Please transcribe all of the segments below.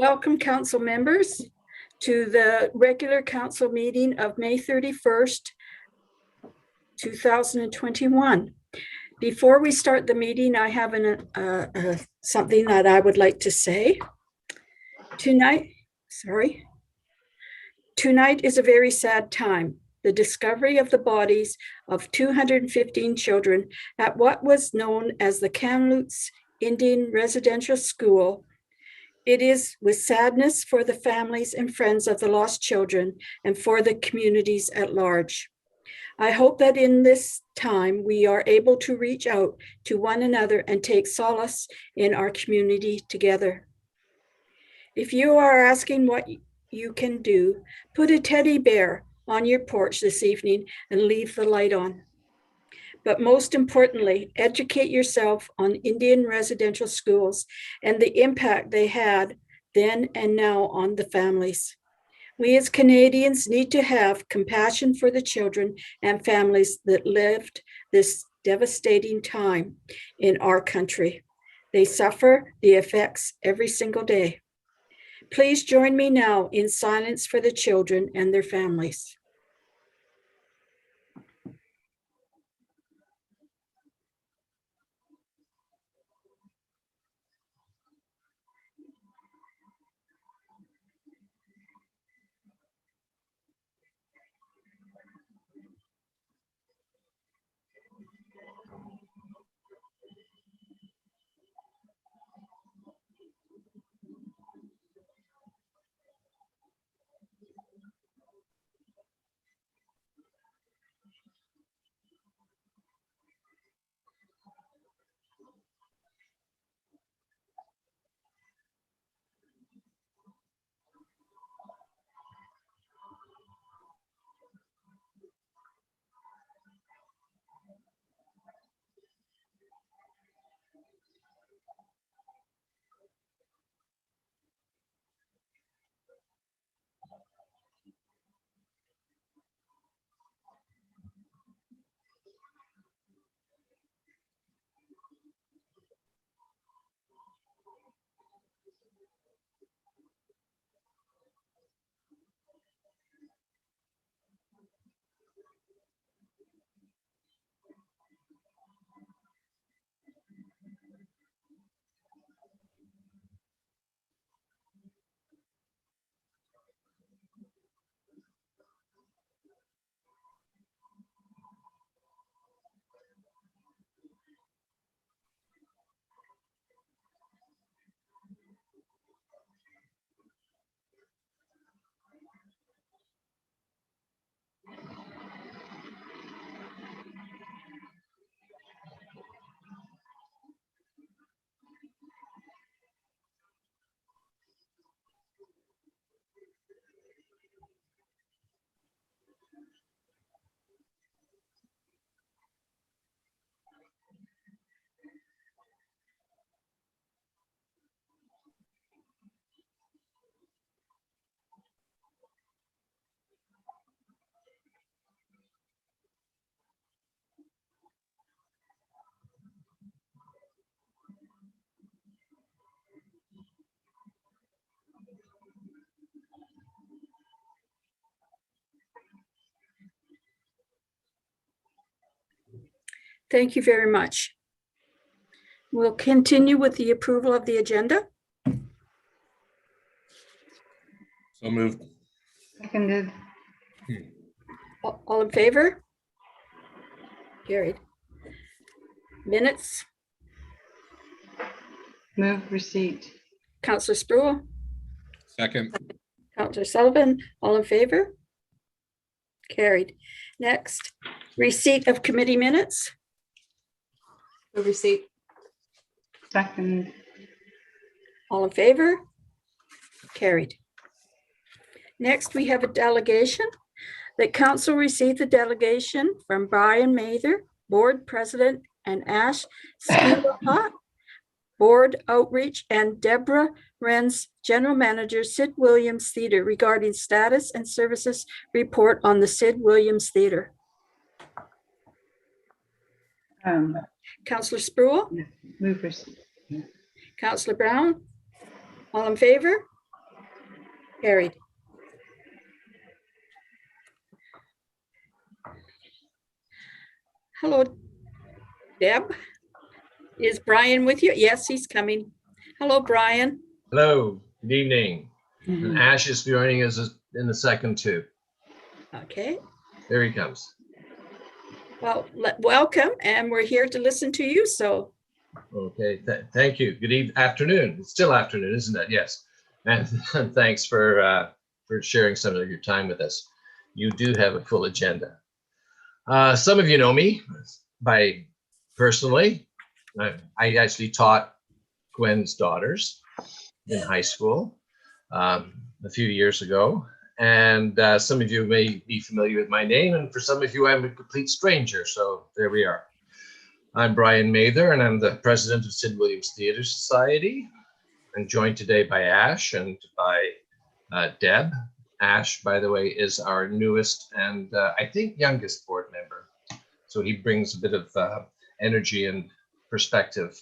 Welcome, council members, to the regular council meeting of May 31st, 2021. Before we start the meeting, I have something that I would like to say. Tonight is a very sad time. The discovery of the bodies of 215 children at what was known as the Kamloops Indian Residential School. It is with sadness for the families and friends of the lost children and for the communities at large. I hope that in this time we are able to reach out to one another and take solace in our community together. If you are asking what you can do, put a teddy bear on your porch this evening and leave the light on. But most importantly, educate yourself on Indian residential schools and the impact they had then and now on the families. We as Canadians need to have compassion for the children and families that lived this devastating time in our country. They suffer the effects every single day. Please join me now in silence for the children and their families. Thank you very much. We'll continue with the approval of the agenda. So moved. Seconded. All in favor? Carried. Minutes, Move receipt. Councillor Sproul, Second. Councillor Sullivan, all in favor? Carried. Next, receipt of committee minutes. Move receipt. Second. All in favor? Carried. Next, we have a delegation. The council received the delegation from Brian Mather, board president, and Ash Skilapa, board outreach, and Deborah Renz, general manager, Sid Williams Theatre, regarding status and services report on the Sid Williams Theatre. Councillor Sproul, Move receipt. Councillor Brown, all in favor? Carried. Hello, Deb. Is Brian with you? Yes, he's coming. Hello, Brian. Hello, good evening. And Ash is joining us in the second too. Okay. There he comes. Well, welcome, and we're here to listen to you. So, Okay, thank you. Good afternoon. It's still afternoon, isn't it? Yes. And thanks for sharing some of your time with us. You do have a full agenda. Some of you know me by personally. I actually taught Gwen's daughters in high school a few years ago. And some of you may be familiar with my name, and for some of you, I'm a complete stranger. So there we are. I'm Brian Mather, and I'm the president of Sid Williams Theatre Society. I'm joined today by Ash and by Deb. Ash, by the way, is our newest and I think youngest board member. So he brings a bit of energy and perspective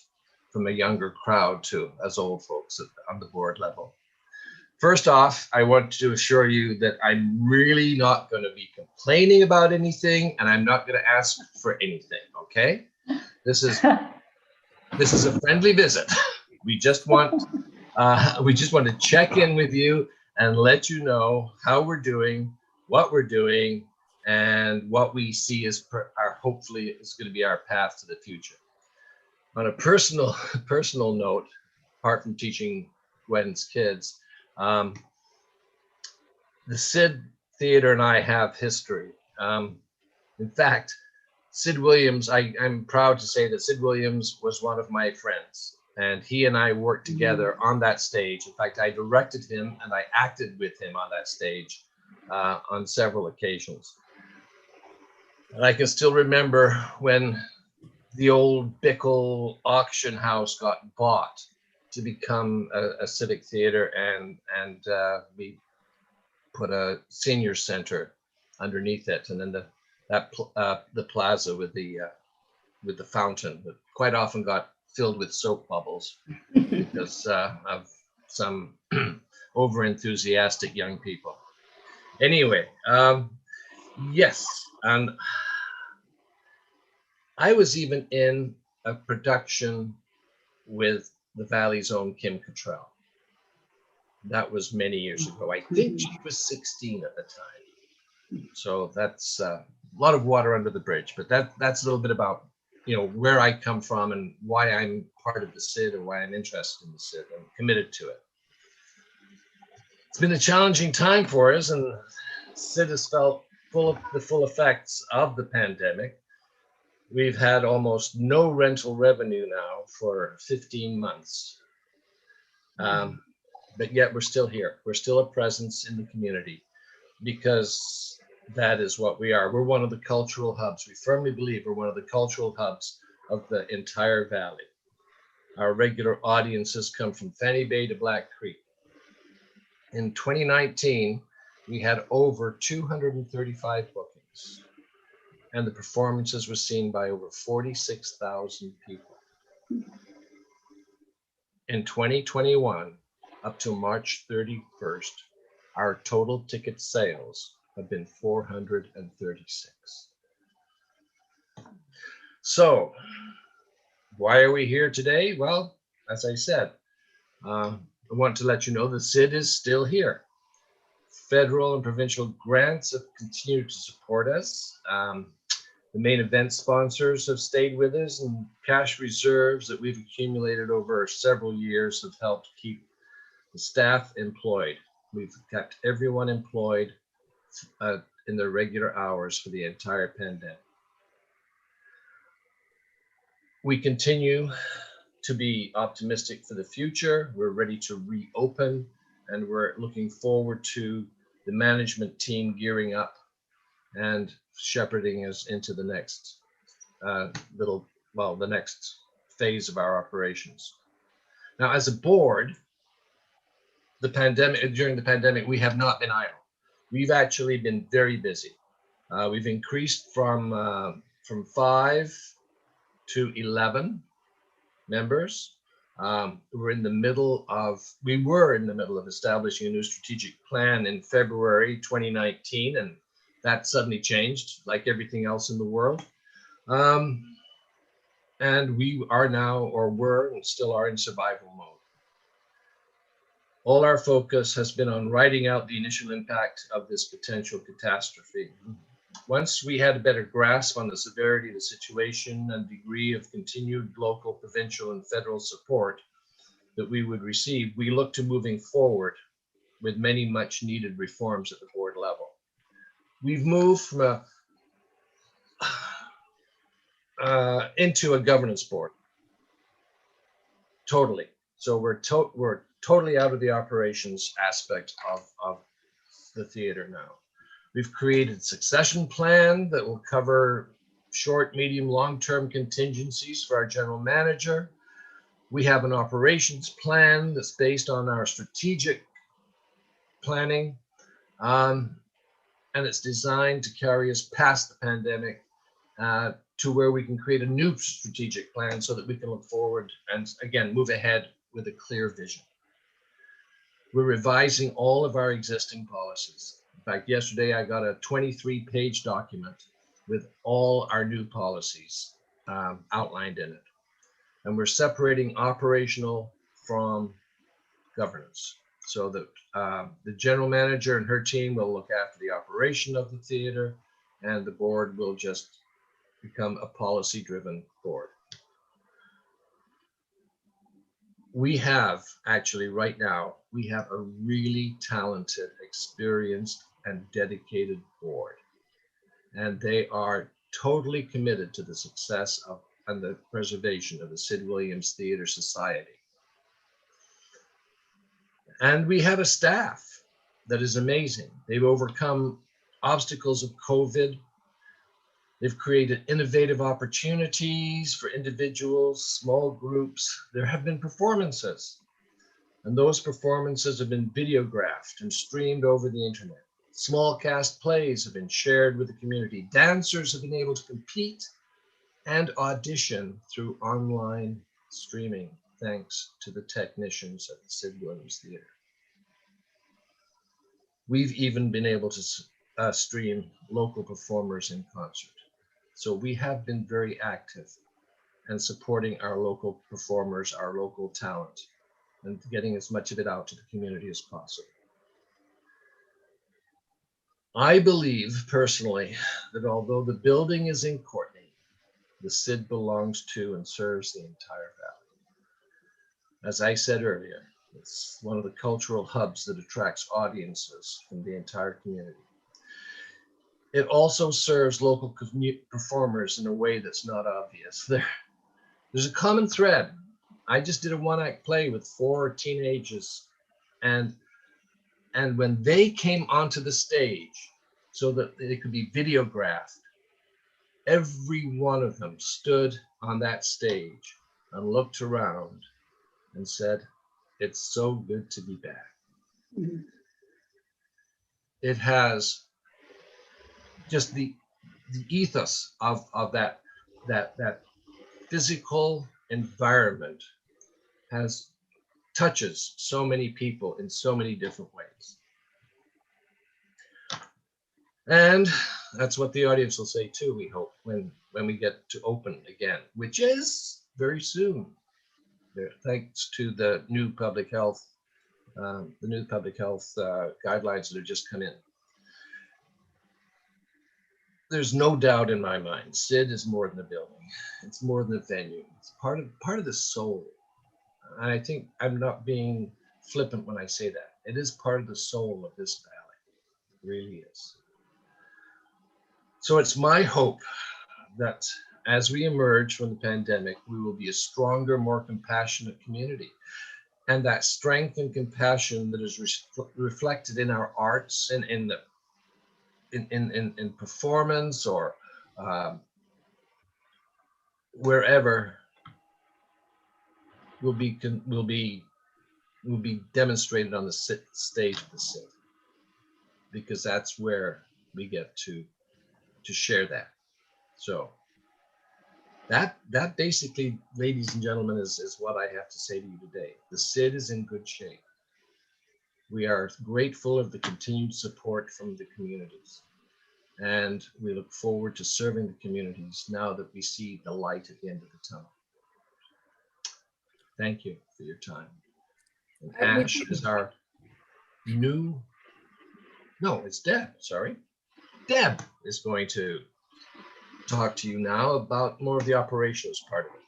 from a younger crowd to us old folks on the board level. First off, I want to assure you that I'm really not going to be complaining about anything, and I'm not going to ask for anything, okay? This is a friendly visit. We just want to check in with you and let you know how we're doing, what we're doing, and what we see as hopefully is going to be our path to the future. On a personal note, apart from teaching Gwen's kids, the Sid Theater and I have history. In fact, Sid Williams, I'm proud to say that Sid Williams was one of my friends, and he and I worked together on that stage. In fact, I directed him and I acted with him on that stage on several occasions. And I can still remember when the old Bickle auction house got bought to become a civic theater, and we put a senior center underneath it, and then the plaza with the fountain that quite often got filled with soap bubbles because of some over enthusiastic young people. Anyway, yes, and I was even in a production with the Valley's own Kim Cattrall. That was many years ago. I think she was 16 at the time. So that's a lot of water under the bridge, but that's a little bit about, where I come from and why I'm part of the SID or why I'm interested in the SID and committed to it. It's been a challenging time for us, and SID has felt the full effects of the pandemic. We've had almost no rental revenue now for 15 months. But yet we're still here. We're still a presence in the community because that is what we are. We're one of the cultural hubs. We firmly believe we're one of the cultural hubs of the entire valley. Our regular audiences come from Fanny Bay to Black Creek. In 2019, we had over 235 bookings, and the performances were seen by over 46,000 people. In 2021, up to March 31st, our total ticket sales have been 436. So, why are we here today? Well, as I said, I want to let you know the SID is still here. Federal and provincial grants have continued to support us. The main event sponsors have stayed with us, and cash reserves that we've accumulated over several years have helped keep the staff employed. We've kept everyone employed in their regular hours for the entire pandemic. We continue to be optimistic for the future. We're ready to reopen, and we're looking forward to the management team gearing up and shepherding us into the next the next phase of our operations. Now, as a board, during the pandemic, we have not been idle. We've actually been very busy. We've increased from 5 to 11 members. We were in the middle of establishing a new strategic plan in February 2019, and that suddenly changed, like everything else in the world. And we are now, or were, and still are in survival mode. All our focus has been on writing out the initial impact of this potential catastrophe. Once we had a better grasp on the severity of the situation and degree of continued local, provincial, and federal support that we would receive, we look to moving forward with many much needed reforms at the board level. We've moved from into a governance board, totally. So we're totally out of the operations aspect of the theater now. We've created a succession plan that will cover short, medium, long-term contingencies for our general manager. We have an operations plan that's based on our strategic planning, and it's designed to carry us past the pandemic to where we can create a new strategic plan so that we can look forward and, again, move ahead with a clear vision. We're revising all of our existing policies. In fact, yesterday I got a 23-page document with all our new policies outlined in it. And we're separating operational from governance so that the general manager and her team will look after the operation of the theater, and the board will just become a policy-driven board. We have actually right now, we have a really talented, experienced, and dedicated board. And they are totally committed to the success of and the preservation of the Sid Williams Theatre Society. And we have a staff that is amazing. They've overcome obstacles of COVID. They've created innovative opportunities for individuals, small groups. There have been performances, and those performances have been videographed and streamed over the internet. Small cast plays have been shared with the community. Dancers have been able to compete and audition through online streaming, thanks to the technicians at the Sid Williams Theatre. We've even been able to stream local performers in concert. So we have been very active and supporting our local performers, our local talent, and getting as much of it out to the community as possible. I believe personally that although the building is in Courtenay, the Sid belongs to and serves the entire valley. As I said earlier, it's one of the cultural hubs that attracts audiences from the entire community. It also serves local performers in a way that's not obvious. There's a common thread. I just did a one-act play with 4 teenagers, and when they came onto the stage so that they could be videographed, every one of them stood on that stage and looked around and said, "It's so good to be back." Mhm. It has just the ethos of that physical environment touches so many people in so many different ways. And that's what the audience will say too, we hope, when we get to open again, which is very soon. Thanks to the new public health guidelines that have just come in. There's no doubt in my mind, Sid is more than a building. It's more than a venue. It's part of the soul. And I think I'm not being flippant when I say that. It is part of the soul of this valley. It really is. So it's my hope that as we emerge from the pandemic, we will be a stronger, more compassionate community. And that strength and compassion that is reflected in our arts and in performance or wherever will be demonstrated on the stage of the Sid, because that's where we get to share that. So that basically, ladies and gentlemen, is what I have to say to you today. The SID is in good shape. We are grateful of the continued support from the communities. And we look forward to serving the communities now that we see the light at the end of the tunnel. Thank you for your time. And Ash is our new, no, it's Deb, sorry. Deb is going to talk to you now about more of the operations part of it.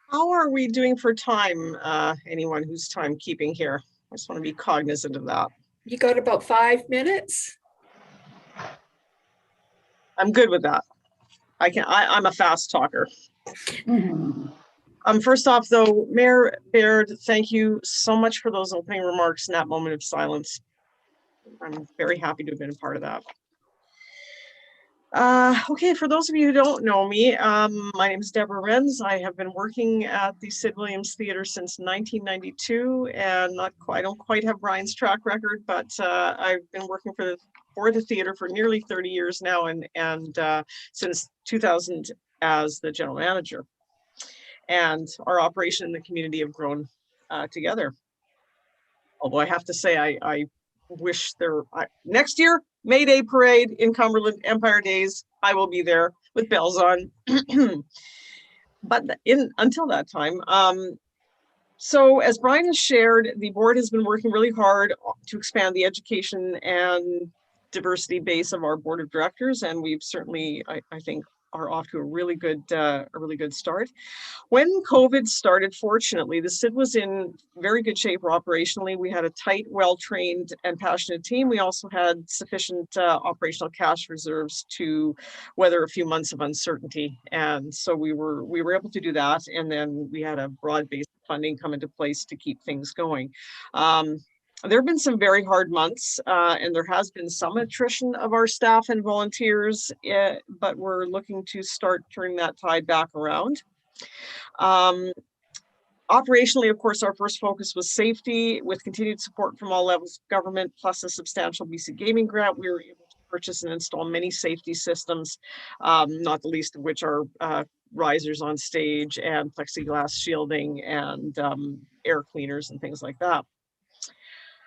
How are we doing for time? Anyone who's timekeeping here? I just want to be cognizant of that. You got about 5 minutes? I'm good with that. I'm a fast talker. First off, though, Mayor Baird, thank you so much for those opening remarks in that moment of silence. I'm very happy to have been a part of that. Okay, for those of you who don't know me, my name is Deborah Renz. I have been working at the Sid Williams Theatre since 1992, and I don't quite have Brian's track record, but I've been working for the theater for nearly 30 years now, and since 2000 as the general manager. And our operation in the community have grown together. Although I have to say, I wish next year, May Day Parade in Cumberland, Empire Days, I will be there with bells on. But until that time, so as Brian has shared, the board has been working really hard to expand the education and diversity base of our board of directors, and we've certainly, I think, are off to a really good start. When COVID started, fortunately, the SID was in very good shape operationally. We had a tight, well-trained and passionate team. We also had sufficient operational cash reserves to weather a few months of uncertainty. And so we were able to do that. And then we had a broad-based funding come into place to keep things going. There have been some very hard months, and there has been some attrition of our staff and volunteers, but we're looking to start turning that tide back around. Operationally, of course, our first focus was safety. With continued support from all levels of government, plus a substantial BC Gaming grant, we were able to purchase and install many safety systems, not the least of which are risers on stage and plexiglass shielding and air cleaners and things like that.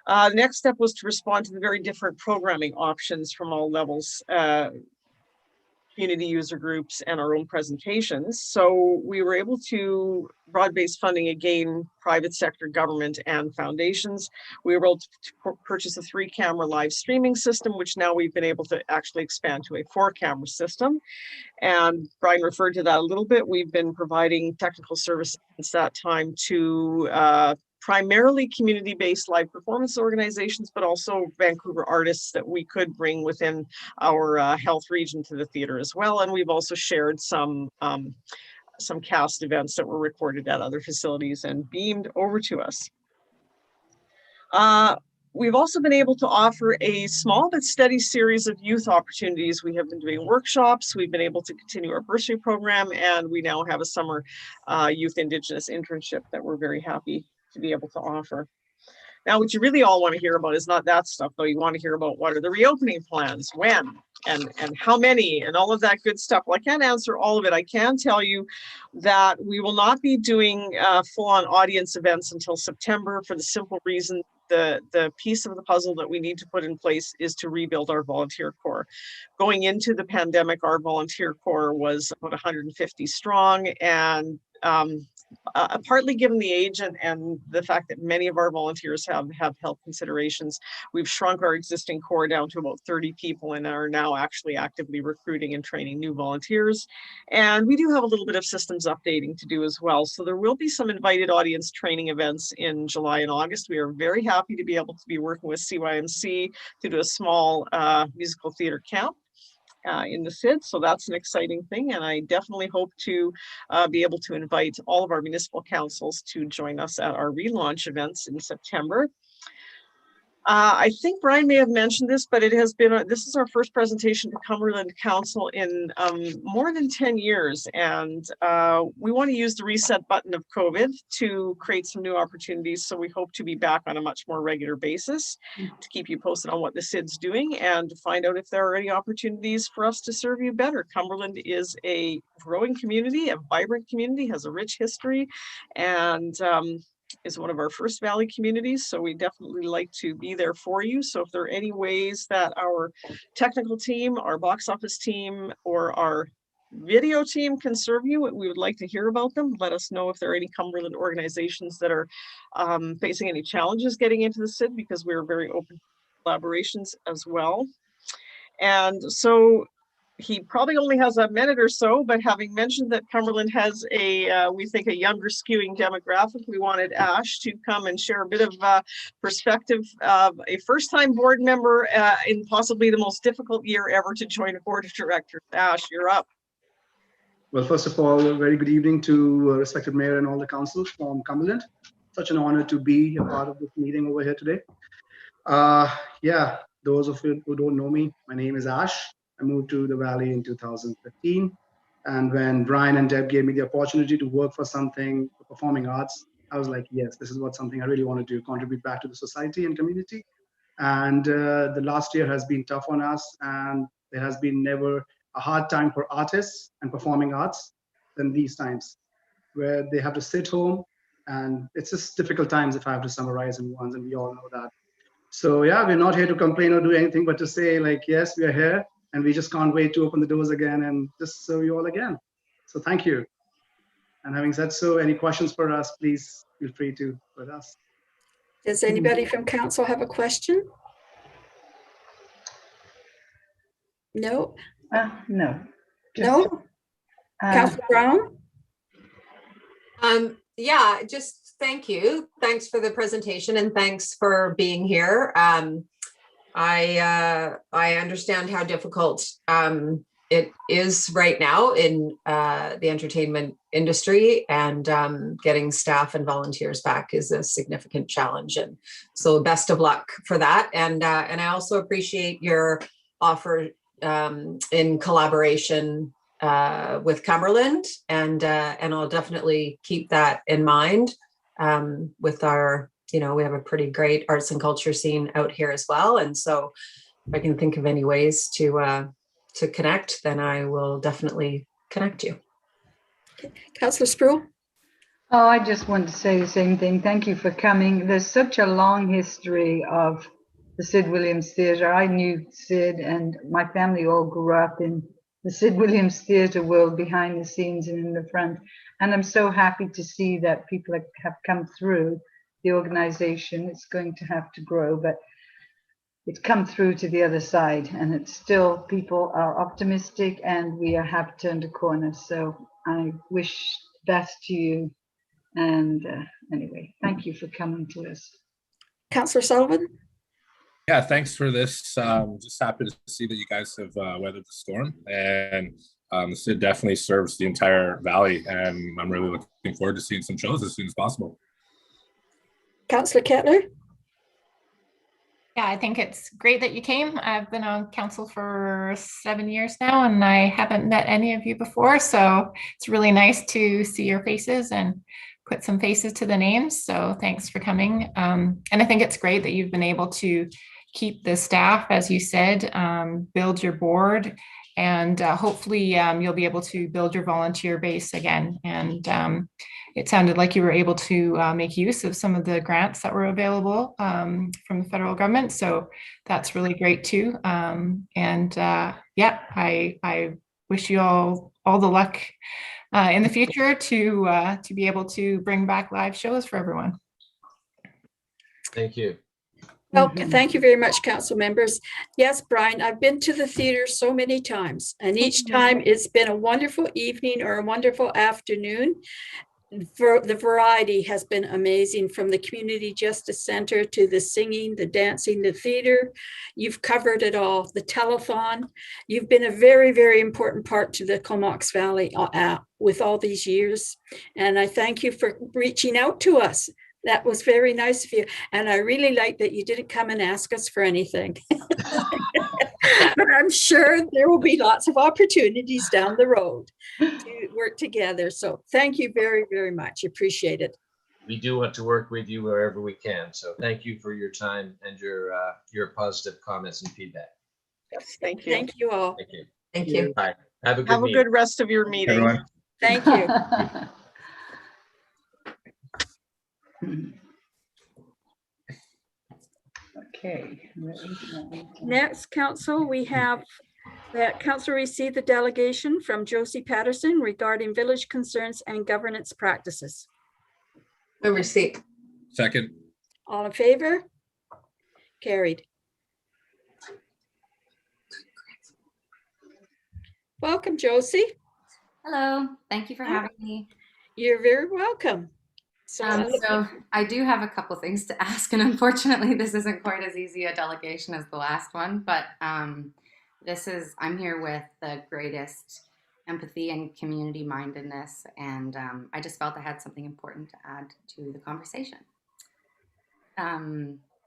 The next step was to respond to the very different programming options from all levels, community user groups, and our own presentations. So we were able to broad-based funding, again, private sector, government, and foundations. We were able to purchase a 3-camera live streaming system, which now we've been able to actually expand to a 4-camera system. And Brian referred to that a little bit. We've been providing technical services since that time to primarily community-based live performance organizations, but also Vancouver artists that we could bring within our health region to the theater as well. And we've also shared some cast events that were recorded at other facilities and beamed over to us. We've also been able to offer a small but steady series of youth opportunities. We have been doing workshops. We've been able to continue our bursary program, and we now have a summer youth Indigenous internship that we're very happy to be able to offer. Now, what you really all want to hear about is not that stuff, though. You want to hear about what are the reopening plans, when, and how many, and all of that good stuff. Well, I can't answer all of it. I can tell you that we will not be doing full-on audience events until September, for the simple reason the piece of the puzzle that we need to put in place is to rebuild our volunteer corps. Going into the pandemic, our volunteer corps was about 150 strong, and partly given the age and the fact that many of our volunteers have health considerations, we've shrunk our existing corps down to about 30 people and are now actually actively recruiting and training new volunteers. And we do have a little bit of systems updating to do as well. So there will be some invited audience training events in July and August. We are very happy to be able to be working with CYMC to do a small musical theater camp in the SID. So that's an exciting thing. And I definitely hope to be able to invite all of our municipal councils to join us at our relaunch events in September. I think Brian may have mentioned this, but it has been, this is our first presentation to Cumberland Council in more than 10 years. And we want to use the reset button of COVID to create some new opportunities. So we hope to be back on a much more regular basis to keep you posted on what the SID's doing and to find out if there are any opportunities for us to serve you better. Cumberland is a growing community, a vibrant community, has a rich history, and is one of our first Valley communities, so we definitely like to be there for you. So if there are any ways that our technical team, our box office team, or our video team can serve you, we would like to hear about them. Let us know if there are any Cumberland organizations that are facing any challenges getting into the SID, because we're very open to collaborations as well. And so he probably only has a minute or so, but having mentioned that Cumberland has a, we think, a younger skewing demographic, we wanted Ash to come and share a bit of perspective of a first-time board member in possibly the most difficult year ever to join a board of directors. Ash, you're up. Well, first of all, a very good evening to respected mayor and all the council from Cumberland. Such an honor to be a part of this meeting over here today. Yeah, those of you who don't know me, my name is Ash. I moved to the Valley in 2015. And when Brian and Deb gave me the opportunity to work for something, for performing arts, I was like, yes, this is what something I really want to do, contribute back to the society and community. And the last year has been tough on us, and there has been never a hard time for artists and performing arts than these times, where they have to sit home, and it's just difficult times if I have to summarize in ones, and we all know that. So yeah, we're not here to complain or do anything, but to say like, yes, we are here, and we just can't wait to open the doors again and just serve you all again. So thank you. And having said so, any questions for us, please feel free to let us. Does anybody from council have a question? No? No. No? Councilor Brown? Yeah, just thank you. Thanks for the presentation and thanks for being here. I understand how difficult it is right now in the entertainment industry, and getting staff and volunteers back is a significant challenge. And so best of luck for that. And I also appreciate your offer in collaboration with Cumberland, and I'll definitely keep that in mind with our, you know, we have a pretty great arts and culture scene out here as well. And so if I can think of any ways to connect, then I will definitely connect you. Okay. Councilor Sproul? Oh, I just want to say the same thing. Thank you for coming. There's such a long history of the Sid Williams Theatre. I knew Sid, and my family all grew up in the Sid Williams Theatre world, behind the scenes and in the front. And I'm so happy to see that people have come through the organization. It's going to have to grow, but it's come through to the other side, and it's still, people are optimistic, and we have turned a corner. So I wish best to you. And anyway, thank you for coming to us. Councilor Sullivan? Yeah, thanks for this. Just happy to see that you guys have weathered the storm, and the SID definitely serves the entire Valley, and I'm really looking forward to seeing some shows as soon as possible. Councilor Kettler? Yeah, I think it's great that you came. I've been on council for 7 years now, and I haven't met any of you before. So it's really nice to see your faces and put some faces to the names. So thanks for coming. And I think it's great that you've been able to keep the staff, as you said, build your board, and hopefully you'll be able to build your volunteer base again. And it sounded like you were able to make use of some of the grants that were available from the federal government. So that's really great too. Yeah, I wish you all the luck in the future to be able to bring back live shows for everyone. Thank you. Well, thank you very much, council members. Yes, Brian, I've been to the theater so many times, and each time it's been a wonderful evening or a wonderful afternoon. For the variety has been amazing, from the Community Justice Center to the singing, the dancing, the theater. You've covered it all. The telethon. You've been a very, very important part to the Comox Valley with all these years. And I thank you for reaching out to us. That was very nice of you. And I really like that you didn't come and ask us for anything. But I'm sure there will be lots of opportunities down the road to work together. So thank you very, very much. Appreciate it. We do want to work with you wherever we can. So thank you for your time and your positive comments and feedback. Yes, thank you. Thank you all. Thank you. Thank you. Bye. Have a good Have a meeting. good rest of your meeting. Everyone. Thank you. Okay. Next, council, we have that council received the delegation from Josie Patterson regarding village concerns and governance practices. Move receipt. Second. All in favor? Carried. Welcome, Josie. Hello, thank you for having me. You're very welcome. So I do have a couple things to ask, and unfortunately this isn't quite as easy a delegation as the last one, but I'm here with the greatest empathy and community mindedness, and I just felt I had something important to add to the conversation.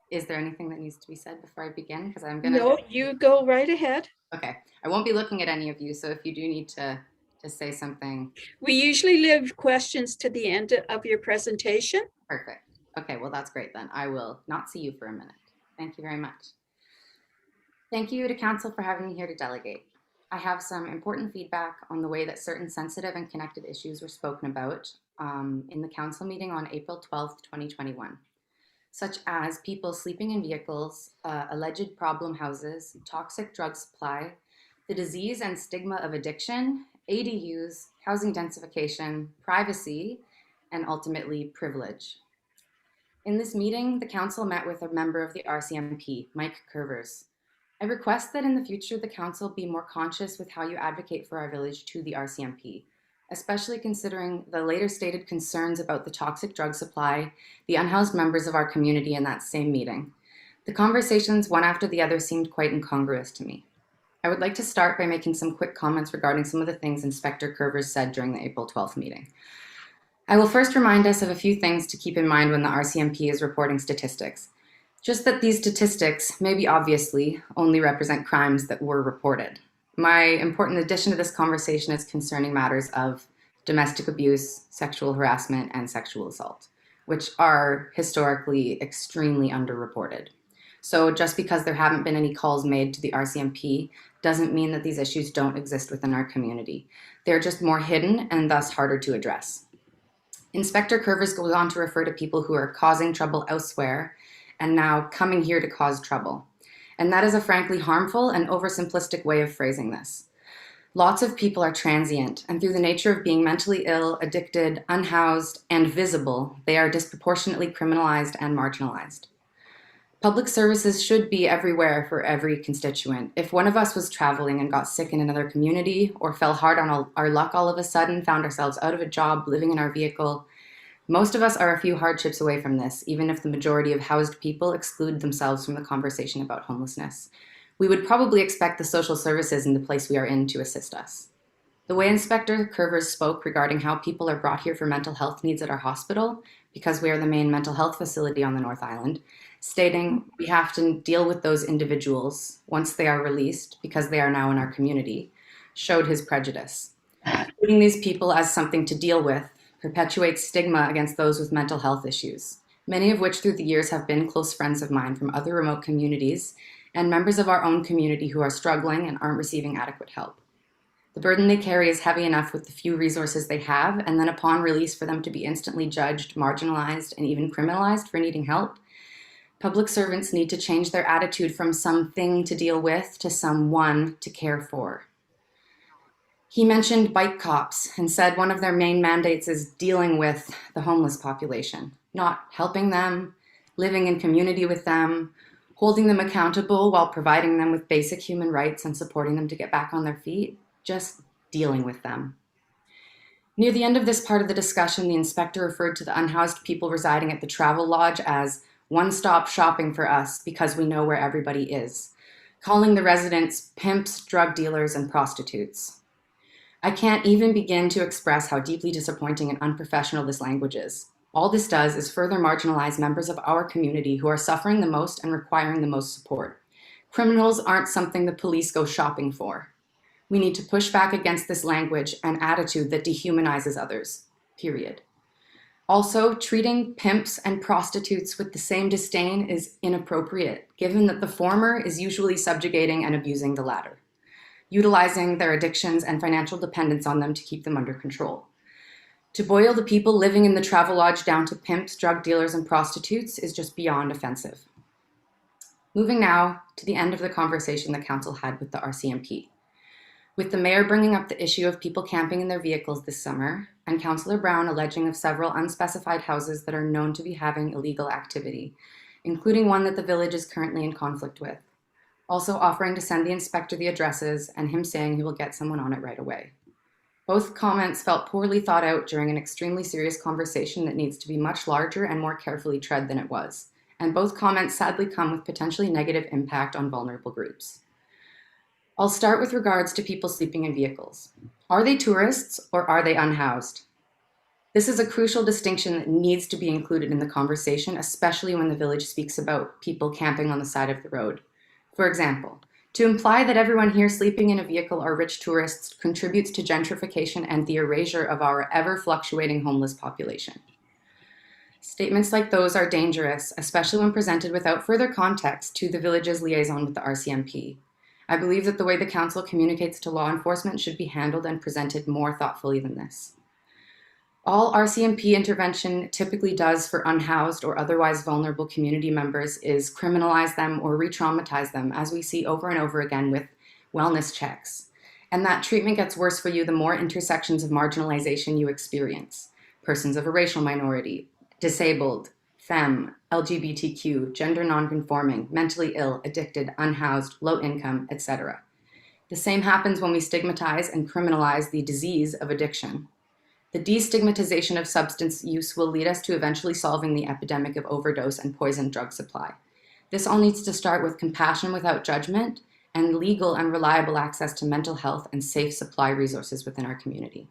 Is there anything that needs to be said before I begin? Because I'm gonna. No, you go right ahead. Okay, I won't be looking at any of you, so if you do need to say something. We usually leave questions to the end of your presentation. Perfect. Okay, well, that's great then. I will not see you for a minute. Thank you very much. Thank you to Council for having me here to delegate. I have some important feedback on the way that certain sensitive and connected issues were spoken about in the Council meeting on April 12th, 2021, such as people sleeping in vehicles, alleged problem houses, toxic drug supply, the disease and stigma of addiction, ADUs, housing densification, privacy, and ultimately privilege. In this meeting, the council met with a member of the RCMP, Mike Curvers. I request that in the future, the council be more conscious with how you advocate for our village to the RCMP, especially considering the later stated concerns about the toxic drug supply, the unhoused members of our community in that same meeting. The conversations, one after the other, seemed quite incongruous to me. I would like to start by making some quick comments regarding some of the things Inspector Curvers said during the April 12th meeting. I will first remind us of a few things to keep in mind when the RCMP is reporting statistics. Just that these statistics, maybe obviously, only represent crimes that were reported. My important addition to this conversation is concerning matters of domestic abuse, sexual harassment, and sexual assault, which are historically extremely underreported. So just because there haven't been any calls made to the RCMP doesn't mean that these issues don't exist within our community. They're just more hidden and thus harder to address. Inspector Curvers goes on to refer to people who are causing trouble elsewhere and now coming here to cause trouble. And that is a frankly harmful and oversimplistic way of phrasing this. Lots of people are transient, and through the nature of being mentally ill, addicted, unhoused, and visible, they are disproportionately criminalized and marginalized. Public services should be everywhere for every constituent. If one of us was traveling and got sick in another community or fell hard on our luck all of a sudden, found ourselves out of a job, living in our vehicle, most of us are a few hardships away from this, even if the majority of housed people exclude themselves from the conversation about homelessness. We would probably expect the social services in the place we are in to assist us. The way Inspector Curvers spoke regarding how people are brought here for mental health needs at our hospital, because we are the main mental health facility on the North Island, stating we have to deal with those individuals once they are released because they are now in our community, showed his prejudice. Treating these people as something to deal with perpetuates stigma against those with mental health issues, many of which through the years have been close friends of mine from other remote communities and members of our own community who are struggling and aren't receiving adequate help. The burden they carry is heavy enough with the few resources they have, and then upon release for them to be instantly judged, marginalized, and even criminalized for needing help. Public servants need to change their attitude from something to deal with to someone to care for. He mentioned bike cops and said one of their main mandates is dealing with the homeless population, not helping them, living in community with them, holding them accountable while providing them with basic human rights and supporting them to get back on their feet, just dealing with them. Near the end of this part of the discussion, the inspector referred to the unhoused people residing at the Travel Lodge as one-stop shopping for us because we know where everybody is, calling the residents pimps, drug dealers, and prostitutes. I can't even begin to express how deeply disappointing and unprofessional this language is. All this does is further marginalize members of our community who are suffering the most and requiring the most support. Criminals aren't something the police go shopping for. We need to push back against this language and attitude that dehumanizes others, period. Also, treating pimps and prostitutes with the same disdain is inappropriate, given that the former is usually subjugating and abusing the latter, utilizing their addictions and financial dependence on them to keep them under control. To boil the people living in the Travelodge down to pimps, drug dealers, and prostitutes is just beyond offensive. Moving now to the end of the conversation the council had with the RCMP. With the mayor bringing up the issue of people camping in their vehicles this summer, and Councillor Brown alleging of several unspecified houses that are known to be having illegal activity, including one that the village is currently in conflict with. Also offering to send the inspector the addresses and him saying he will get someone on it right away. Both comments felt poorly thought out during an extremely serious conversation that needs to be much larger and more carefully tread than it was. And both comments sadly come with potentially negative impact on vulnerable groups. I'll start with regards to people sleeping in vehicles. Are they tourists or are they unhoused? This is a crucial distinction that needs to be included in the conversation, especially when the village speaks about people camping on the side of the road. For example, to imply that everyone here sleeping in a vehicle are rich tourists contributes to gentrification and the erasure of our ever-fluctuating homeless population. Statements like those are dangerous, especially when presented without further context to the village's liaison with the RCMP. I believe that the way the council communicates to law enforcement should be handled and presented more thoughtfully than this. All RCMP intervention typically does for unhoused or otherwise vulnerable community members is criminalize them or re-traumatize them, as we see over and over again with wellness checks. And that treatment gets worse for you the more intersections of marginalization you experience. Persons of a racial minority, disabled, femme, LGBTQ, gender nonconforming, mentally ill, addicted, unhoused, low income, etc. The same happens when we stigmatize and criminalize the disease of addiction. The destigmatization of substance use will lead us to eventually solving the epidemic of overdose and poison drug supply. This all needs to start with compassion without judgment and legal and reliable access to mental health and safe supply resources within our community.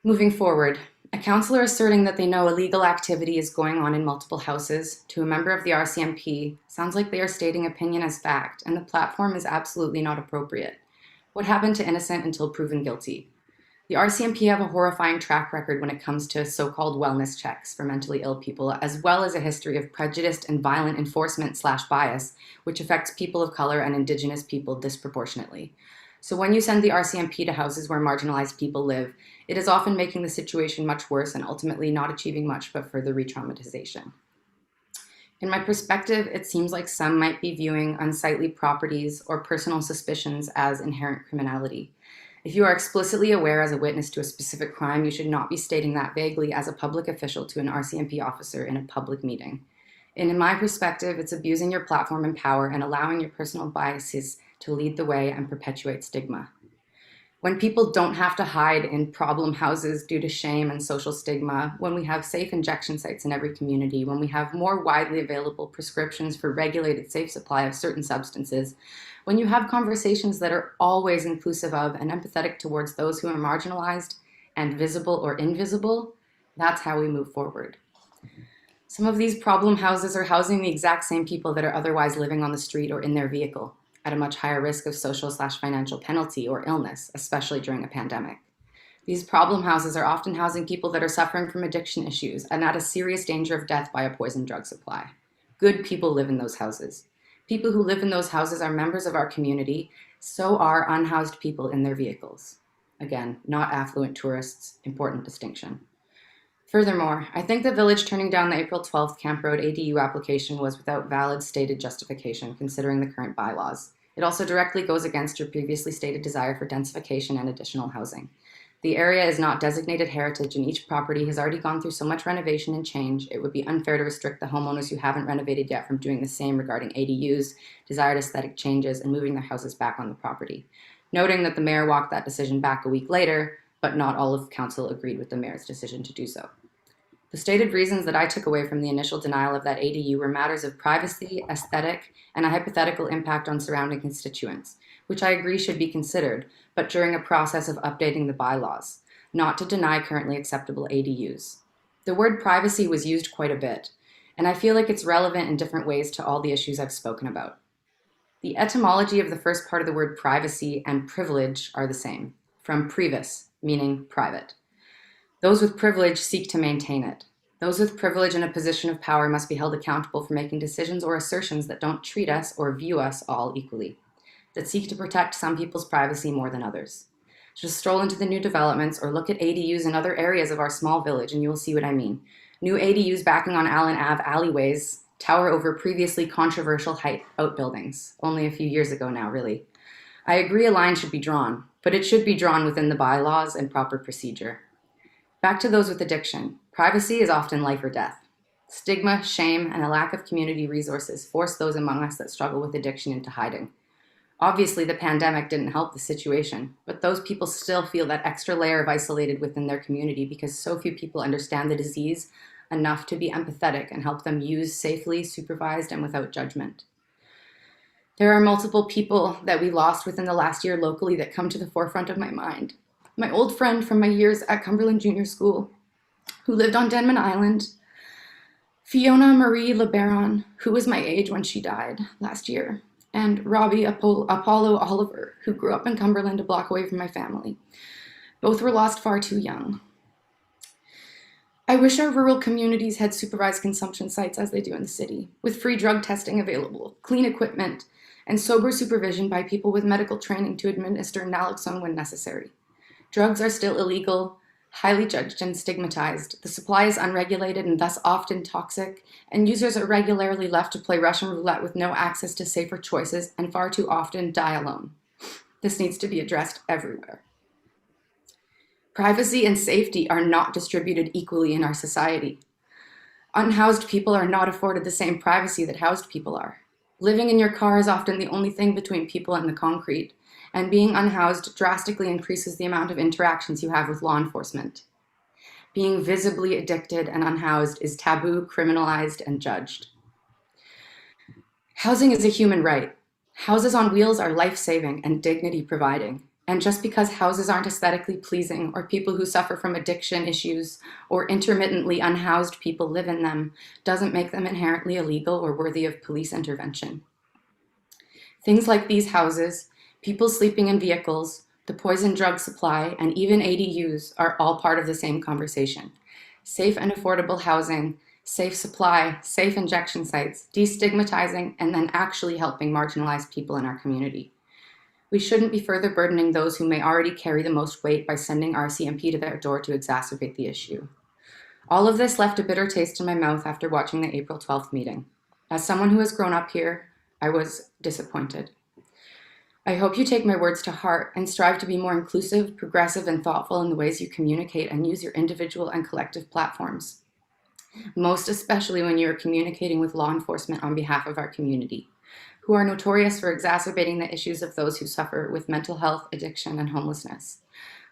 Moving forward, a councillor asserting that they know illegal activity is going on in multiple houses to a member of the RCMP sounds like they are stating opinion as fact, and the platform is absolutely not appropriate. What happened to innocent until proven guilty? The RCMP have a horrifying track record when it comes to so-called wellness checks for mentally ill people, as well as a history of prejudiced and violent enforcement/bias, which affects people of color and Indigenous people disproportionately. So when you send the RCMP to houses where marginalized people live, it is often making the situation much worse and ultimately not achieving much but further re-traumatization. In my perspective, it seems like some might be viewing unsightly properties or personal suspicions as inherent criminality. If you are explicitly aware as a witness to a specific crime, you should not be stating that vaguely as a public official to an RCMP officer in a public meeting. And in my perspective, it's abusing your platform and power and allowing your personal biases to lead the way and perpetuate stigma. When people don't have to hide in problem houses due to shame and social stigma, when we have safe injection sites in every community, when we have more widely available prescriptions for regulated safe supply of certain substances, when you have conversations that are always inclusive of and empathetic towards those who are marginalized and visible or invisible, that's how we move forward. Some of these problem houses are housing the exact same people that are otherwise living on the street or in their vehicle, at a much higher risk of social/financial penalty or illness, especially during a pandemic. These problem houses are often housing people that are suffering from addiction issues and at a serious danger of death by a poison drug supply. Good people live in those houses. People who live in those houses are members of our community, so are unhoused people in their vehicles. Again, not affluent tourists, important distinction. Furthermore, I think the village turning down the April 12th Camp Road ADU application was without valid stated justification considering the current bylaws. It also directly goes against your previously stated desire for densification and additional housing. The area is not designated heritage and each property has already gone through so much renovation and change, it would be unfair to restrict the homeowners who haven't renovated yet from doing the same regarding ADUs, desired aesthetic changes, and moving their houses back on the property. Noting that the mayor walked that decision back a week later, but not all of council agreed with the mayor's decision to do so. The stated reasons that I took away from the initial denial of that ADU were matters of privacy, aesthetic, and a hypothetical impact on surrounding constituents, which I agree should be considered, but during a process of updating the bylaws, not to deny currently acceptable ADUs. The word privacy was used quite a bit, and I feel like it's relevant in different ways to all the issues I've spoken about. The etymology of the first part of the word privacy and privilege are the same, from privis, meaning private. Those with privilege seek to maintain it. Those with privilege in a position of power must be held accountable for making decisions or assertions that don't treat us or view us all equally, that seek to protect some people's privacy more than others. Just stroll into the new developments or look at ADUs in other areas of our small village and you will see what I mean. New ADUs backing on Allen Ave alleyways tower over previously controversial height outbuildings, only a few years ago now, really. I agree a line should be drawn, but it should be drawn within the bylaws and proper procedure. Back to those with addiction. Privacy is often life or death. Stigma, shame, and a lack of community resources force those among us that struggle with addiction into hiding. Obviously, the pandemic didn't help the situation, but those people still feel that extra layer of isolated within their community because so few people understand the disease enough to be empathetic and help them use safely, supervised, and without judgment. There are multiple people that we lost within the last year locally that come to the forefront of my mind. My old friend from my years at Cumberland Junior School, who lived on Denman Island, Fiona Marie LeBaron, who was my age when she died last year, and Robbie Apollo Oliver, who grew up in Cumberland a block away from my family. Both were lost far too young. I wish our rural communities had supervised consumption sites as they do in the city, with free drug testing available, clean equipment, and sober supervision by people with medical training to administer naloxone when necessary. Drugs are still illegal, highly judged and stigmatized. The supply is unregulated and thus often toxic, and users are regularly left to play Russian roulette with no access to safer choices and far too often die alone. This needs to be addressed everywhere. Privacy and safety are not distributed equally in our society. Unhoused people are not afforded the same privacy that housed people are. Living in your car is often the only thing between people and the concrete, and being unhoused drastically increases the amount of interactions you have with law enforcement. Being visibly addicted and unhoused is taboo, criminalized, and judged. Housing is a human right. Houses on wheels are life-saving and dignity-providing. And just because houses aren't aesthetically pleasing or people who suffer from addiction issues or intermittently unhoused people live in them doesn't make them inherently illegal or worthy of police intervention. Things like these houses, people sleeping in vehicles, the poison drug supply, and even ADUs are all part of the same conversation. Safe and affordable housing, safe supply, safe injection sites, destigmatizing, and then actually helping marginalized people in our community. We shouldn't be further burdening those who may already carry the most weight by sending RCMP to their door to exacerbate the issue. All of this left a bitter taste in my mouth after watching the April 12th meeting. As someone who has grown up here, I was disappointed. I hope you take my words to heart and strive to be more inclusive, progressive, and thoughtful in the ways you communicate and use your individual and collective platforms, most especially when you're communicating with law enforcement on behalf of our community, who are notorious for exacerbating the issues of those who suffer with mental health, addiction, and homelessness,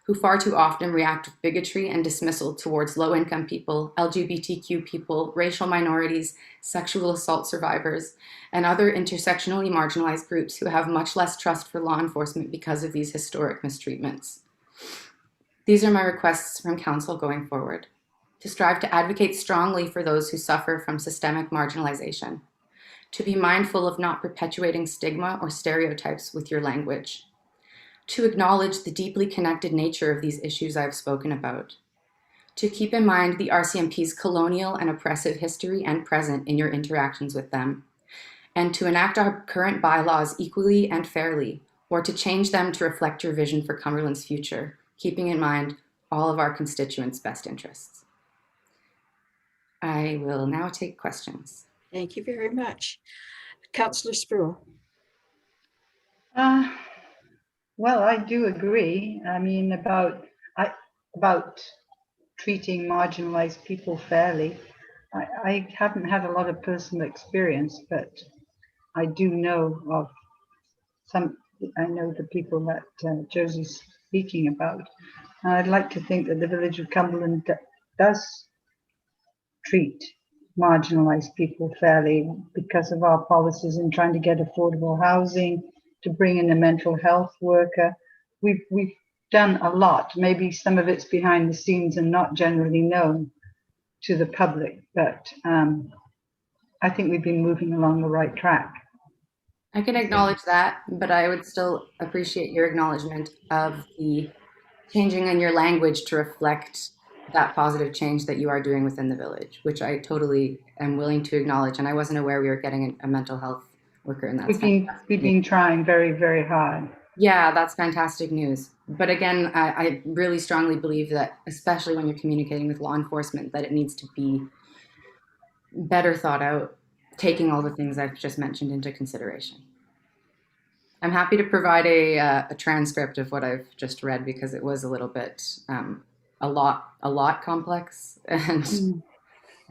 who far too often react with bigotry and dismissal towards low-income people, LGBTQ people, racial minorities, sexual assault survivors, and other intersectionally marginalized groups who have much less trust for law enforcement because of these historic mistreatments. These are my requests from Council going forward: to strive to advocate strongly for those who suffer from systemic marginalization, to be mindful of not perpetuating stigma or stereotypes with your language, to acknowledge the deeply connected nature of these issues I've spoken about, to keep in mind the RCMP's colonial and oppressive history and present in your interactions with them, and to enact our current bylaws equally and fairly, or to change them to reflect your vision for Cumberland's future, keeping in mind all of our constituents' best interests. I will now take questions. Thank you very much. Councillor Spruill. Well, I do agree. I mean, about treating marginalized people fairly. I haven't had a lot of personal experience, but I do know of some. I know the people that Josie's speaking about. And I'd like to think that the village of Cumberland does treat marginalized people fairly because of our policies in trying to get affordable housing, to bring in a mental health worker. We've done a lot. Maybe some of it's behind the scenes and not generally known. to the public. But I think we've been moving along the right track. I can acknowledge that, but I would still appreciate your acknowledgement of the changing in your language to reflect that positive change that you are doing within the village, which I totally am willing to acknowledge. And I wasn't aware we were getting a mental health worker, and that's we've been trying very, very hard. Yeah, that's fantastic news. But again, I really strongly believe that, especially when you're communicating with law enforcement, that it needs to be better thought out, taking all the things I've just mentioned into consideration. I'm happy to provide a transcript of what I've just read, because it was a little bit a lot complex, and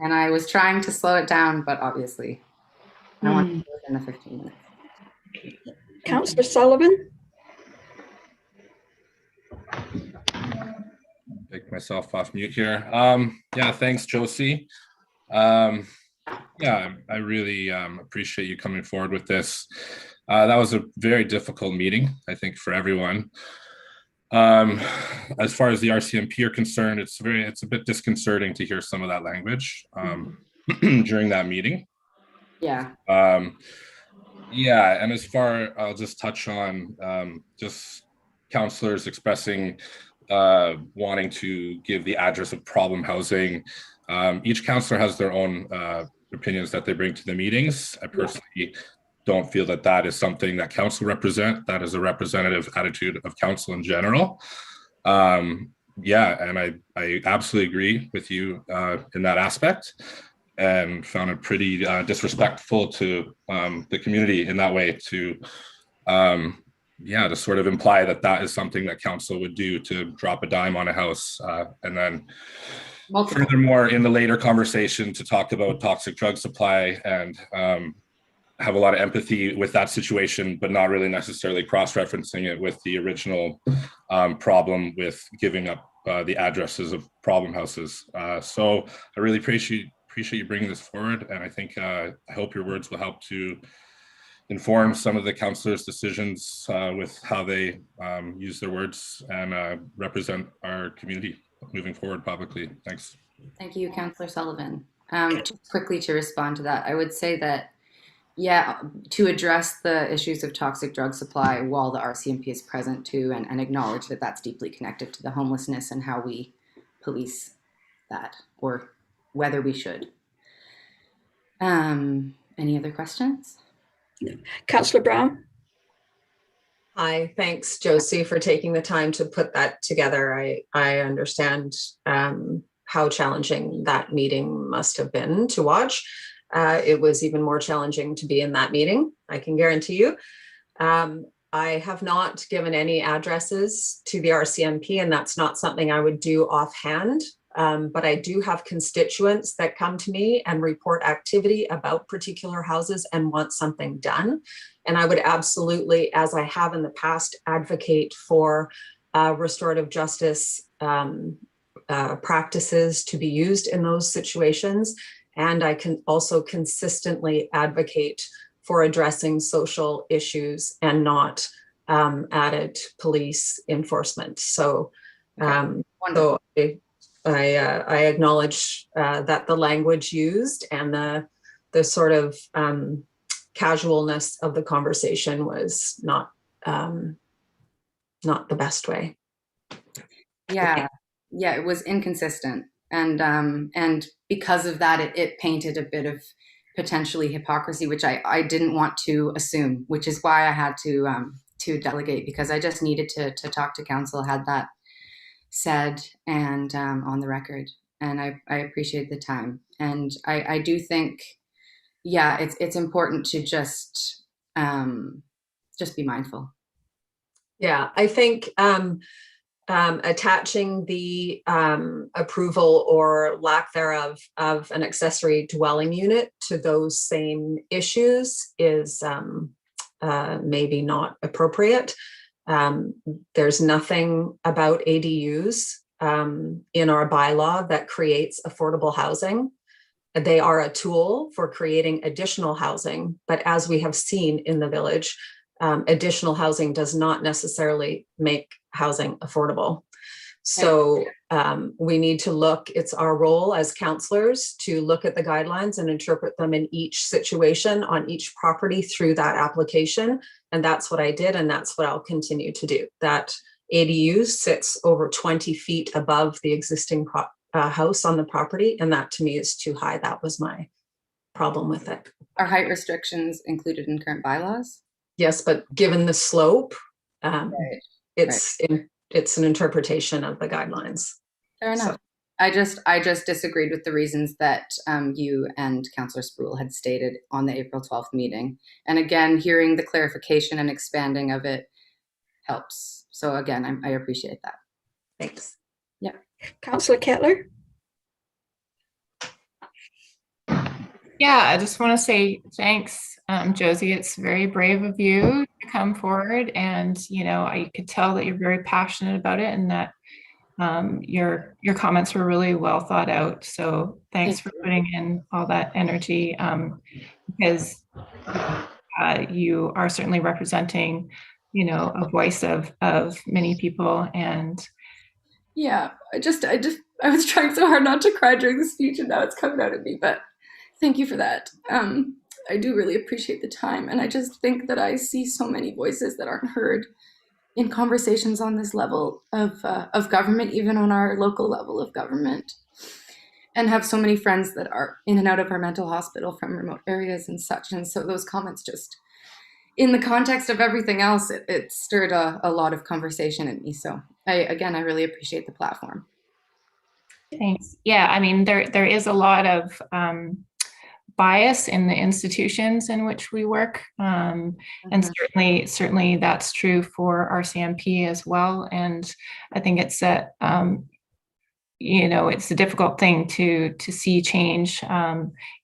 I was trying to slow it down, but obviously I want to do it within the 15 minutes. Councillor Sullivan? Take myself off mute here. Yeah, thanks, Josie. Yeah, I really appreciate you coming forward with this. That was a very difficult meeting, I think, for everyone. As far as the RCMP are concerned, it's a bit disconcerting to hear some of that language during that meeting. Yeah. Yeah, and I'll just touch on just councillors expressing wanting to give the address of problem housing. Each councillor has their own opinions that they bring to the meetings. I personally don't feel that that is something that council represent. That is a representative attitude of council in general. Yeah, and I absolutely agree with you in that aspect, and found it pretty disrespectful to the community in that way to yeah, to sort of imply that that is something that council would do, to drop a dime on a house. And then furthermore, in the later conversation, to talk about toxic drug supply and have a lot of empathy with that situation, but not really necessarily cross-referencing it with the original problem with giving up the addresses of problem houses. So I really appreciate you bringing this forward. And I think, I hope your words will help to inform some of the councillors' decisions with how they use their words and represent our community moving forward publicly. Thanks. Thank you, Councillor Sullivan. Just quickly to respond to that, I would say that, yeah, to address the issues of toxic drug supply while the RCMP is present too, and acknowledge that that's deeply connected to the homelessness and how we police that, or whether we should. Any other questions? Councillor Brown? Hi, thanks, Josie, for taking the time to put that together. I understand how challenging that meeting must have been to watch. It was even more challenging to be in that meeting, I can guarantee you. I have not given any addresses to the RCMP, and that's not something I would do offhand. But I do have constituents that come to me and report activity about particular houses and want something done. And I would absolutely, as I have in the past, advocate for restorative justice practices to be used in those situations. And I can also consistently advocate for addressing social issues and not added police enforcement. So, I acknowledge that the language used and the sort of casualness of the conversation was not the best way. Yeah, it was inconsistent, and because of that, it painted a bit of potentially hypocrisy, which I didn't want to assume, which is why I had to delegate, because I just needed to talk to council, had that said and on the record, and I appreciate the time, and I do think, yeah, it's important to just be mindful. Yeah, I think attaching the approval or lack thereof of an accessory dwelling unit to those same issues is maybe not appropriate. There's nothing about ADUs in our bylaw that creates affordable housing. They are a tool for creating additional housing, but as we have seen in the village, additional housing does not necessarily make housing affordable. So We need to look, it's our role as counselors to look at the guidelines and interpret them in each situation on each property through that application. And that's what I did, and that's what I'll continue to do. That ADU sits over 20 feet above the existing house on the property, and that to me is too high. That was my problem with it. Are height restrictions included in current bylaws? Yes, but given the slope, Right. it's an interpretation of the guidelines. Fair enough. So, I just disagreed with the reasons that you and Councillor Spruill had stated on the April 12th meeting. And again, hearing the clarification and expanding of it helps. So again, I appreciate that. thanks. Yeah. Councillor Kettler? Yeah, I just want to say thanks, Josie. It's very brave of you to come forward, and I could tell that you're very passionate about it, and that your comments were really well thought out. So thanks for putting in all that energy, because you are certainly representing, a voice of many people. And yeah, I was trying so hard not to cry during the speech, and now it's coming out of me. But thank you for that. I do really appreciate the time, and I just think that I see so many voices that aren't heard in conversations on this level of government, even on our local level of government, and have so many friends that are in and out of our mental hospital from remote areas and such. And so those comments, just in the context of everything else, it stirred a lot of conversation in me. So I really appreciate the platform. thanks. Yeah, I mean, there is a lot of bias in the institutions in which we work, and certainly that's true for RCMP as well. And I think it's it's a difficult thing to see change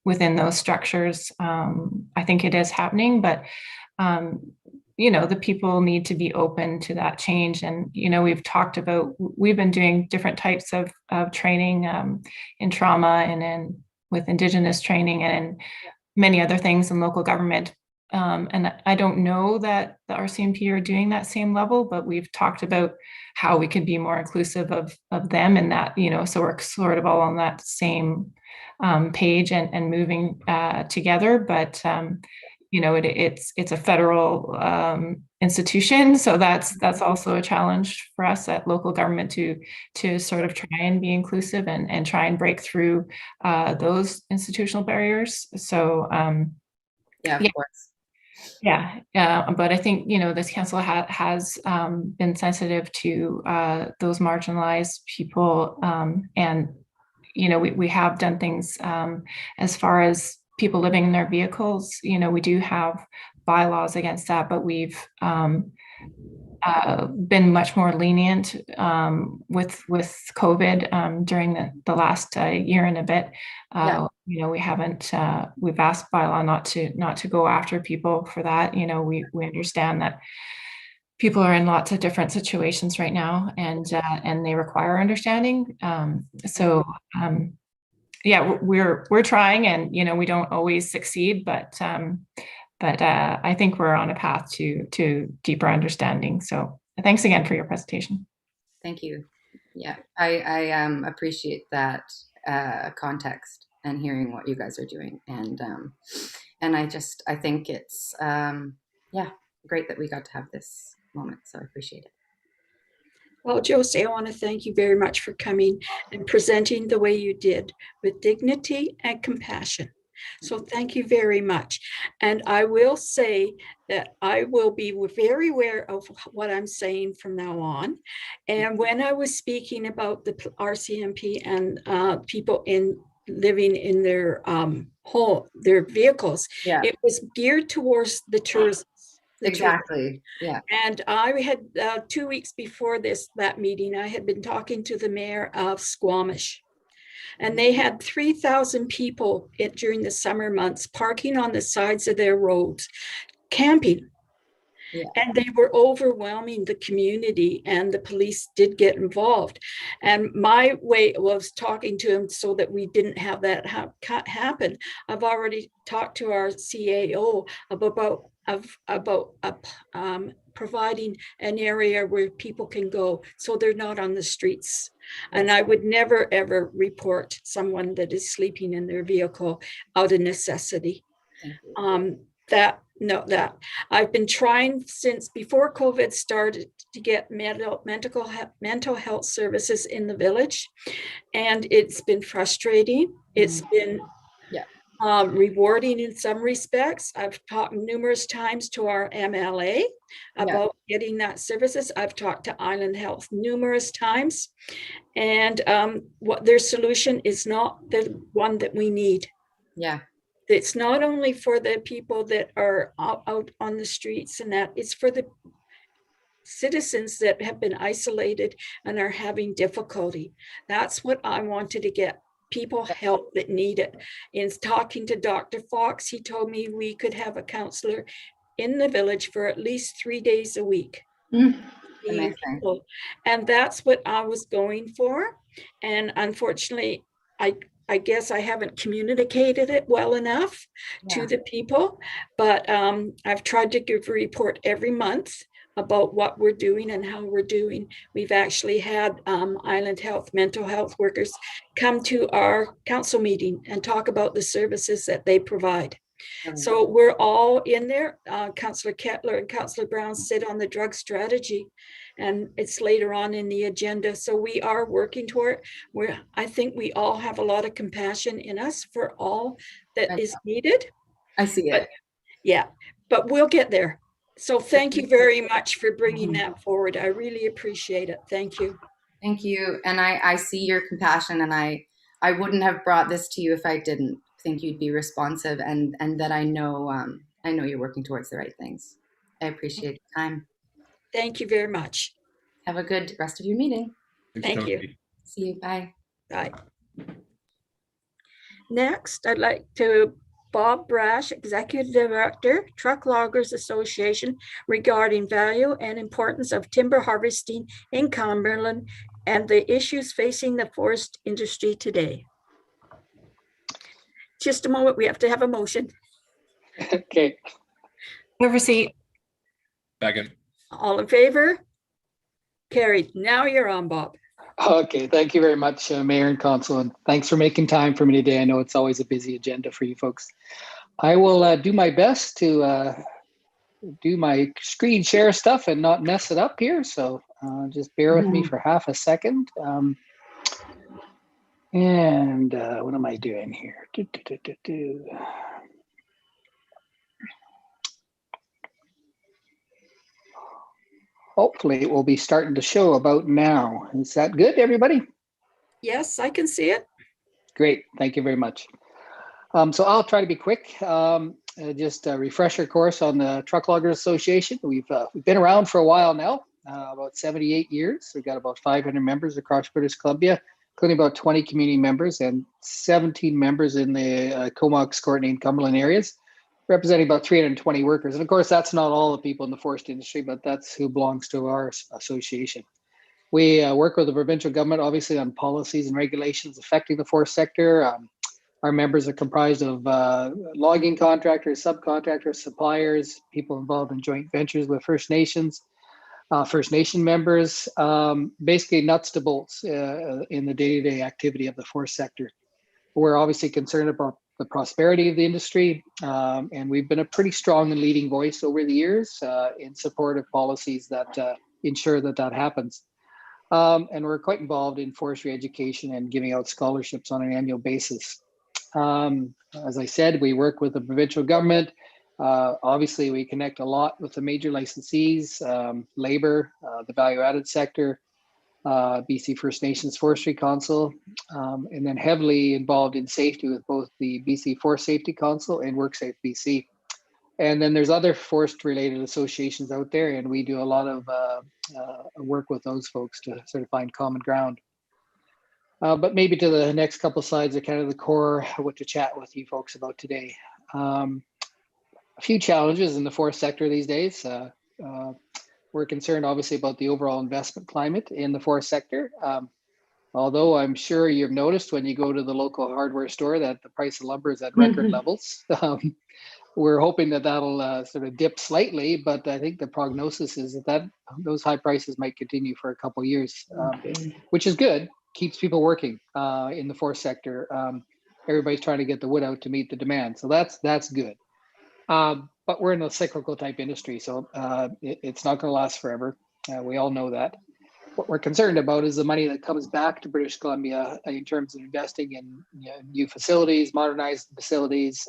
within those structures. I think it is happening, but the people need to be open to that change. And we've been doing different types of training in trauma and with Indigenous training and many other things in local government. And I don't know that the RCMP are doing that same level, but we've talked about how we could be more inclusive of them, and that, so we're sort of all on that same page and moving together. But it's a federal institution, so that's also a challenge for us at local government to sort of try and be inclusive and try and break through those institutional barriers. So of course. Yeah, but I think this council has been sensitive to those marginalized people, and we have done things as far as people living in their vehicles. We do have bylaws against that, but we've been much more lenient with COVID during the last year and a bit. We haven't. We've asked bylaw not to go after people for that. We understand that people are in lots of different situations right now, and they require understanding. We're trying, and we don't always succeed, but I think we're on a path to deeper understanding. So thanks again for your presentation. Thank you. Yeah, I appreciate that context and hearing what you guys are doing, and I think it's great that we got to have this moment. So I appreciate it. Well, Josie, I want to thank you very much for coming and presenting the way you did, with dignity and compassion. So thank you very much. And I will say that I will be very aware of what I'm saying from now on. And when I was speaking about the RCMP and people living in their their vehicles, it was geared towards the tourism. Exactly. Yeah. And I had 2 weeks before that meeting, I had been talking to the mayor of Squamish, and they had 3,000 people during the summer months parking on the sides of their roads, camping. Yeah. And they were overwhelming the community, and the police did get involved. And my way was talking to them so that we didn't have that happen. I've already talked to our CAO about about providing an area where people can go so they're not on the streets. And I would never, ever report someone that is sleeping in their vehicle out of necessity. That I've been trying since before COVID started to get mental health services in the village, and it's been frustrating. It's been rewarding in some respects. I've talked numerous times to our MLA about getting that services. I've talked to Island Health numerous times, and what their solution is not the one that we need. Yeah. It's not only for the people that are out on the streets and that, it's for the citizens that have been isolated and are having difficulty. That's what I wanted to get people help that need it. In talking to Dr. Fox, he told me we could have a counselor in the village for at least 3 days a week. Amazing. And that's what I was going for. And unfortunately, I guess I haven't communicated it well enough to the people, but I've tried to give a report every month about what we're doing and how we're doing. We've actually had Island Health mental health workers come to our council meeting and talk about the services that they provide. So we're all in there. Councillor Kettler and Councillor Brown sit on the drug strategy, and it's later on in the agenda. So we are working toward it. I think we all have a lot of compassion in us for all that is needed. I see it. But we'll get there. So thank you very much for bringing that forward. I really appreciate it. Thank you. Thank you. And I see your compassion, and I wouldn't have brought this to you if I didn't think you'd be responsive, and that I know you're working towards the right things. I appreciate the time. Thank you very much. Have a good rest of your meeting. Thank you. See you. Bye. Bye. Next, I'd like to Bob Brash, Executive Director, Truck Loggers Association, regarding value and importance of timber harvesting in Cumberland and the issues facing the forest industry today. Just a moment, we have to have a motion. Okay. Have a seat. Second. All in favor? Carried. Now you're on, Bob. Okay, thank you very much, Mayor and Council, and thanks for making time for me today. I know it's always a busy agenda for you folks. I will do my best to do my screen share stuff and not mess it up here, so just bear with me for half a second. And what am I doing here? Hopefully it will be starting to show about now. Is that good, everybody? Yes, I can see it. Great, thank you very much. So I'll try to be quick. Just a refresher course on the Truck Loggers Association. We've been around for a while now, about 78 years. We've got about 500 members across British Columbia, including about 20 community members and 17 members in the Comox, Courtenay, and Cumberland areas, representing about 320 workers. And of course, that's not all the people in the forest industry, but that's who belongs to our association. We work with the provincial government, obviously, on policies and regulations affecting the forest sector. Our members are comprised of logging contractors, subcontractors, suppliers, people involved in joint ventures with First Nations, First Nation members, basically nuts to bolts in the day-to-day activity of the forest sector. We're obviously concerned about the prosperity of the industry, and we've been a pretty strong and leading voice over the years in support of policies that ensure that happens. And we're quite involved in forestry education and giving out scholarships on an annual basis. As I said, we work with the provincial government. Obviously, we connect a lot with the major licensees, labor, the value-added sector, BC First Nations Forestry Council, and then heavily involved in safety with both the BC Forest Safety Council and WorkSafe BC. And then there's other forest-related associations out there, and we do a lot of work with those folks to sort of find common ground. But maybe to the next couple of slides are kind of the core of what to chat with you folks about today. A few challenges in the forest sector these days. We're concerned obviously about the overall investment climate in the forest sector. Although I'm sure you've noticed when you go to the local hardware store that the price of lumber is at record levels. we're hoping that that'll sort of dip slightly, but I think the prognosis is that those high prices might continue for a couple of years, which is good. Keeps people working in the forest sector. Everybody's trying to get the wood out to meet the demand, so that's good. But we're in a cyclical type industry, so it's not going to last forever. We all know that. What we're concerned about is the money that comes back to British Columbia in terms of investing in new facilities, modernized facilities,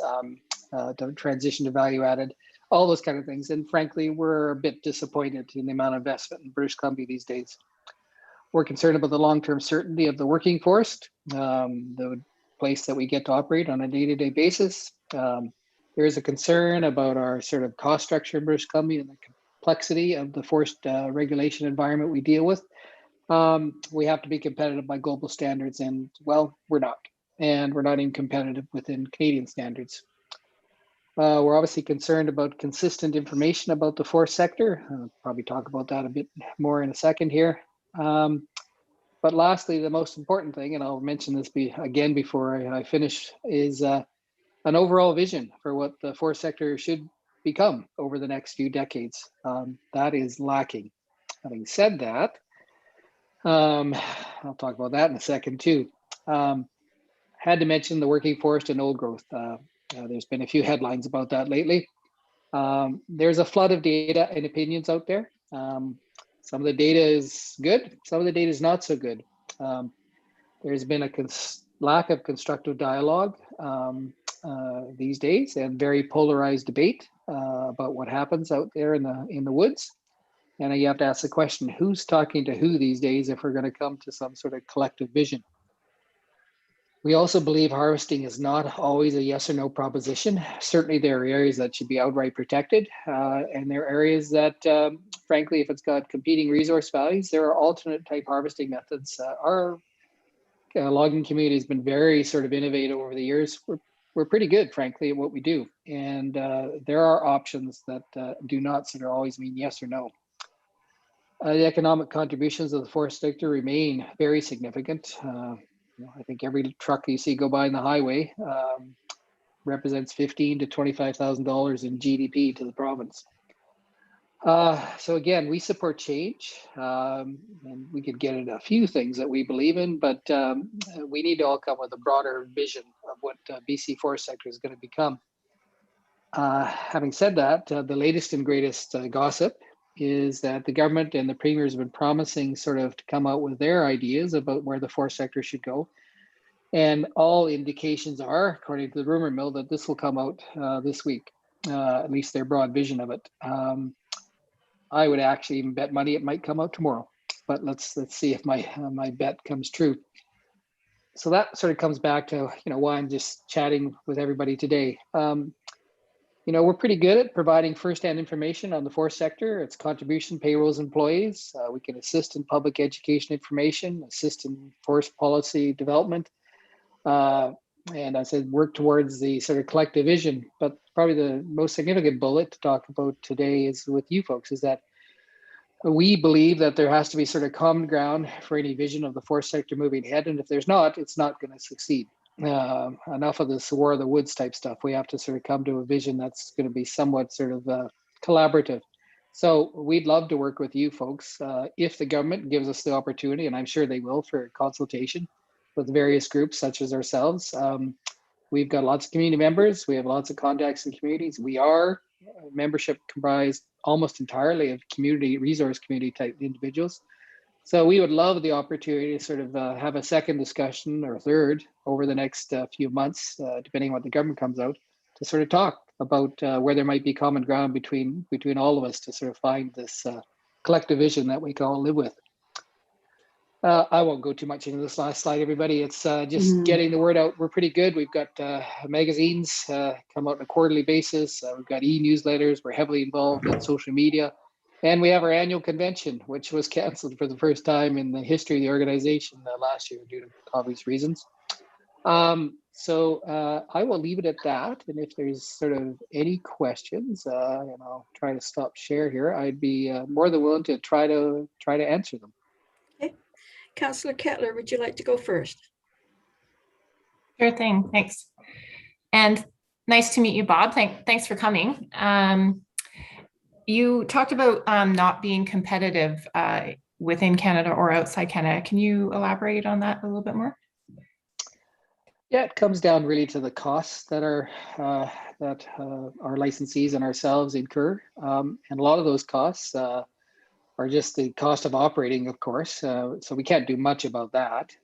to transition to value added, all those kind of things. And frankly, we're a bit disappointed in the amount of investment in British Columbia these days. We're concerned about the long-term certainty of the working forest, the place that we get to operate on a day-to-day basis. There is a concern about our sort of cost structure in British Columbia and the complexity of the forest regulation environment we deal with. We have to be competitive by global standards, and well, we're not. And we're not even competitive within Canadian standards. We're obviously concerned about consistent information about the forest sector. I'll probably talk about that a bit more in a second here. But lastly, the most important thing, and I'll mention this again before I finish, is an overall vision for what the forest sector should become over the next few decades. That is lacking. Having said that, I'll talk about that in a second too. Had to mention the working forest and old growth. There's been a few headlines about that lately. There's a flood of data and opinions out there. Some of the data is good, some of the data is not so good. There's been a lack of constructive dialogue these days, and very polarized debate about what happens out there in the woods. And you have to ask the question, who's talking to who these days if we're going to come to some sort of collective vision? We also believe harvesting is not always a yes or no proposition. Certainly there are areas that should be outright protected, and there are areas that, frankly, if it's got competing resource values, there are alternate type harvesting methods. Our logging community has been very sort of innovative over the years. We're pretty good, frankly, at what we do. And there are options that do not sort of always mean yes or no. The economic contributions of the forest sector remain very significant. I think every truck you see go by on the highway represents $15,000 to $25,000 in GDP to the province. So again, we support change, and we could get into a few things that we believe in, but we need to all come with a broader vision of what BC forest sector is going to become. Having said that, the latest and greatest gossip is that the government and the premiers have been promising sort of to come out with their ideas about where the forest sector should go. And all indications are, according to the rumor mill, that this will come out this week, at least their broad vision of it. I would actually even bet money it might come out tomorrow, but let's see if my bet comes true. So that sort of comes back to why I'm just chatting with everybody today. We're pretty good at providing firsthand information on the forest sector, its contribution, payrolls, employees. We can assist in public education information, assist in forest policy development, and I said work towards the sort of collective vision. But probably the most significant bullet to talk about today is with you folks, is that we believe that there has to be sort of common ground for any vision of the forest sector moving ahead. And if there's not, it's not going to succeed. Enough of this war of the woods type stuff. We have to sort of come to a vision that's going to be somewhat sort of collaborative. So we'd love to work with you folks if the government gives us the opportunity, and I'm sure they will, for consultation with various groups such as ourselves. We've got lots of community members. We have lots of contacts in communities. We are membership comprised almost entirely of resource community type individuals. So we would love the opportunity to sort of have a second discussion or third over the next few months, depending on what the government comes out, to sort of talk about where there might be common ground between all of us to sort of find this collective vision that we can all live with. I won't go too much into this last slide, everybody. It's just getting the word out. We're pretty good. We've got magazines come out on a quarterly basis. We've got e-newsletters. We're heavily involved in social media. And we have our annual convention, which was canceled for the first time in the history of the organization last year due to obvious reasons. So I will leave it at that. And if there's sort of any questions, and I'll try to stop share here, I'd be more than willing to try to answer them. Okay. Councillor Kettler, would you like to go first? Sure thing, thanks. And Nice to meet you, Bob. Thanks for coming. You talked about not being competitive within Canada or outside Canada. Can you elaborate on that a little bit more? Yeah, it comes down really to the costs that our licensees and ourselves incur, and a lot of those costs are just the cost of operating, of course. So we can't do much about that.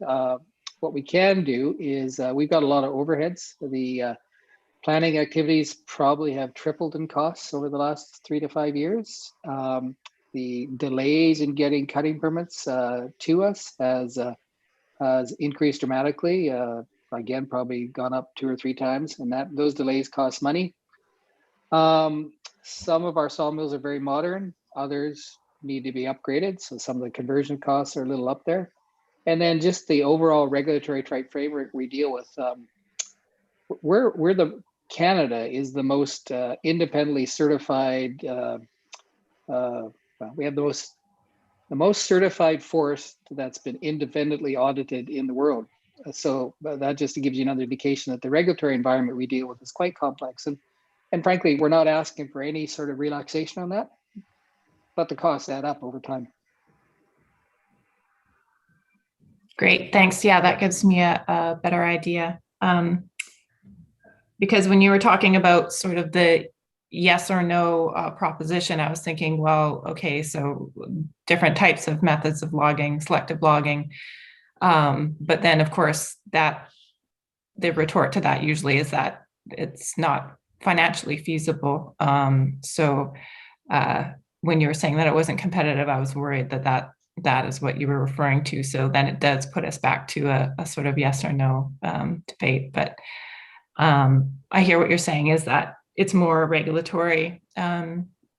What we can do is we've got a lot of overheads. The planning activities probably have tripled in costs over the last 3 to 5 years. The delays in getting cutting permits to us has increased dramatically. Again, probably gone up 2 or 3 times, and those delays cost money. Some of our sawmills are very modern, others need to be upgraded, so some of the conversion costs are a little up there. And then just the overall regulatory type framework we deal with. Canada is the most independently certified. We have the most certified forest that's been independently audited in the world. So that just gives you another indication that the regulatory environment we deal with is quite complex. And frankly, we're not asking for any sort of relaxation on that, but the costs add up over time. Great, thanks. Yeah, that gives me a better idea. Because when you were talking about sort of the yes or no proposition, I was thinking, well, okay, so different types of methods of logging, selective logging. But then, of course, that the retort to that usually is that it's not financially feasible. So when you were saying that it wasn't competitive, I was worried that is what you were referring to. So then it does put us back to a sort of yes or no debate. But I hear what you're saying is that it's more a regulatory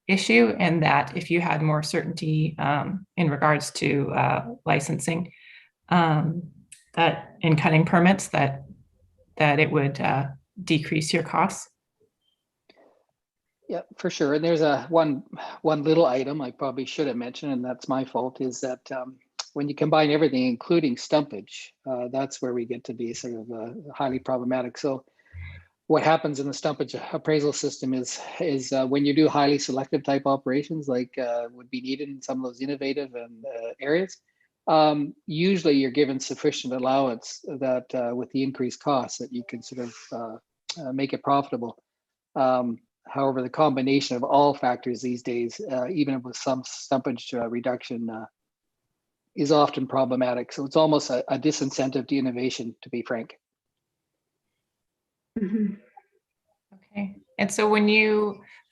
issue, and that if you had more certainty in regards to licensing, that in cutting permits, that it would decrease your costs. Yeah, for sure. And there's one little item I probably should have mentioned, and that's my fault, is that when you combine everything, including stumpage, that's where we get to be sort of highly problematic. So what happens in the stumpage appraisal system is when you do highly selective type operations, like would be needed in some of those innovative areas, usually you're given sufficient allowance that with the increased costs that you can sort of make it profitable. However, the combination of all factors these days, even with some stumpage reduction, is often problematic. So it's almost a disincentive to innovation, to be frank. Mhm. Okay. And so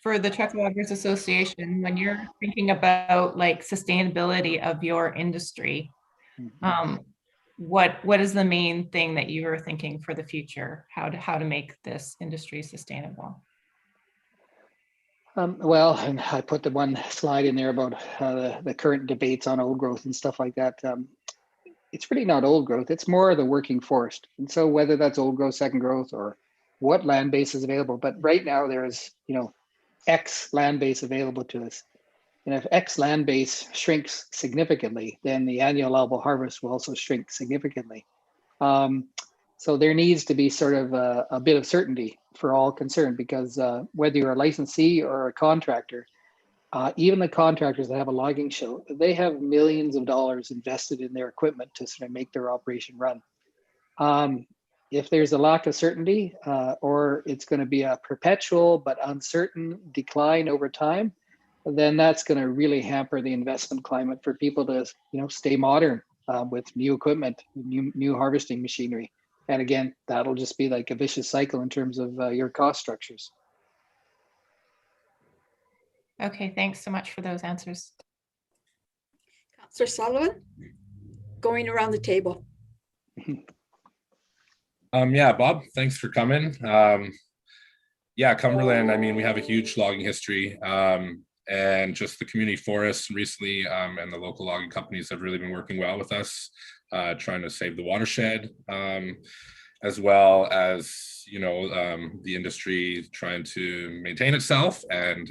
for the Truck Loggers Association, when you're thinking about like sustainability of your industry, what is the main thing that you are thinking for the future? How to make this industry sustainable? Well, and I put the one slide in there about the current debates on old growth and stuff like that. It's really not old growth, it's more the working forest. And so whether that's old growth, second growth, or what land base is available, but right now there is, X land base available to us. And if X land base shrinks significantly, then the annual allowable harvest will also shrink significantly. So there needs to be sort of a bit of certainty for all concerned, because whether you're a licensee or a contractor, even the contractors that have a logging show, they have millions of dollars invested in their equipment to sort of make their operation run. If there's a lack of certainty, or it's going to be a perpetual but uncertain decline over time, then that's going to really hamper the investment climate for people to, stay modern with new equipment, new harvesting machinery. And again, that'll just be like a vicious cycle in terms of your cost structures. Okay, thanks so much for those answers. Councillor Sullivan, going around the table. Yeah, Bob, thanks for coming. Yeah, Cumberland, I mean, we have a huge logging history, and just the community forests recently and the local logging companies have really been working well with us, trying to save the watershed, as well as, the industry trying to maintain itself and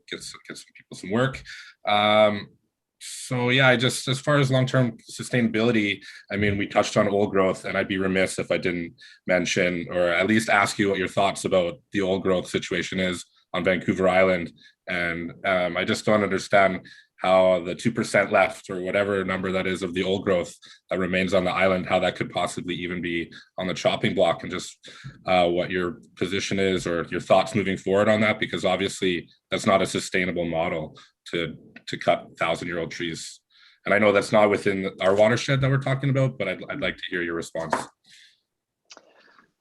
get some people some work. So yeah, I just, as far as long-term sustainability, I mean, we touched on old growth, and I'd be remiss if I didn't mention or at least ask you what your thoughts about the old growth situation is on Vancouver Island. And I just don't understand how the 2% left, or whatever number that is, of the old growth that remains on the island, how that could possibly even be on the chopping block, and just what your position is or your thoughts moving forward on that, because obviously that's not a sustainable model to cut 1,000-year-old trees. And I know that's not within our watershed that we're talking about, but I'd like to hear your response.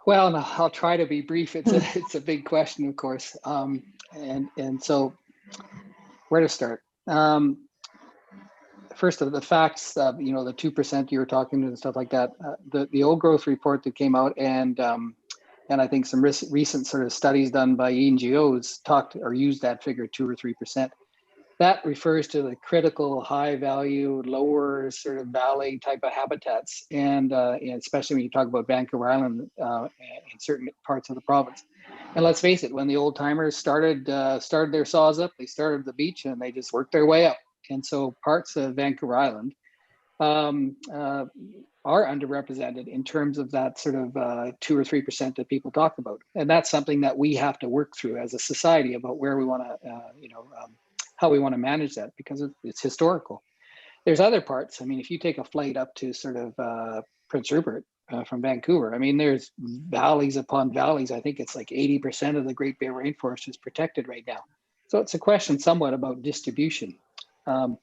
Well, no, I'll try to be brief. It's a big question, of course. And so where to start? First of the facts, the 2% you were talking to and stuff like that, the old growth report that came out, and I think some recent sort of studies done by NGOs talked or used that figure, 2 or 3%. That refers to the critical, high value, lower sort of valley type of habitats. And especially when you talk about Vancouver Island in certain parts of the province. And let's face it, when the old timers started their saws up, they started at the beach and they just worked their way up. And so parts of Vancouver Island are underrepresented in terms of that sort of 2 or 3% that people talk about. And that's something that we have to work through as a society about where we want to, how we want to manage that, because it's historical. There's other parts. I mean, if you take a flight up to sort of Prince Rupert from Vancouver, I mean, there's valleys upon valleys. I think it's like 80% of the Great Bay Rainforest is protected right now. So it's a question somewhat about distribution. And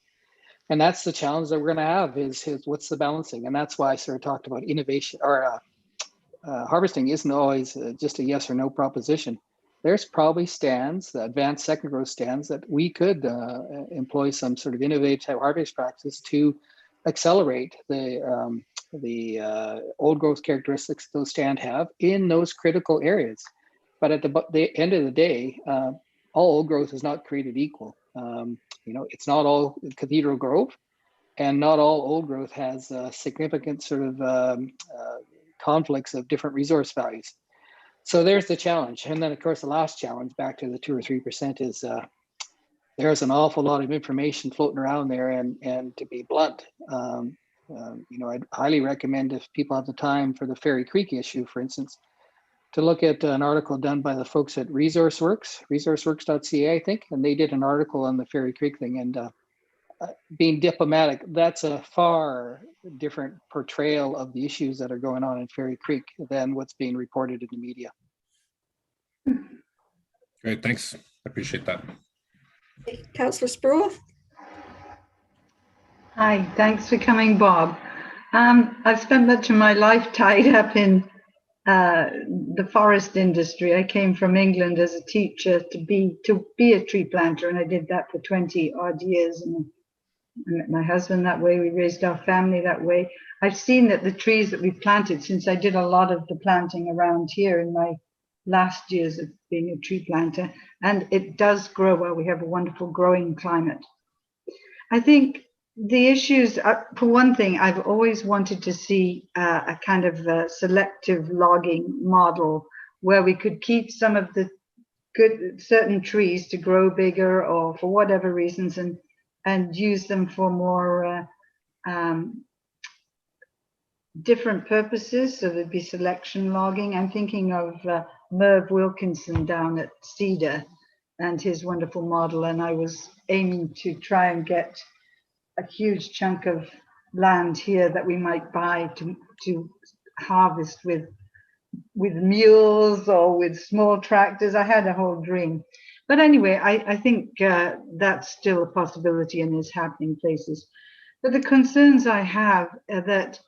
that's the challenge that we're going to have is what's the balancing? And that's why I sort of talked about innovation, or harvesting isn't always just a yes or no proposition. There's probably stands, the advanced second growth stands, that we could employ some sort of innovative harvest practice to accelerate the old growth characteristics those stands have in those critical areas. But at the end of the day, all old growth is not created equal. It's not all Cathedral Grove, and not all old growth has significant sort of conflicts of different resource values. So there's the challenge. And then, of course, the last challenge, back to the 2 or 3%, is there's an awful lot of information floating around there. And to be blunt, I'd highly recommend, if people have the time, for the Fairy Creek issue, for instance, to look at an article done by the folks at resourceworks.ca, I think. And they did an article on the Fairy Creek thing. And being diplomatic, that's a far different portrayal of the issues that are going on in Fairy Creek than what's being reported in the media. Great, thanks. I appreciate that. Councillor Sproul. Hi, thanks for coming, Bob. I've spent much of my life tied up in the forest industry. I came from England as a teacher to be a tree planter, and I did that for 20 odd years. And I met my husband that way. We raised our family that way. I've seen that the trees that we've planted, since I did a lot of the planting around here in my last years of being a tree planter, and it does grow well. We have a wonderful growing climate. I think the issues, for one thing, I've always wanted to see a kind of selective logging model where we could keep some of the certain trees to grow bigger, or for whatever reasons, and use them for more different purposes. So there'd be selection logging. I'm thinking of Merv Wilkinson down at Cedar and his wonderful model. And I was aiming to try and get a huge chunk of land here that we might buy to harvest with mules or with small tractors. I had a whole dream. But anyway, I think that's still a possibility and is happening places. But the concerns I have are that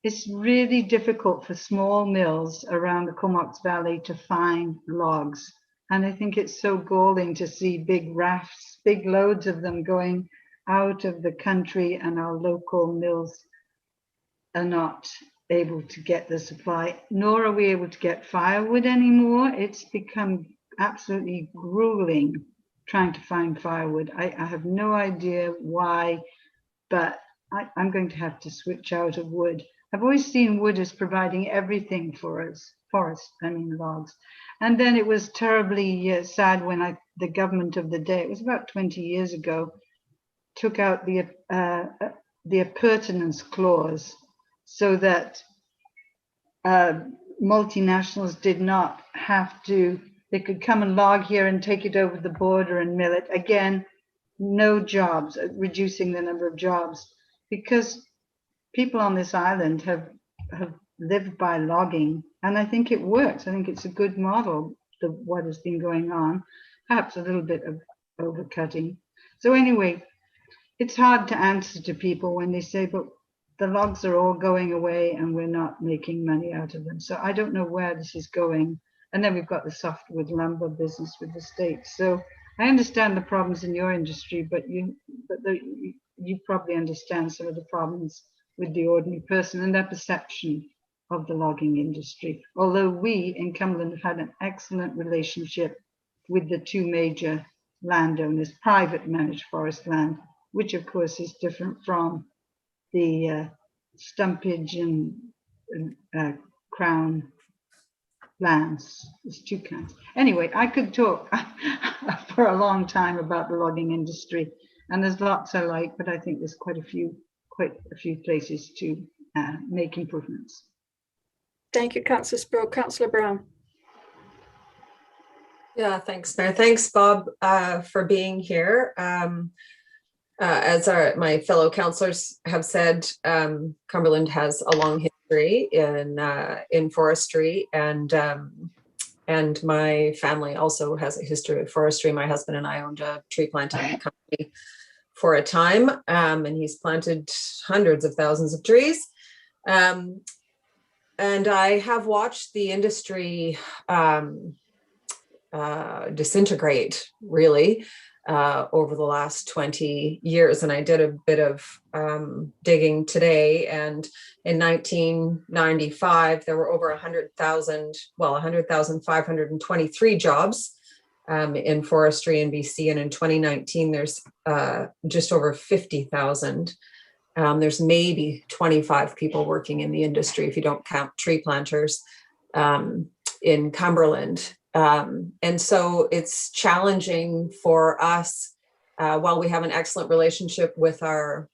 it's really difficult for small mills around the Comox Valley to find logs. And I think it's so galling to see big rafts, big loads of them going out of the country, and our local mills are not able to get the supply, nor are we able to get firewood anymore. It's become absolutely grueling trying to find firewood. I have no idea why, but I'm going to have to switch out of wood. I've always seen wood as providing everything for us, logs. And then it was terribly sad when the government of the day, it was about 20 years ago, took out the appurtenance clause so that multinationals did not have to, they could come and log here and take it over the border and mill it. Again, no jobs, reducing the number of jobs, because people on this island have lived by logging, and I think it works. I think it's a good model, what has been going on, perhaps a little bit of overcutting. So anyway, it's hard to answer to people when they say, but the logs are all going away and we're not making money out of them. So I don't know where this is going. And then we've got the softwood lumber business with the state. So I understand the problems in your industry, but you probably understand some of the problems with the ordinary person and their perception of the logging industry. Although we in Cumberland have had an excellent relationship with the two major landowners, private managed forest land, which of course is different from the stumpage and crown lands. There's two kinds. Anyway, I could talk for a long time about the logging industry, and there's lots I like, but I think there's quite a few places to make improvements. Thank you, Councillor Sproul. Councillor Brown. Yeah, thanks, Mayor. Thanks, Bob, for being here. As my fellow councillors have said, Cumberland has a long history in forestry, and my family also has a history of forestry. My husband and I owned a tree planting company for a time, and he's planted hundreds of thousands of trees. And I have watched the industry disintegrate, really, over the last 20 years. And I did a bit of digging today, and in 1995 there were over 100,523 jobs in forestry in BC, and in 2019 there's just over 50,000. There's maybe 25 people working in the industry if you don't count tree planters in Cumberland. And so it's challenging for us, while we have an excellent relationship with our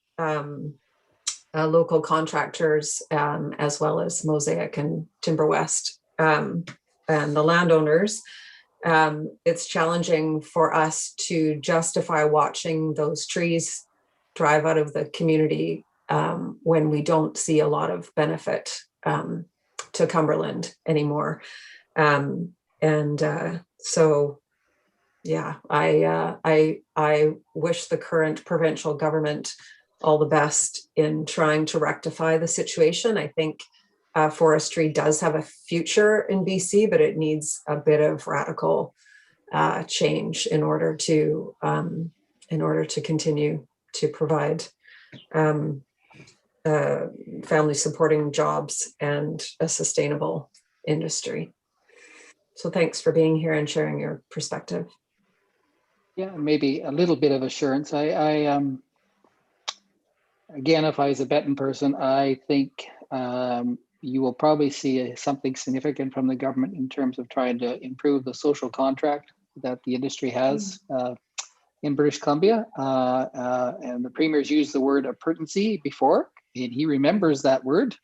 local contractors, as well as Mosaic and Timber West, and the landowners, it's challenging for us to justify watching those trees drive out of the community when we don't see a lot of benefit to Cumberland anymore. So, yeah, I wish the current provincial government all the best in trying to rectify the situation. I think forestry does have a future in BC, but it needs a bit of radical change in order to continue to provide family supporting jobs and a sustainable industry. So thanks for being here and sharing your perspective. Yeah, maybe a little bit of assurance. I again, if I was a betting person, I think you will probably see something significant from the government in terms of trying to improve the social contract that the industry has in British Columbia. And the premier's used the word appurtenancy before, and he remembers that word.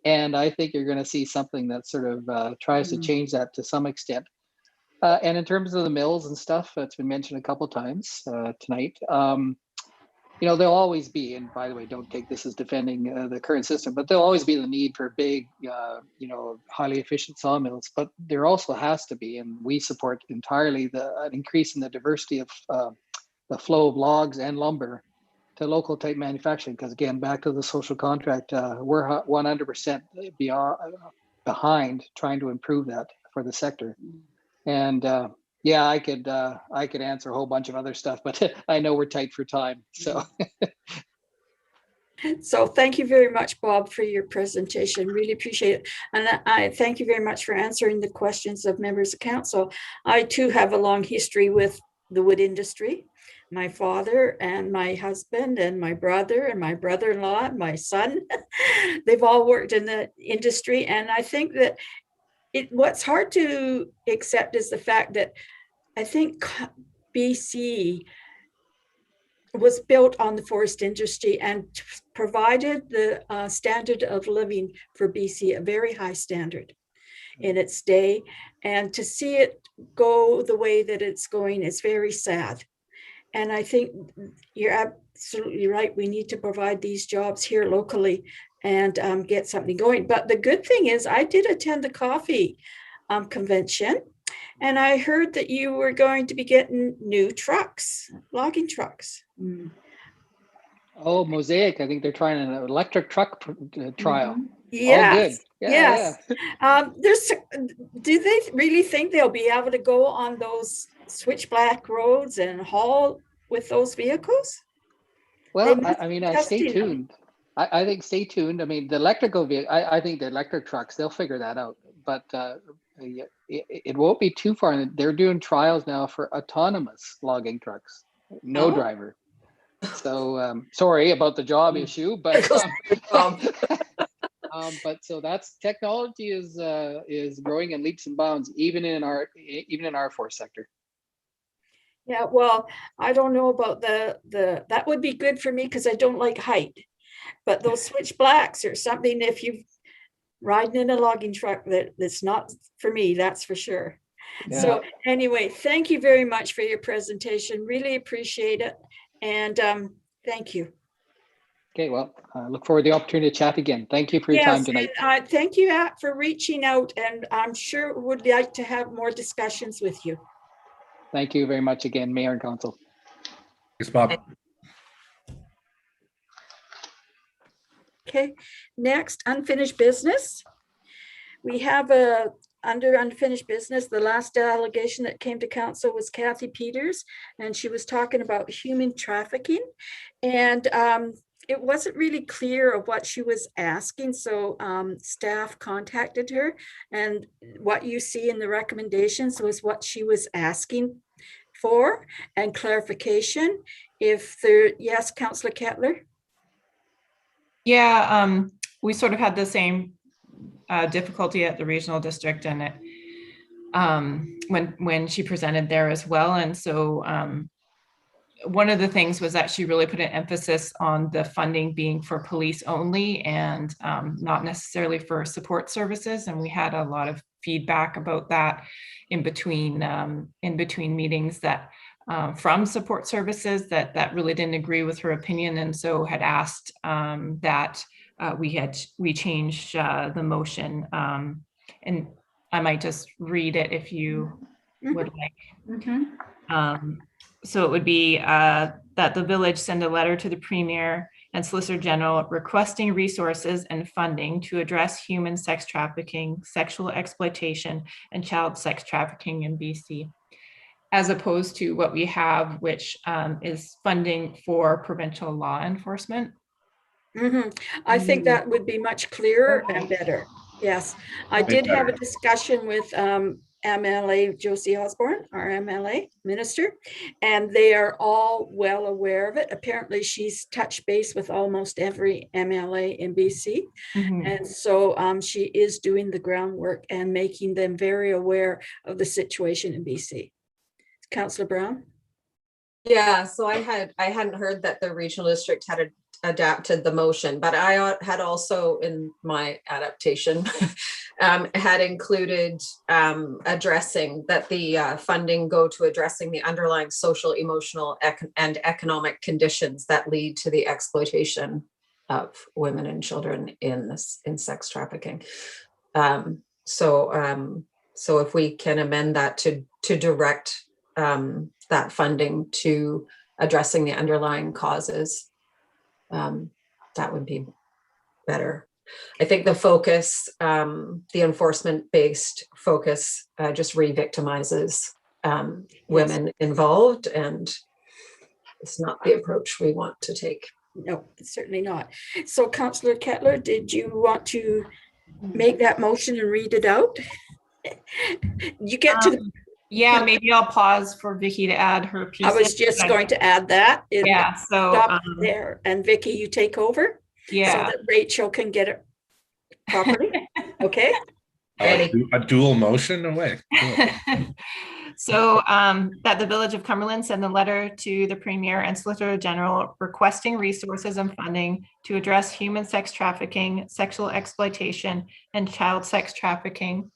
And I think you're going to see something that sort of tries to change that to some extent. And in terms of the mills and stuff, that's been mentioned a couple of times tonight. There'll always be, and by the way, don't take this as defending the current system, but there'll always be the need for big, highly efficient sawmills. But there also has to be, and we support entirely, an increase in the diversity of the flow of logs and lumber to local type manufacturing. Because again, back to the social contract, we're 100% behind trying to improve that for the sector. And yeah, I could answer a whole bunch of other stuff, but I know we're tight for time. So So thank you very much, Bob, for your presentation. Really appreciate it. And I thank you very much for answering the questions of members of council. I too have a long history with the wood industry. My father and my husband and my brother and my brother-in-law and my son, they've all worked in the industry. And I think that what's hard to accept is the fact that I think BC was built on the forest industry and provided the standard of living for BC, a very high standard in its day. And to see it go the way that it's going is very sad. And I think you're absolutely right. We need to provide these jobs here locally and get something going. But the good thing is I did attend the coffee convention, and I heard that you were going to be getting new trucks, logging trucks. Oh, Mosaic. I think they're trying an electric truck trial. Yes. All good. Yeah, There's, do they really think they'll be able to go on those switchback roads and haul with those vehicles? Well, I mean, stay tuned. I think stay tuned. I mean, the electrical vehicle, I think the electric trucks, they'll figure that out. But it won't be too far. They're doing trials now for autonomous logging trucks, no driver. So sorry about the job issue, but but so that's technology is growing in leaps and bounds, even in our forest sector. Yeah, well, I don't know about the that would be good for me because I don't like height. But those switchbacks or something, if you're riding in a logging truck, that's not for me, that's for sure. Yeah. So anyway, thank you very much for your presentation. Really appreciate it. And thank you. Okay, well, I look forward to the opportunity to chat again. Thank you for your time tonight. And, thank you for reaching out, and I'm sure would like to have more discussions with you. Thank you very much again, Mayor and Council. Thanks, Bob. Okay, next, unfinished business. We have under unfinished business, the last delegation that came to council was Kathy Peters, and she was talking about human trafficking. And it wasn't really clear of what she was asking, so staff contacted her, and what you see in the recommendations was what she was asking for, and clarification. Yes, Councillor Kettler? Yeah, we sort of had the same difficulty at the regional district, and it when she presented there as well. And so one of the things was that she really put an emphasis on the funding being for police only and not necessarily for support services. And we had a lot of feedback about that in between meetings that from support services that really didn't agree with her opinion, and so had asked that we changed the motion, and I might just read it if you would like. So it would be that the village send a letter to the Premier and Solicitor General requesting resources and funding to address human sex trafficking, sexual exploitation, and child sex trafficking in BC, as opposed to what we have, which is funding for provincial law enforcement. I think that would be much clearer and better. Yes, I did have a discussion with MLA Josie Osborne, our MLA minister, and they are all well aware of it. Apparently she's touched base with almost every MLA in BC. And so she is doing the groundwork and making them very aware of the situation in BC. Councillor Brown? Yeah, so I hadn't heard that the regional district had adapted the motion, but I had also in my adaptation had included addressing that the funding go to addressing the underlying social, emotional, and economic conditions that lead to the exploitation of women and children in sex trafficking. So if we can amend that to direct that funding to addressing the underlying causes, that would be better. I think the focus, the enforcement-based focus, just re-victimizes women involved, and it's not the approach we want to take. No, certainly not. So, Councillor Kettler, did you want to make that motion and read it out? You get to the yeah, maybe I'll pause for Vicky to add her piece. I was just going to add that. Yeah, so stop there, and Vicky, you take over. Yeah, so that Rachel can get it properly. Okay. A dual motion away. Cool. So that the Village of Cumberland send a letter to the Premier and Solicitor General requesting resources and funding to address human sex trafficking, sexual exploitation, and child sex trafficking,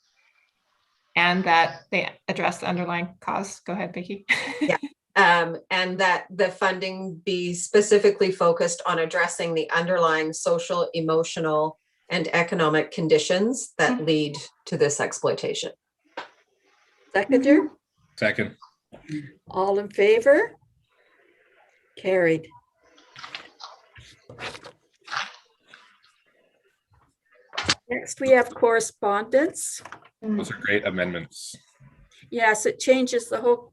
and that they address the underlying cause. Go ahead, Vicki. Yeah. And that the funding be specifically focused on addressing the underlying social, emotional, and economic conditions that lead to this exploitation. Seconder? Second. All in favor? Carried. Next, we have correspondence. Those are great amendments. Yes, it changes the whole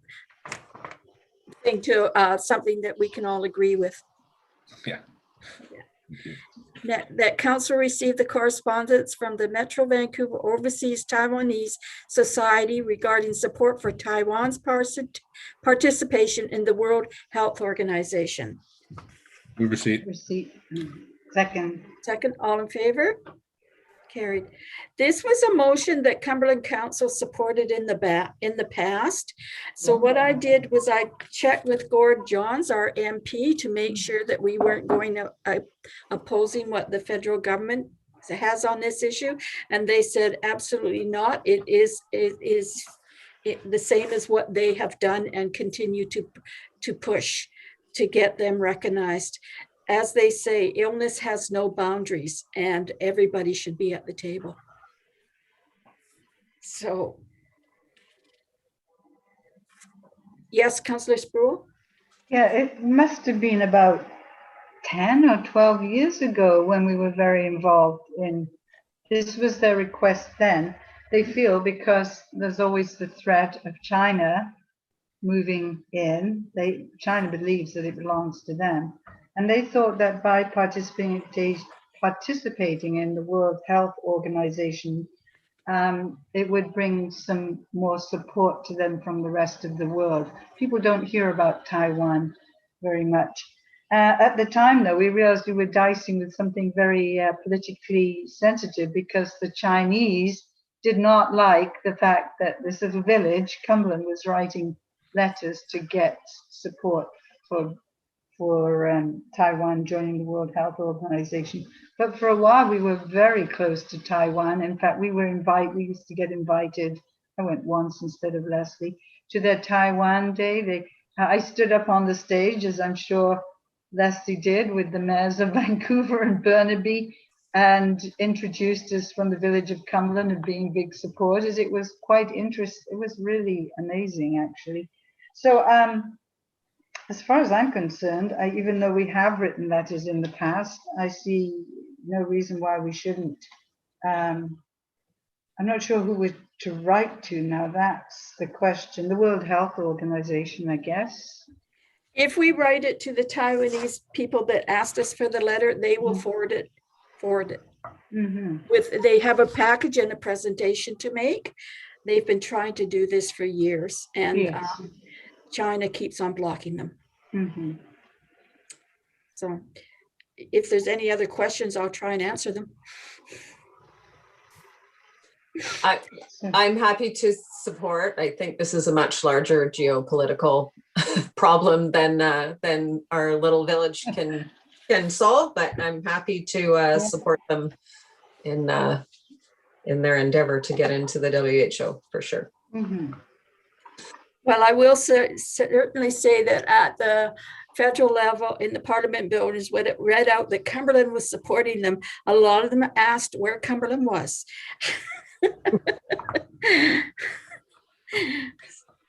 thing to something that we can all agree with. Yeah. That council received the correspondence from the Metro Vancouver Overseas Taiwanese Society regarding support for Taiwan's participation in the World Health Organization. Move receipt. Receipt. Second. Second, all in favor? Carried. This was a motion that Cumberland Council supported in the past. So what I did was I checked with Gord Johns, our MP, to make sure that we weren't going to opposing what the federal government has on this issue. And they said, absolutely not. It is the same as what they have done and continue to push to get them recognized. As they say, illness has no boundaries and everybody should be at the table. So, yes, Councillor Sproul? Yeah, it must have been about 10 or 12 years ago when we were very involved in, this was their request then. They feel because there's always the threat of China moving in, China believes that it belongs to them. And they thought that by participating in the World Health Organization, it would bring some more support to them from the rest of the world. People don't hear about Taiwan very much. At the time, though, we realized we were dicing with something very politically sensitive because the Chinese did not like the fact that this little village, Cumberland, was writing letters to get support for Taiwan joining the World Health Organization. But for a while, we were very close to Taiwan. In fact, we used to get invited, I went once instead of Leslie, to their Taiwan Day. I stood up on the stage, as I'm sure Leslie did, with the mayors of Vancouver and Burnaby, and introduced us from the village of Cumberland and being big supporters. It was quite interesting. It was really amazing, actually. So, as far as I'm concerned, even though we have written letters in the past, I see no reason why we shouldn't. I'm not sure who we're to write to now. That's the question. The World Health Organization, I guess. If we write it to the Taiwanese people that asked us for the letter, they will forward it. Mm-hmm. They have a package and a presentation to make. They've been trying to do this for years, and Yes. China keeps on blocking them. Mm-hmm. So if there's any other questions, I'll try and answer them. I'm happy to support. I think this is a much larger geopolitical problem than our little village can solve, but I'm happy to support them in their endeavor to get into the WHO for sure. Mm-hmm. Well, I will certainly say that at the federal level in the Parliament buildings, when it read out that Cumberland was supporting them, a lot of them asked where Cumberland was.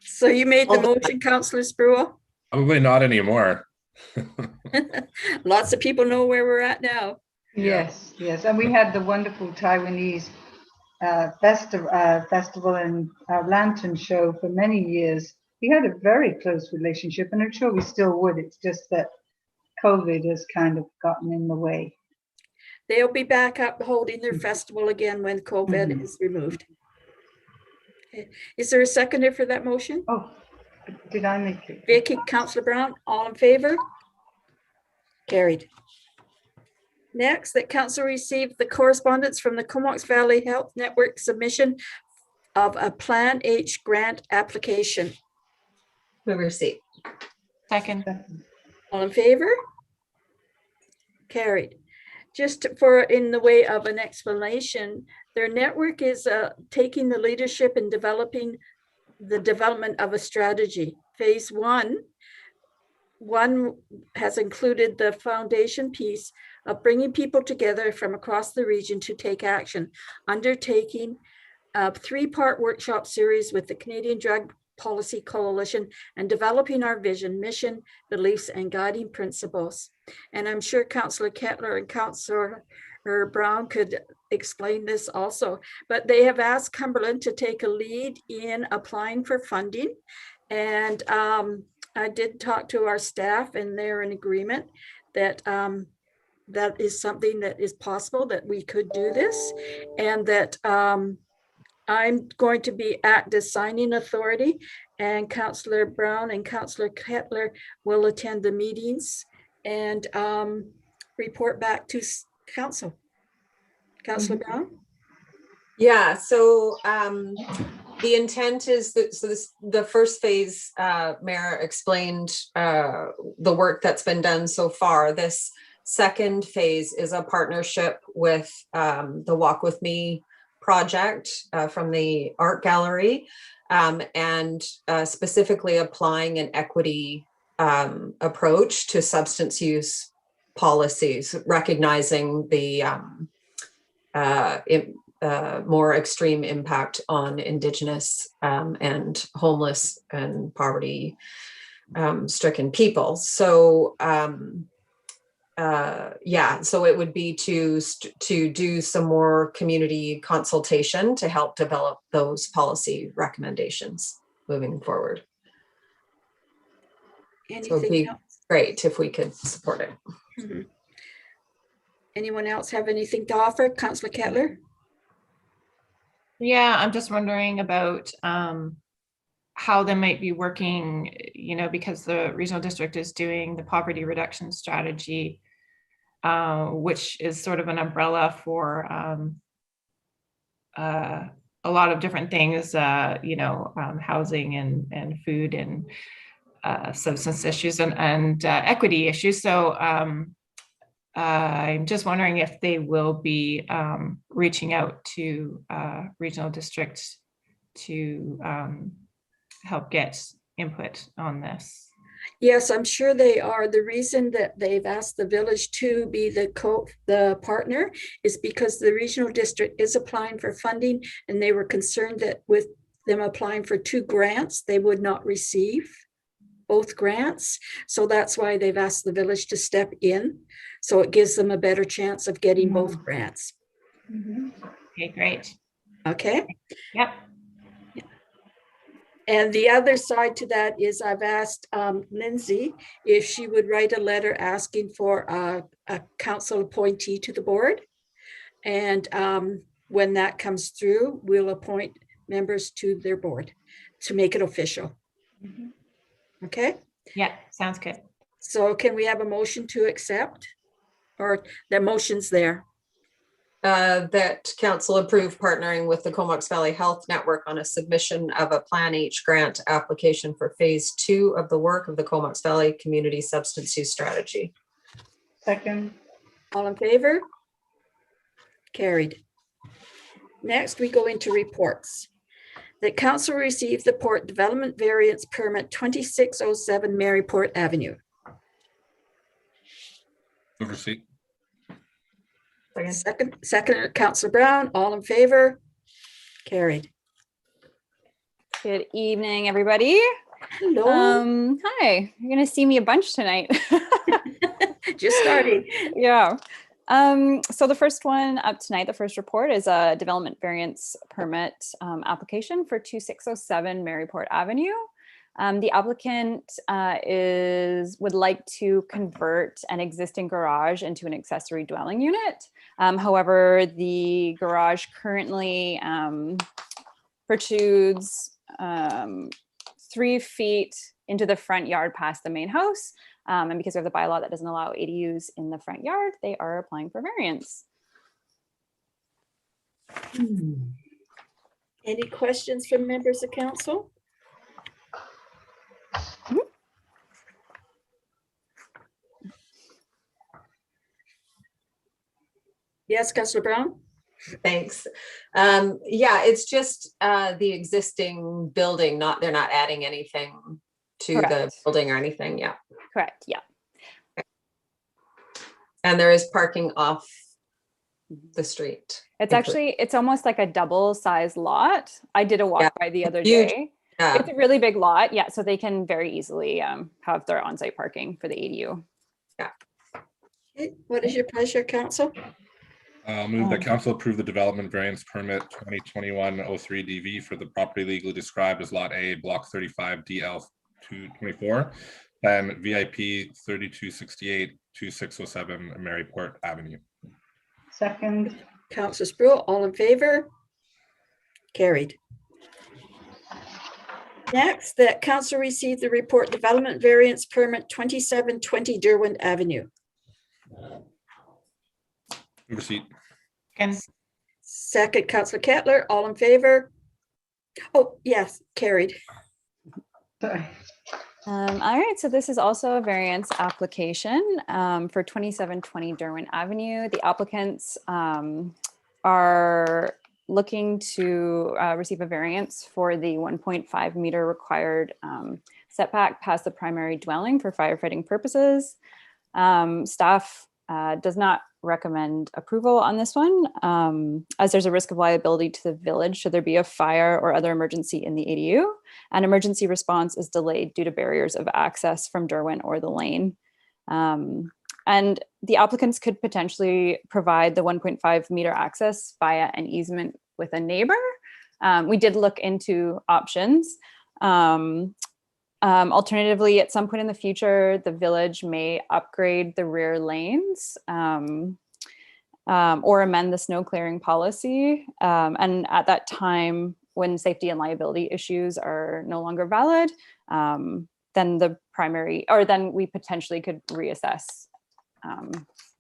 So you made the motion, Councillor Spruill? Probably not anymore. Lots of people know where we're at now. Yes, yes. And we had the wonderful Taiwanese festival and lantern show for many years. We had a very close relationship, and I'm sure we still would. It's just that COVID has kind of gotten in the way. They'll be back up holding their festival again when COVID is removed. Okay. Is there a seconder for that motion? Oh, did I make it? Vicki, Councillor Brown, all in favor? Carried. Next, that council received the correspondence from the Comox Valley Health Network submission of a Plan H grant application. Move receipt. Second. All in favor? Carried. Just for in the way of an explanation, their network is taking the leadership in developing the development of a strategy. Phase one has included the foundation piece of bringing people together from across the region to take action, undertaking a 3-part workshop series with the Canadian Drug Policy Coalition and developing our vision, mission, beliefs, and guiding principles. And I'm sure Councillor Kettler and Councillor Brown could explain this also, but they have asked Cumberland to take a lead in applying for funding. And I did talk to our staff and they're in agreement that that is something that is possible, that we could do this, and that I'm going to be act as signing authority, and Councillor Brown and Councillor Kettler will attend the meetings and report back to council. Councillor Brown? Yeah, so the intent is that the first phase, Mayor explained the work that's been done so far. This second phase is a partnership with the Walk With Me project from the art gallery, and specifically applying an equity approach to substance use policies, recognizing the more extreme impact on Indigenous and homeless and poverty stricken people. So so it would be to do some more community consultation to help develop those policy recommendations moving forward. So it'd be great if we could support it. Mm-hmm. Anyone else have anything to offer? Councillor Kettler? Yeah, I'm just wondering about how they might be working, because the regional district is doing the poverty reduction strategy, which is sort of an umbrella for a lot of different things, housing and food and substance issues and equity issues. So I'm just wondering if they will be reaching out to regional districts to help get input on this. Yes, I'm sure they are. The reason that they've asked the village to be the partner is because the regional district is applying for funding, and they were concerned that with them applying for 2 grants, they would not receive both grants. So that's why they've asked the village to step in. So it gives them a better chance of getting both grants. Mm-hmm. Okay, great. Okay. Yep. And the other side to that is I've asked Lindsay if she would write a letter asking for a council appointee to the board. And when that comes through, we'll appoint members to their board to make it official. Mm-hmm. Okay? Yeah, sounds good. So can we have a motion to accept? Or the motion's there? That council approve partnering with the Comox Valley Health Network on a submission of a Plan H grant application for phase 2 of the work of the Comox Valley Community Substance Use Strategy. Second. All in favor? Carried. Next, we go into reports. The council received the Port Development Variance Permit 2607 Maryport Avenue. Move receipt. Second, Councillor Brown, all in favor? Carried. Good evening, everybody. Hello. Hi, you're gonna see me a bunch tonight. Just starting. Yeah. So the first one up tonight, the first report is a development variance permit application for 2607 Maryport Avenue. The applicant would like to convert an existing garage into an accessory dwelling unit. However, the garage currently protrudes 3 feet into the front yard past the main house. And because we have the bylaw that doesn't allow ADUs in the front yard, they are applying for variance. Any questions from members of council? Yes, Councillor Brown? Thanks. Yeah, it's just the existing building, they're not adding anything to the Correct. building or anything. Yeah. Correct, yeah. And there is parking off the street. It's almost like a double size lot. I did a walk by the other Huge. day. Yeah. It's a really big lot. Yeah. So they can very easily have their on-site parking for the ADU. Yeah. Okay. What is your pleasure, council? I'll move that council approve the development variance permit 2021-03 DV for the property legally described as Lot A, Block 35 DL 224, and VIP 3268 2607 Maryport Avenue. Second. Councillor Sproul, all in favor? Carried. Next, that council received the report development variance permit 2720 Derwent Avenue. Receipt. Second, Councillor Kettler, all in favor? Oh, yes, carried. Sorry. All right, so this is also a variance application for 2720 Derwent Avenue. The applicants are looking to receive a variance for the 1.5 meter required setback past the primary dwelling for firefighting purposes. Staff does not recommend approval on this one, as there's a risk of liability to the village should there be a fire or other emergency in the ADU. And emergency response is delayed due to barriers of access from Derwent or the lane. And the applicants could potentially provide the 1.5 meter access via an easement with a neighbor. We did look into options. Alternatively, at some point in the future, the village may upgrade the rear lanes or amend the snow clearing policy. And at that time, when safety and liability issues are no longer valid, then then we potentially could reassess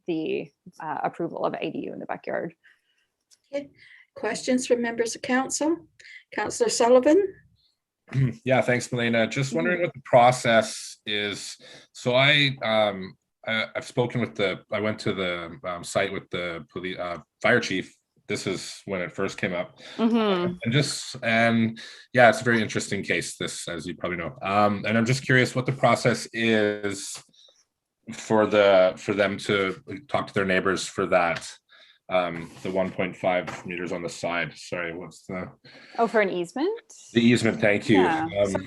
the approval of ADU in the backyard. Okay. Questions from members of council? Councillor Sullivan? Yeah, thanks, Melina. Just wondering what the process is. So I've spoken with I went to the site with the police, fire chief. This is when it first came up. And yeah, it's a very interesting case, this, as you probably know. And I'm just curious what the process is for them to talk to their neighbors for that. The 1.5 meters on the side. Sorry, what's the? Oh, for an easement? The easement, thank you. Yeah. So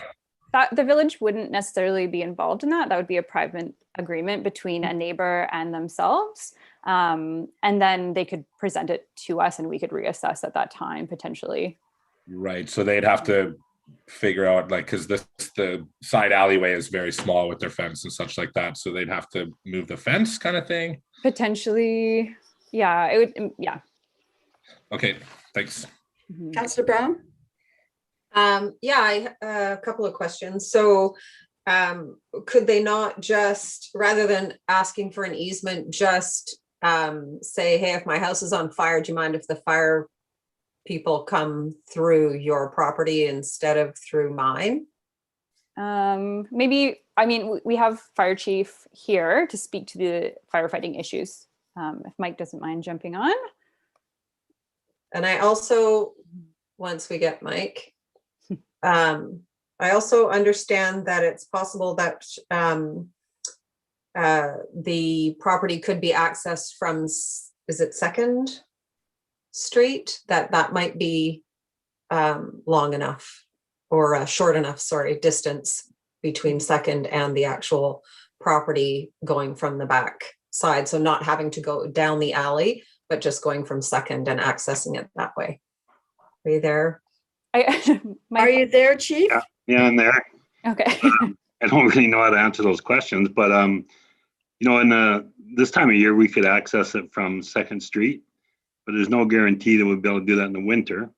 the village wouldn't necessarily be involved in that. That would be a private agreement between a neighbor and themselves. And then they could present it to us and we could reassess at that time, potentially. Right, so they'd have to figure out, like, because the side alleyway is very small with their fence and such like that. So they'd have to move the fence kind of thing? Potentially. Yeah, it would. Yeah. Okay, thanks. Councillor Brown? Yeah, a couple of questions. So could they not just, rather than asking for an easement, just say, hey, if my house is on fire, do you mind if the fire people come through your property instead of through mine? Maybe, I mean, we have fire chief here to speak to the firefighting issues. If Mike doesn't mind jumping on. And I also, once we get Mike, I also understand that it's possible that the property could be accessed from, is it 2nd Street? That might be long enough or short enough, sorry, distance between 2nd and the actual property going from the back side, so not having to go down the alley, but just going from 2nd and accessing it that way. Are you there? Are you there, Chief? Yeah, I'm there. Okay. I don't really know how to answer those questions, but you know, in this time of year, we could access it from 2nd Street, but there's no guarantee that we'll be able to do that in the winter.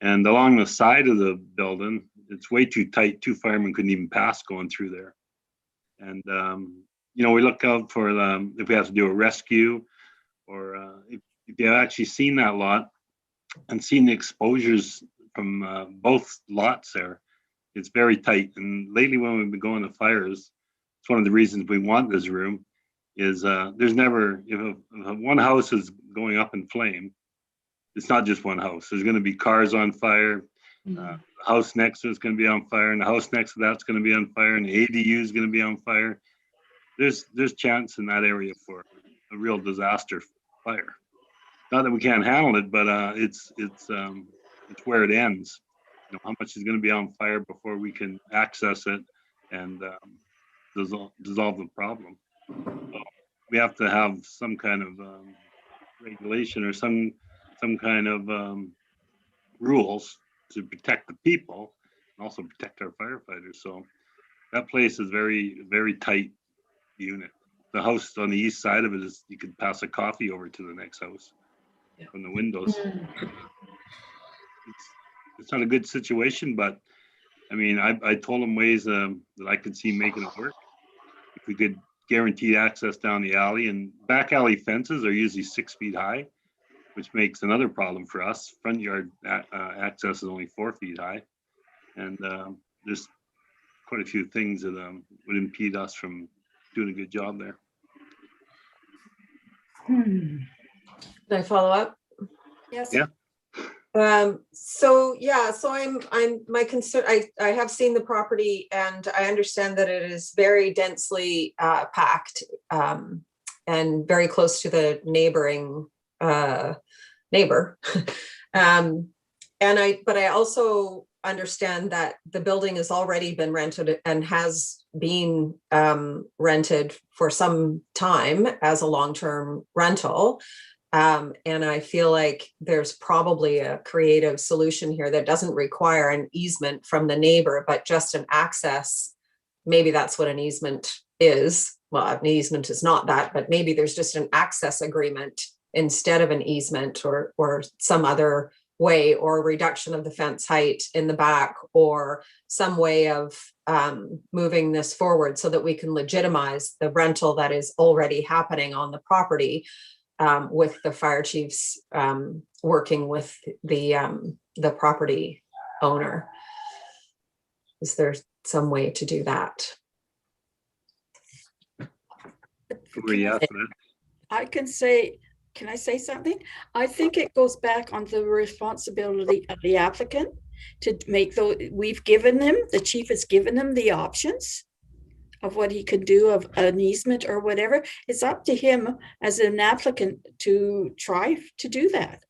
And along the side of the building, it's way too tight. 2 firemen couldn't even pass going through there. And, you know, we look out for if we have to do a rescue, or if you've actually seen that lot and seen the exposures from both lots there, it's very tight. And lately when we've been going to fires, it's one of the reasons we want this room is there's never, if one house is going up in flame, it's not just one house. There's going to be cars on fire. The house next to it's going to be on fire, and the house next to that's going to be on fire, and the ADU is going to be on fire. There's chance in that area for a real disaster fire. Not that we can't handle it, but it's where it ends. You know, how much is going to be on fire before we can access it and dissolve the problem. So we have to have some kind of regulation or some kind of rules to protect the people and also protect our firefighters. So that place is very, very tight unit. The house on the east side of it is, you could pass a coffee over to the next house from the windows. It's not a good situation, but I mean, I told them ways that I could see making it work. If we could guarantee access down the alley, and back alley fences are usually 6 feet high, which makes another problem for us. Front yard access is only 4 feet high. And there's quite a few things that would impede us from doing a good job there. Can I follow up? Yes. Yeah. So I'm my concern, I have seen the property, and I understand that it is very densely packed and very close to the neighboring neighbor. But I also understand that the building has already been rented and has been rented for some time as a long-term rental. And I feel like there's probably a creative solution here that doesn't require an easement from the neighbor, but just an access. Maybe that's what an easement is. Well, an easement is not that, but maybe there's just an access agreement instead of an easement, or some other way, or reduction of the fence height in the back, or some way of moving this forward so that we can legitimize the rental that is already happening on the property. With the fire chiefs working with the property owner. Is there some way to do that? Can I say something? I think it goes back on the responsibility of the applicant to make those. The chief has given them the options of what he could do, of an easement or whatever. It's up to him as an applicant to try to do that.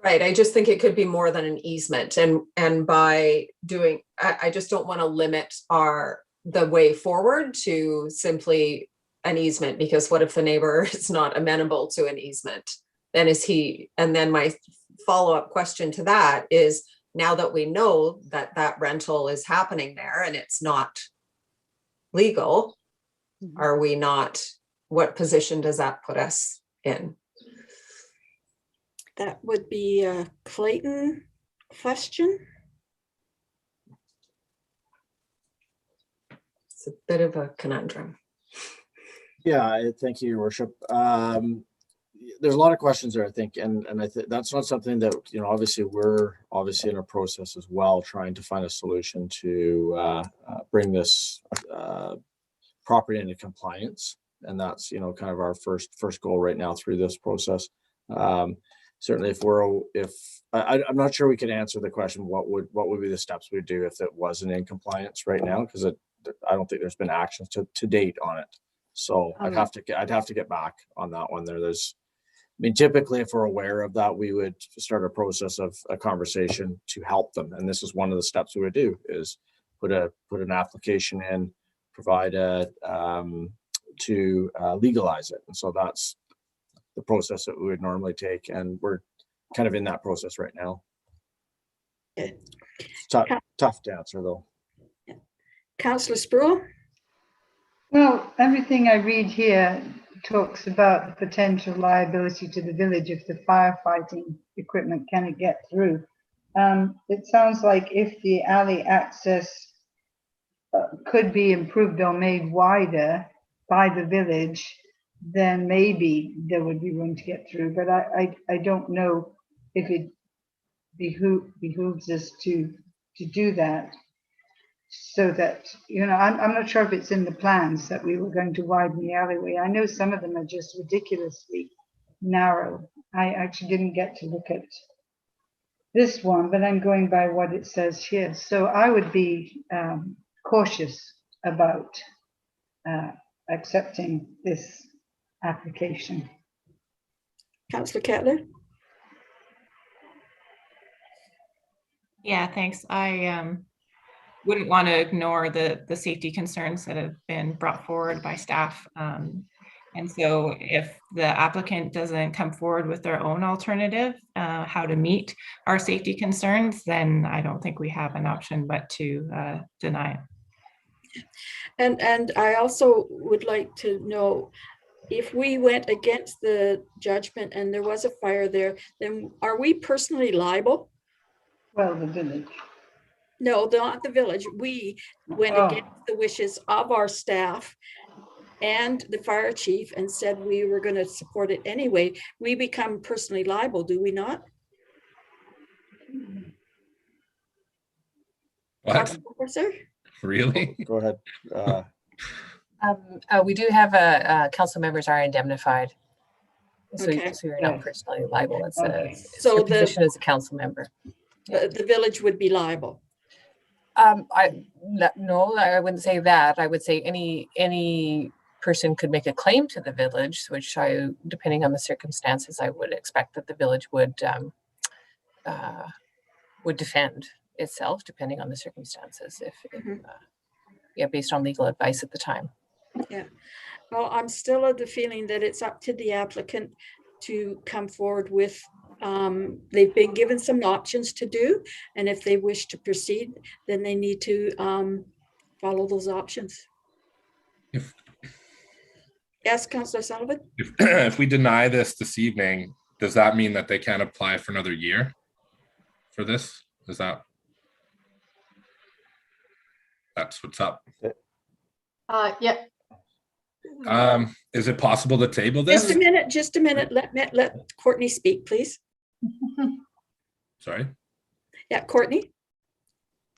Right. I just think it could be more than an easement, and by doing, I just don't want to limit the way forward to simply an easement, because what if the neighbor is not amenable to an easement? Then and then my follow-up question to that is, now that we know that that rental is happening there and it's not legal, are we not, what position does that put us in? That would be a Clayton question. It's a bit of a conundrum. Yeah, thank you, Your Worship. There's a lot of questions there, I think, and I think that's not something that, you know, obviously we're in a process as well, trying to find a solution to bring this property into compliance, and that's, you know, kind of our first goal right now through this process. Certainly, I'm not sure we can answer the question, what would be the steps we'd do if it wasn't in compliance right now, because I don't think there's been actions to date on it. So I'd have to get back on that one there. Typically, if we're aware of that, we would start a process of a conversation to help them. And this is one of the steps we would do, is put an application in, provide to legalize it. And so that's the process that we would normally take. And we're kind of in that process right now. It's tough to answer though. Councillor Sproul? Well, everything I read here talks about the potential liability to the village if the firefighting equipment cannot get through. It sounds like if the alley access could be improved or made wider by the village, then maybe there would be room to get through. But I don't know if it behooves us to do that. So that, I'm not sure if it's in the plans that we were going to widen the alleyway. I know some of them are just ridiculously narrow. I actually didn't get to look at this one, but I'm going by what it says here. So I would be cautious about accepting this application. Councillor Kettler? Yeah, thanks. I wouldn't want to ignore the safety concerns that have been brought forward by staff. And so if the applicant doesn't come forward with their own alternative, how to meet our safety concerns, then I don't think we have an option but to deny it. And I also would like to know, if we went against the judgment and there was a fire there, then are we personally liable? Well, the village. No, not the village. We went against the wishes of our staff and the fire chief and said we were going to support it anyway. We become personally liable, do we not? What? Officer? Really? Go ahead. We do have council members are indemnified. So, Okay. so you're not personally liable. It's it's So your position as a council member. The village would be liable. No, I wouldn't say that. I would say any person could make a claim to the village, which depending on the circumstances, I would expect that the village would defend itself, depending on the circumstances, if based on legal advice at the time. Yeah. Well, I'm still of the feeling that it's up to the applicant to come forward with, they've been given some options to do, and if they wish to proceed, then they need to follow those options. Yes, Councillor Sullivan? If we deny this evening, does that mean that they can't apply for another year for this? Is that's what's up? Yeah. Is it possible to table this? Just a minute. Let Courtney speak, please. Sorry. Yeah, Courtney.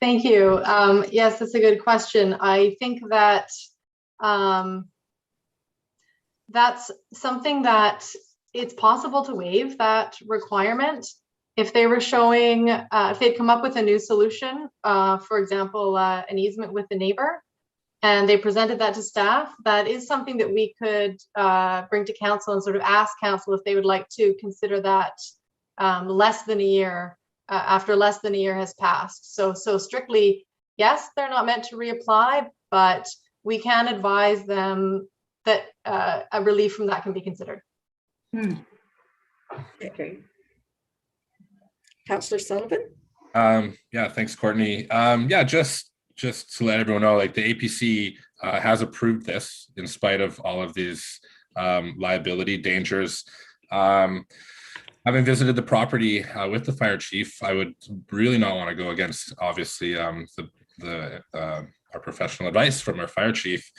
Thank you. Yes, that's a good question. I think that that's something that it's possible to waive that requirement if they were showing, if they'd come up with a new solution, for example, an easement with the neighbor, and they presented that to staff. That is something that we could bring to council and sort of ask council if they would like to consider that less than a year, after less than a year has passed. So strictly, yes, they're not meant to reapply, but we can advise them that a relief from that can be considered. Okay. Councillor Sullivan? Yeah, thanks, Courtney. Yeah, just to let everyone know, like the APC has approved this in spite of all of these liability dangers. Having visited the property with the fire chief, I would really not want to go against, obviously, our professional advice from our fire chief.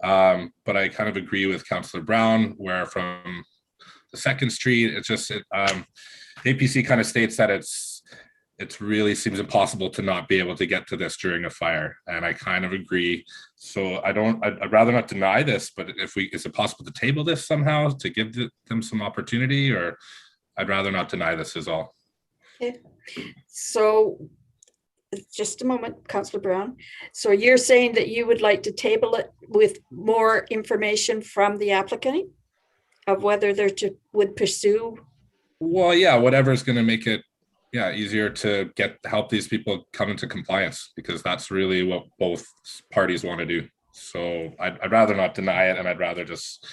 But I kind of agree with Councillor Brown, where from the 2nd Street, it's just, APC kind of states that it really seems impossible to not be able to get to this during a fire. And I kind of agree. So I'd rather not deny this, but is it possible to table this somehow to give them some opportunity, or I'd rather not deny this is all. Okay. So just a moment, Councillor Brown. So you're saying that you would like to table it with more information from the applicant of whether they would pursue? Well, yeah, whatever's going to make it easier to help these people come into compliance, because that's really what both parties want to do. So I'd rather not deny it, and I'd rather just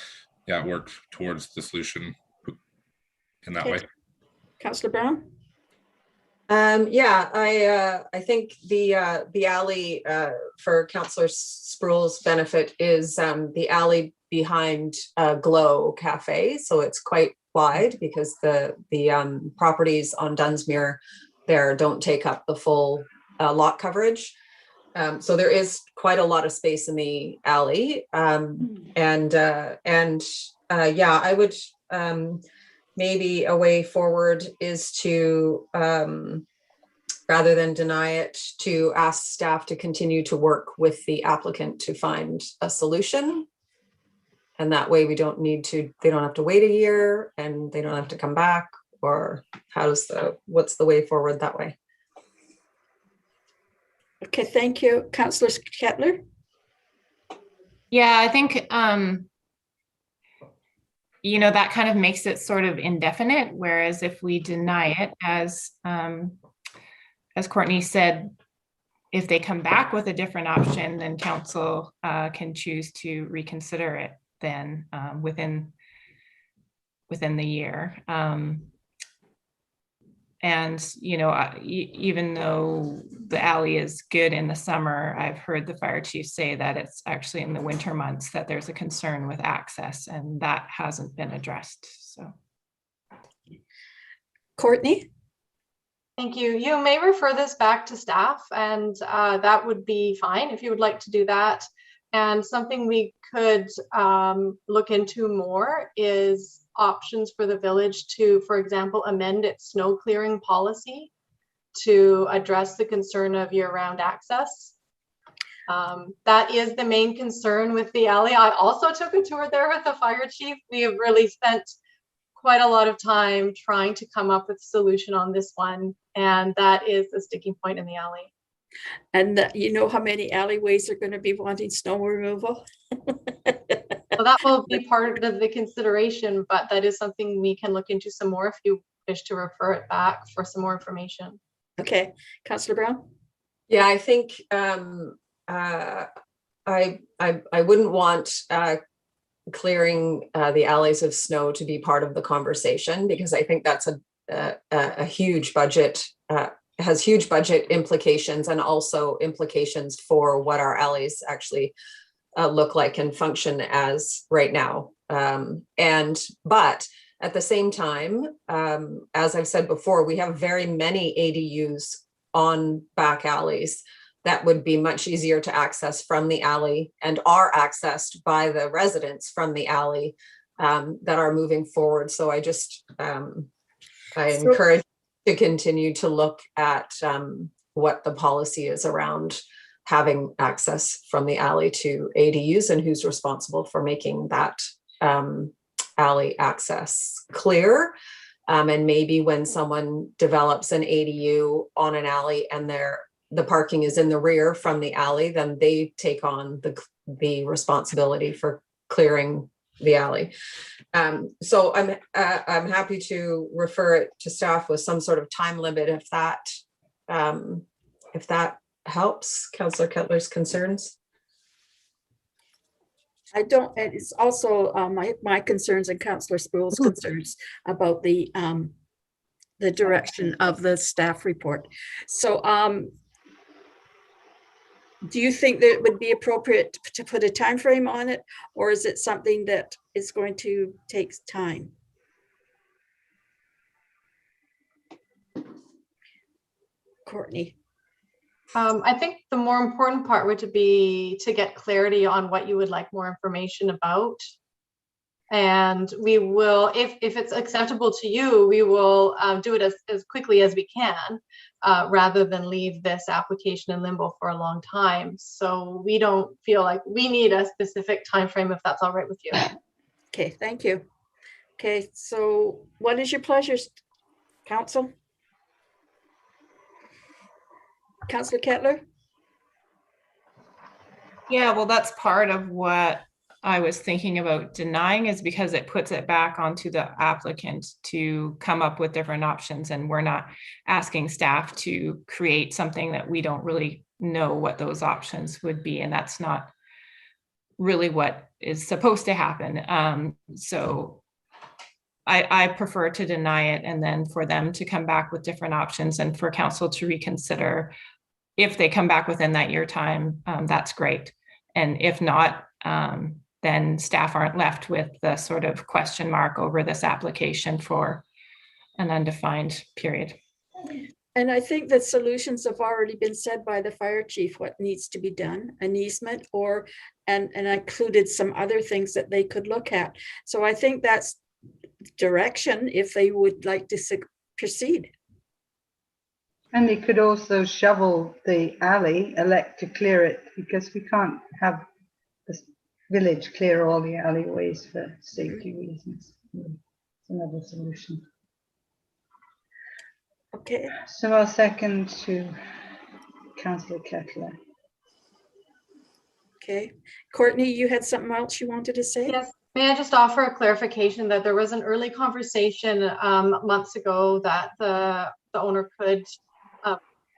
work towards the solution in that way. Councillor Brown? Yeah, I think the alley for Councillor Sproul's benefit is the alley behind Glow Cafe. So it's quite wide because the properties on Dunsmuir there don't take up the full lot coverage. So there is quite a lot of space in the alley. Yeah, I would, maybe a way forward is to, rather than deny it, to ask staff to continue to work with the applicant to find a solution. And that way they don't have to wait a year and they don't have to come back, or what's the way forward that way? Okay, thank you. Councillor Kettler? Yeah, I think, that kind of makes it sort of indefinite, whereas if we deny it, as Courtney said, if they come back with a different option, then council can choose to reconsider it then within the year. Even though the alley is good in the summer, I've heard the fire chief say that it's actually in the winter months that there's a concern with access, and that hasn't been addressed. So, Courtney? Thank you. You may refer this back to staff, and that would be fine if you would like to do that. And something we could look into more is options for the village to, for example, amend its snow clearing policy to address the concern of year-round access. That is the main concern with the alley. I also took a tour there with the fire chief. We have really spent quite a lot of time trying to come up with a solution on this one, and that is the sticking point in the alley. And you know how many alleyways are going to be wanting snow removal? Well, that will be part of the consideration, but that is something we can look into some more if you wish to refer it back for some more information. Okay, Councillor Brown? Yeah, I think I wouldn't want clearing the alleys of snow to be part of the conversation, because I think that's a huge budget, has huge budget implications, and also implications for what our alleys actually look like and function as right now. But at the same time, as I've said before, we have very many ADUs on back alleys that would be much easier to access from the alley and are accessed by the residents from the alley that are moving forward. So I just, I encourage to continue to look at what the policy is around having access from the alley to ADUs and who's responsible for making that alley access clear. And maybe when someone develops an ADU on an alley and the parking is in the rear from the alley, then they take on the responsibility for clearing the alley. So I'm happy to refer it to staff with some sort of time limit if that helps Councillor Kettler's concerns. I don't, and it's also my concerns and Councillor Sproul's concerns about the direction of the staff report. So do you think that it would be appropriate to put a time frame on it, or is it something that is going to take time? Courtney? I think the more important part would be to get clarity on what you would like more information about. And we will, if it's acceptable to you, we will do it as quickly as we can, rather than leave this application in limbo for a long time. So we don't feel like we need a specific time frame, if that's all right with you. Okay, thank you. Okay, so what is your pleasures, Council? Councillor Kettler? Yeah, well, that's part of what I was thinking about denying, is because it puts it back onto the applicant to come up with different options, and we're not asking staff to create something that we don't really know what those options would be, and that's not really what is supposed to happen. So I prefer to deny it, and then for them to come back with different options, and for council to reconsider. If they come back within that year time, that's great. And if not, then staff aren't left with the sort of question mark over this application for an undefined period. And I think that solutions have already been said by the fire chief, what needs to be done, an easement, or, and I included some other things that they could look at. So I think that's direction if they would like to proceed. And they could also shovel the alley, elect to clear it, because we can't have the village clear all the alleyways for safety reasons. It's another solution. Okay. So I'll second to Councillor Kettler. Okay. Courtney, you had something else you wanted to say? Yes. May I just offer a clarification that there was an early conversation months ago that the owner could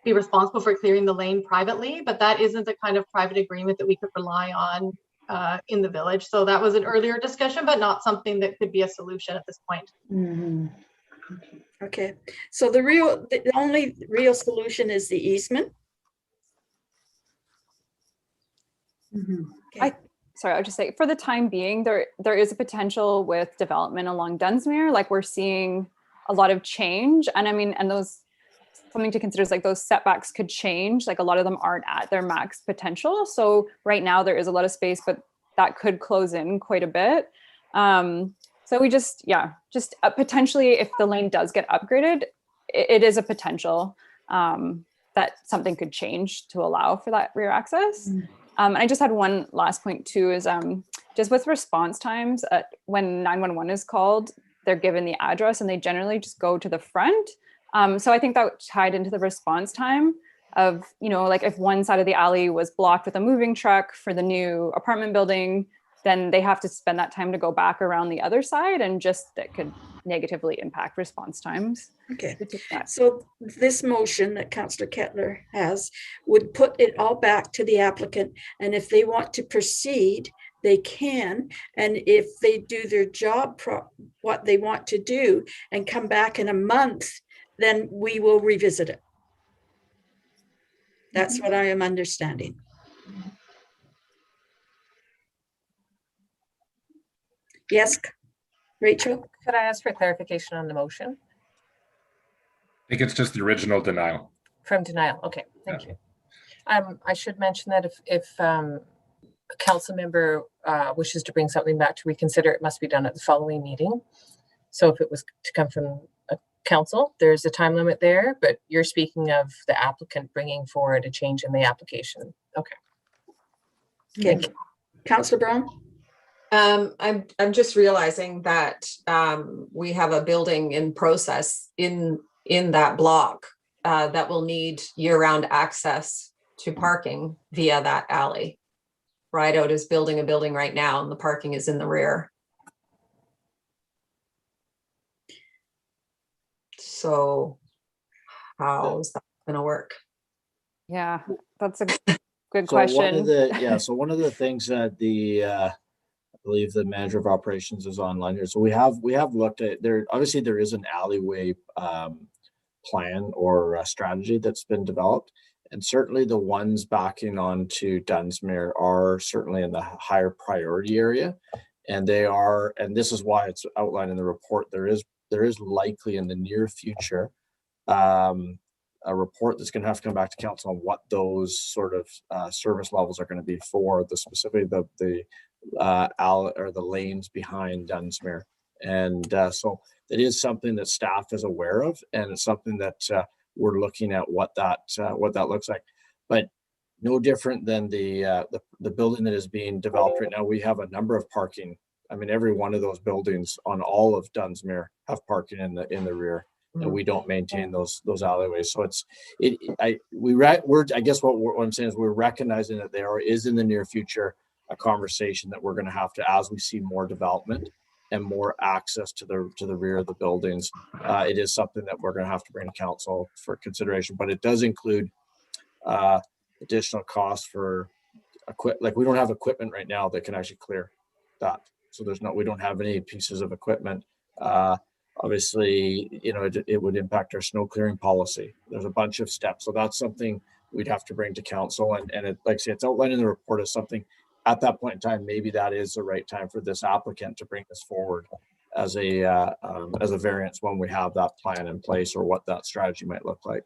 be responsible for clearing the lane privately, but that isn't the kind of private agreement that we could rely on in the village. So that was an earlier discussion, but not something that could be a solution at this point. Mm-hmm. Okay. So the only real solution is the easement. Mm-hmm. Okay. Sorry, I'll just say for the time being, there is a potential with development along Dunsmuir. Like we're seeing a lot of change. And I mean, and those, something to consider is like those setbacks could change. Like a lot of them aren't at their max potential. So right now there is a lot of space, but that could close in quite a bit. So we just potentially if the lane does get upgraded, it is a potential that something could change to allow for that rear access. And I just had one last point too, is just with response times, when 911 is called, they're given the address and they generally just go to the front. So I think that tied into the response time of, like if one side of the alley was blocked with a moving truck for the new apartment building, then they have to spend that time to go back around the other side, and just that could negatively impact response times. Okay, so this motion that Councillor Kettler has would put it all back to the applicant, and if they want to proceed, they can, and if they do their job, what they want to do, and come back in a month, then we will revisit it. That's what I am understanding. Yes, Rachel? Could I ask for clarification on the motion? I think it's just the original denial. From denial. Okay, thank you. I should mention that if a council member wishes to bring something back to reconsider, it must be done at the following meeting. So if it was to come from a council, there's a time limit there, but you're speaking of the applicant bringing forward a change in the application. Okay. Thank you. Councillor Brown? I'm just realizing that we have a building in process in that block that will need year-round access to parking via that alley. Rideout is building a building right now, and the parking is in the rear. So how is that going to work? Yeah, that's a good So question. One of the things that I believe the manager of operations is online here. So we have looked at there. Obviously, there is an alleyway plan or strategy that's been developed, and certainly the ones backing onto Dunsmuir are certainly in the higher priority area, and they are. And this is why it's outlined in the report. There is likely in the near future a report that's going to have to come back to council on what those sort of service levels are going to be for specifically the lanes behind Dunsmuir. And so it is something that staff is aware of, and it's something that we're looking at what that looks like. But no different than the building that is being developed right now. We have a number of parking. I mean, every one of those buildings on all of Dunsmuir have parking in the rear, and we don't maintain those alleyways. So I guess what I'm saying is we're recognizing that there is in the near future a conversation that we're going to have to, as we see more development and more access to the rear of the buildings, it is something that we're going to have to bring to council for consideration. But it does include additional costs for like we don't have equipment right now that can actually clear that. So we don't have any pieces of equipment. Obviously, it would impact our snow clearing policy. There's a bunch of steps. So that's something we'd have to bring to council. And it, like I say, it's outlined in the report as something at that point in time. Maybe that is the right time for this applicant to bring this forward as a variance when we have that plan in place, or what that strategy might look like.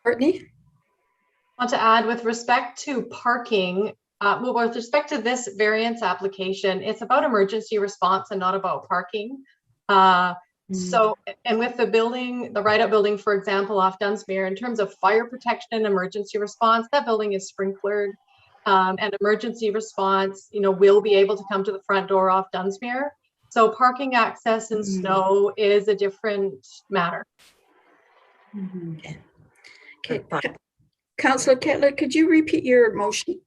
Courtney? Want to add with respect to parking, well, with respect to this variance application, it's about emergency response and not about parking. So, and with the building, the Rideout building, for example, off Dunsmuir, in terms of fire protection and emergency response, that building is sprinklered, and emergency response, will be able to come to the front door off Dunsmuir. So parking access and snow is a different matter. Okay. Councillor Kettler, could you repeat your motion?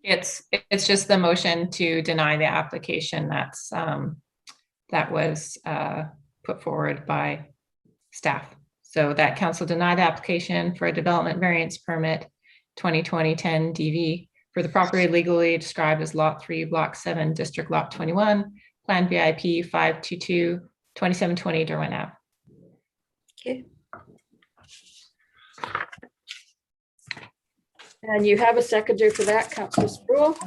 It's just the motion to deny the application that's that was put forward by staff. So that council denied the application for a development variance permit 2020-10 DV for the property legally described as Lot 3, Block 7, District Lot 21, Plan VIP 522, 2720 Derwent Ave. Okay. And you have a seconder for that, Councillor Sproul.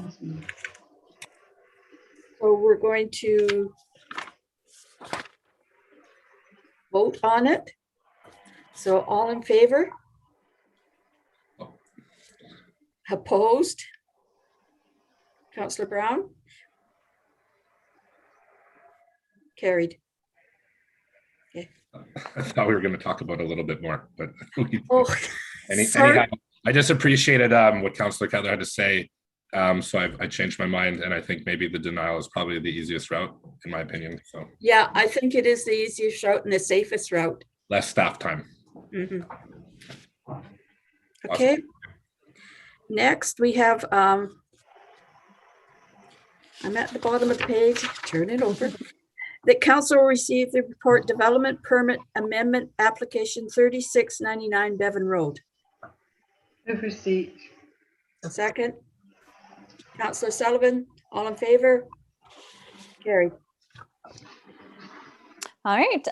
So we're going to vote on it. So all in favor? Opposed? Councillor Brown? Carried. Okay. I thought we were going to talk about it a little bit more, but Sorry. anyhow, I just appreciated what Councillor Kettler had to say. So I changed my mind, and I think maybe the denial is probably the easiest route, in my opinion. So Yeah, I think it is the easiest route and the safest route. less staff time. Okay. Next, we have, I'm at the bottom of the page, turn it over. The council received the report development permit amendment application 3699 Bevan Road. Move receipt. Second. Councillor Sullivan, all in favor? Carried. All right,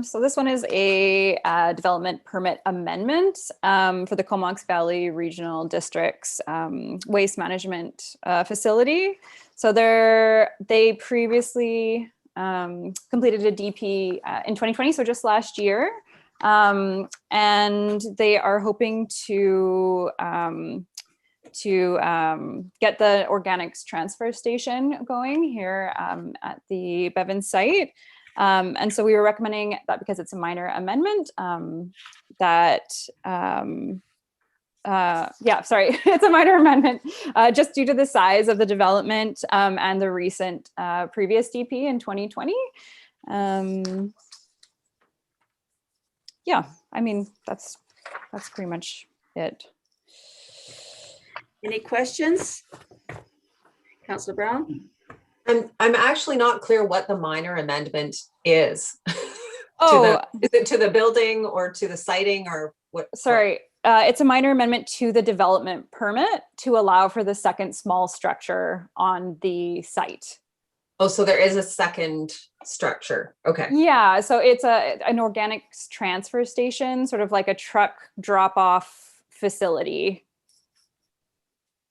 so this one is a development permit amendment for the Comox Valley Regional District's waste management facility. So they previously completed a DP in 2020, so just last year, and they are hoping to get the organics transfer station going here at the Bevan site. And so we were recommending that because it's a minor amendment it's a minor amendment just due to the size of the development and the recent previous DP in 2020. Yeah, I mean, that's pretty much it. Any questions? Councillor Brown? I'm actually not clear what the minor amendment is. Oh, is it to the building or to the siting or what? Sorry, it's a minor amendment to the development permit to allow for the second small structure on the site. Oh, so there is a second structure. Okay. Yeah, so it's an organics transfer station, sort of like a truck drop-off facility.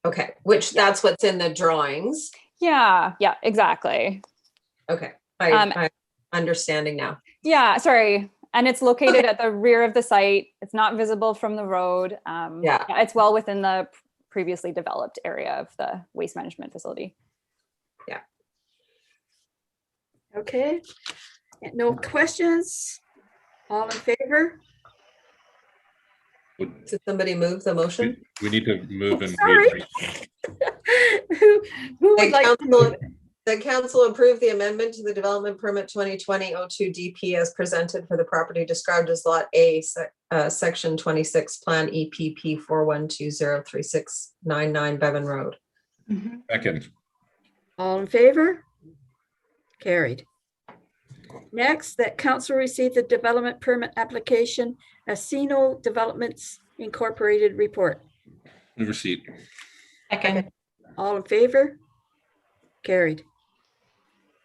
Okay, which that's what's in the drawings. Yeah, exactly. Okay, I'm understanding now. Yeah, sorry. And it's located at the rear of the site. It's not visible from the road. Yeah, it's well within the previously developed area of the waste management facility. Yeah. Okay. No questions? All in favor? Did somebody move the motion? We need to move and Sorry. Who would like to move it? The council approved the amendment to the development permit 2020-02 DP as presented for the property described as Lot A, Section 26, Plan EPP 4120369 Bevan Road. Second. All in favor? Carried. Next, that council received the development permit application, Asino Developments Incorporated report. Move receipt. Second. All in favor? Carried.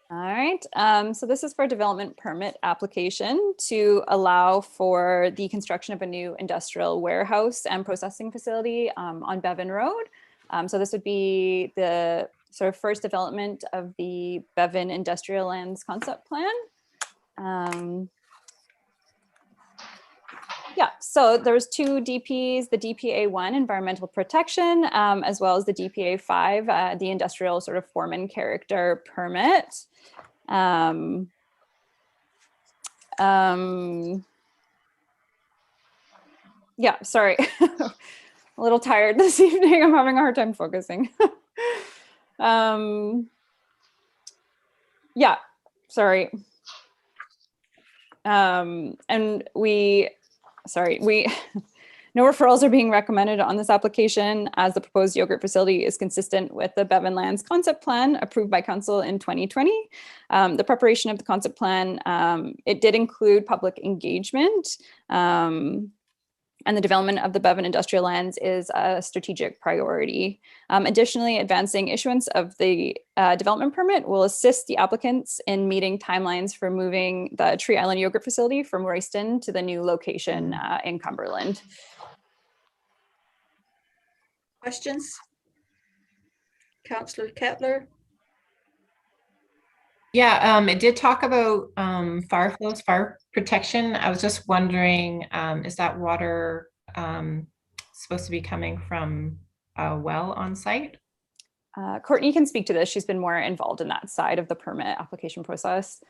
All right, so this is for a development permit application to allow for the construction of a new industrial warehouse and processing facility on Bevan Road. So this would be the sort of first development of the Bevan Industrial Lands Concept Plan. Yeah, so there's two DPs, the DPA1 environmental protection, as well as the DPA5, the industrial sort of form and character permit. Yeah, sorry, a little tired this evening. I'm having a hard time focusing. Yeah, sorry. And no referrals are being recommended on this application as the proposed yogurt facility is consistent with the Bevan Lands concept plan approved by council in 2020. The preparation of the concept plan, it did include public engagement, and the development of the Bevan industrial lands is a strategic priority. Additionally, advancing issuance of the development permit will assist the applicants in meeting timelines for moving the Tree Island yogurt facility from Royston to the new location in Cumberland. Questions? Councillor Kettler? Yeah, it did talk about fire flows, fire protection. I was just wondering, is that water supposed to be coming from a well on site? Courtney can speak to this. She's been more involved in that side of the permit application process.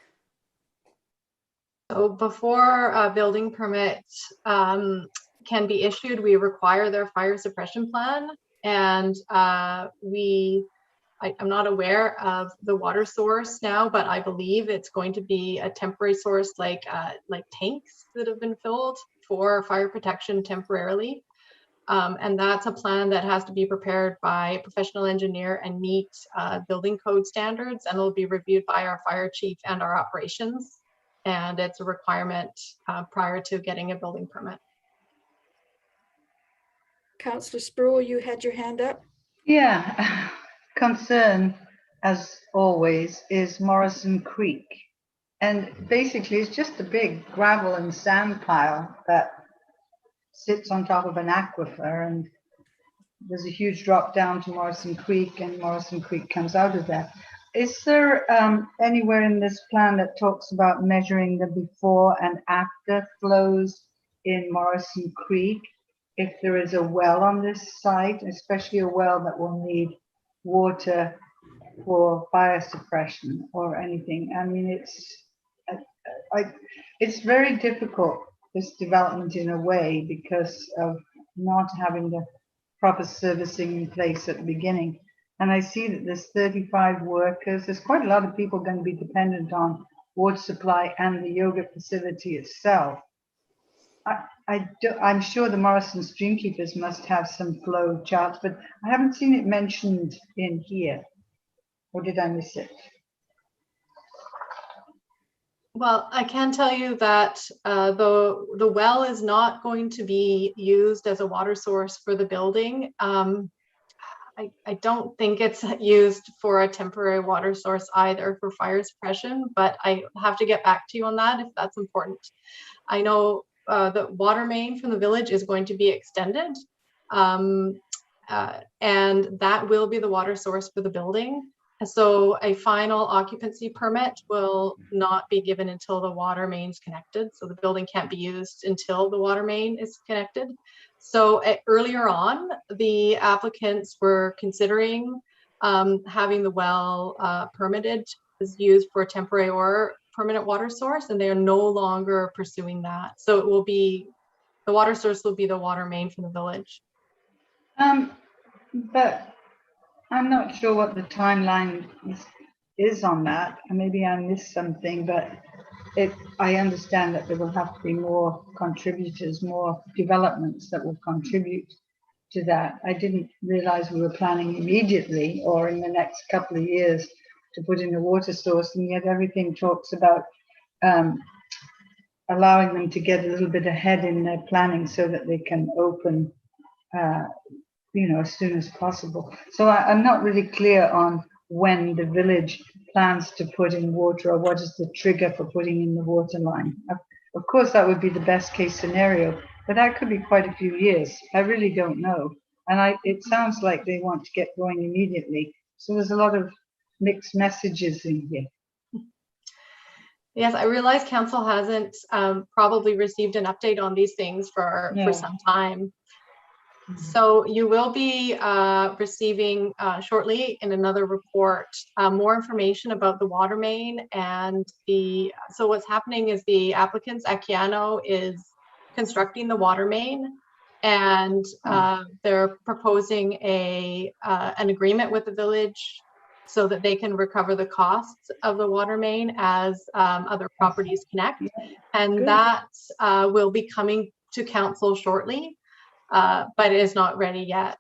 So before a building permit can be issued, we require their fire suppression plan. And I'm not aware of the water source now, but I believe it's going to be a temporary source like tanks that have been filled for fire protection temporarily. And that's a plan that has to be prepared by a professional engineer and meet building code standards, and it'll be reviewed by our fire chief and our operations. And it's a requirement prior to getting a building permit. Councillor Sproul, you had your hand up. Yeah, concern, as always, is Morrison Creek. And basically, it's just a big gravel and sand pile that sits on top of an aquifer. And there's a huge drop down to Morrison Creek, and Morrison Creek comes out of there. Is there anywhere in this plan that talks about measuring the before and after flows in Morrison Creek? If there is a well on this site, especially a well that will need water for fire suppression or anything. I mean, it's very difficult, this development in a way, because of not having the proper servicing in place at the beginning. And I see that there's 35 workers. There's quite a lot of people going to be dependent on water supply and the yogurt facility itself. I'm sure the Morrison Streamkeepers must have some flow charts, but I haven't seen it mentioned in here. Or did I miss it? Well, I can tell you that the well is not going to be used as a water source for the building. I don't think it's used for a temporary water source either for fire suppression, but I have to get back to you on that if that's important. I know the water main from the village is going to be extended, and that will be the water source for the building. So a final occupancy permit will not be given until the water main's connected. So the building can't be used until the water main is connected. So earlier on, the applicants were considering having the well permitted as used for a temporary or permanent water source, and they are no longer pursuing that. So it will be, the water source will be the water main from the village. But I'm not sure what the timeline is on that. Maybe I missed something, but I understand that there will have to be more contributors, more developments that will contribute to that. I didn't realize we were planning immediately or in the next couple of years to put in a water source, and yet everything talks about allowing them to get a little bit ahead in their planning so that they can open as soon as possible. So I'm not really clear on when the village plans to put in water, or what is the trigger for putting in the water line. Of course, that would be the best case scenario, but that could be quite a few years. I really don't know. And it sounds like they want to get going immediately. So there's a lot of mixed messages in here. Yes, I realize council hasn't probably received an update on these things for some time. So you will be receiving shortly in another report more information about the water main and so what's happening is the applicants, Aciano, is constructing the water main, and they're proposing an agreement with the village so that they can recover the costs of the water main as other properties connect. And that will be coming to council shortly, but is not ready yet.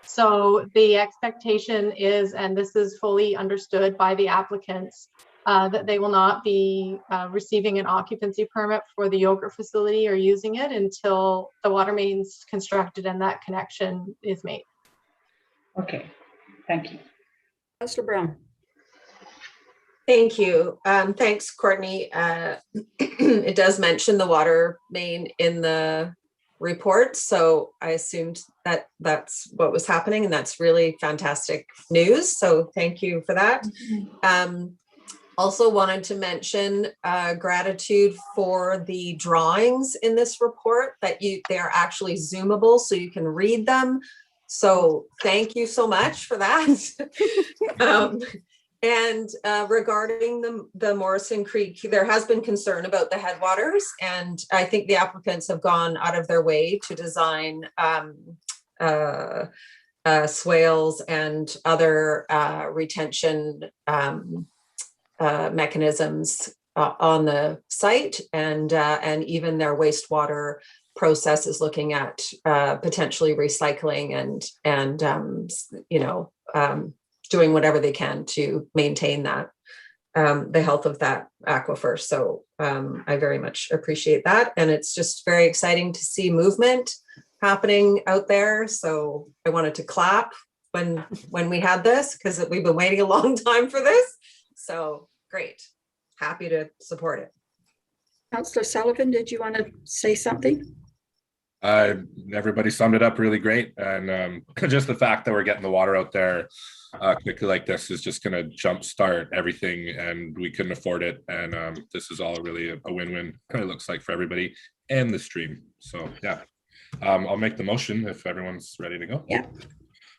So the expectation is, and this is fully understood by the applicants, that they will not be receiving an occupancy permit for the yogurt facility or using it until the water main's constructed and that connection is made. Okay, thank you. Councillor Brown. Thank you. Thanks, Courtney. It does mention the water main in the report, so I assumed that that's what was happening, and that's really fantastic news. So thank you for that. Also wanted to mention gratitude for the drawings in this report, that they are actually zoomable so you can read them. So thank you so much for that. And regarding the Morrison Creek, there has been concern about the headwaters, and I think the applicants have gone out of their way to design swales and other retention mechanisms on the site, and even their wastewater process is looking at potentially recycling and doing whatever they can to maintain that the health of that aquifer. So I very much appreciate that, and it's just very exciting to see movement happening out there. So I wanted to clap when we had this, because we've been waiting a long time for this. So great, happy to support it. Councillor Sullivan, did you want to say something? Everybody summed it up really great, and just the fact that we're getting the water out there quickly like this is just going to jumpstart everything, and we couldn't afford it, and this is all really a win-win, it looks like, for everybody and the stream. So yeah, I'll make the motion if everyone's ready to go. Yeah.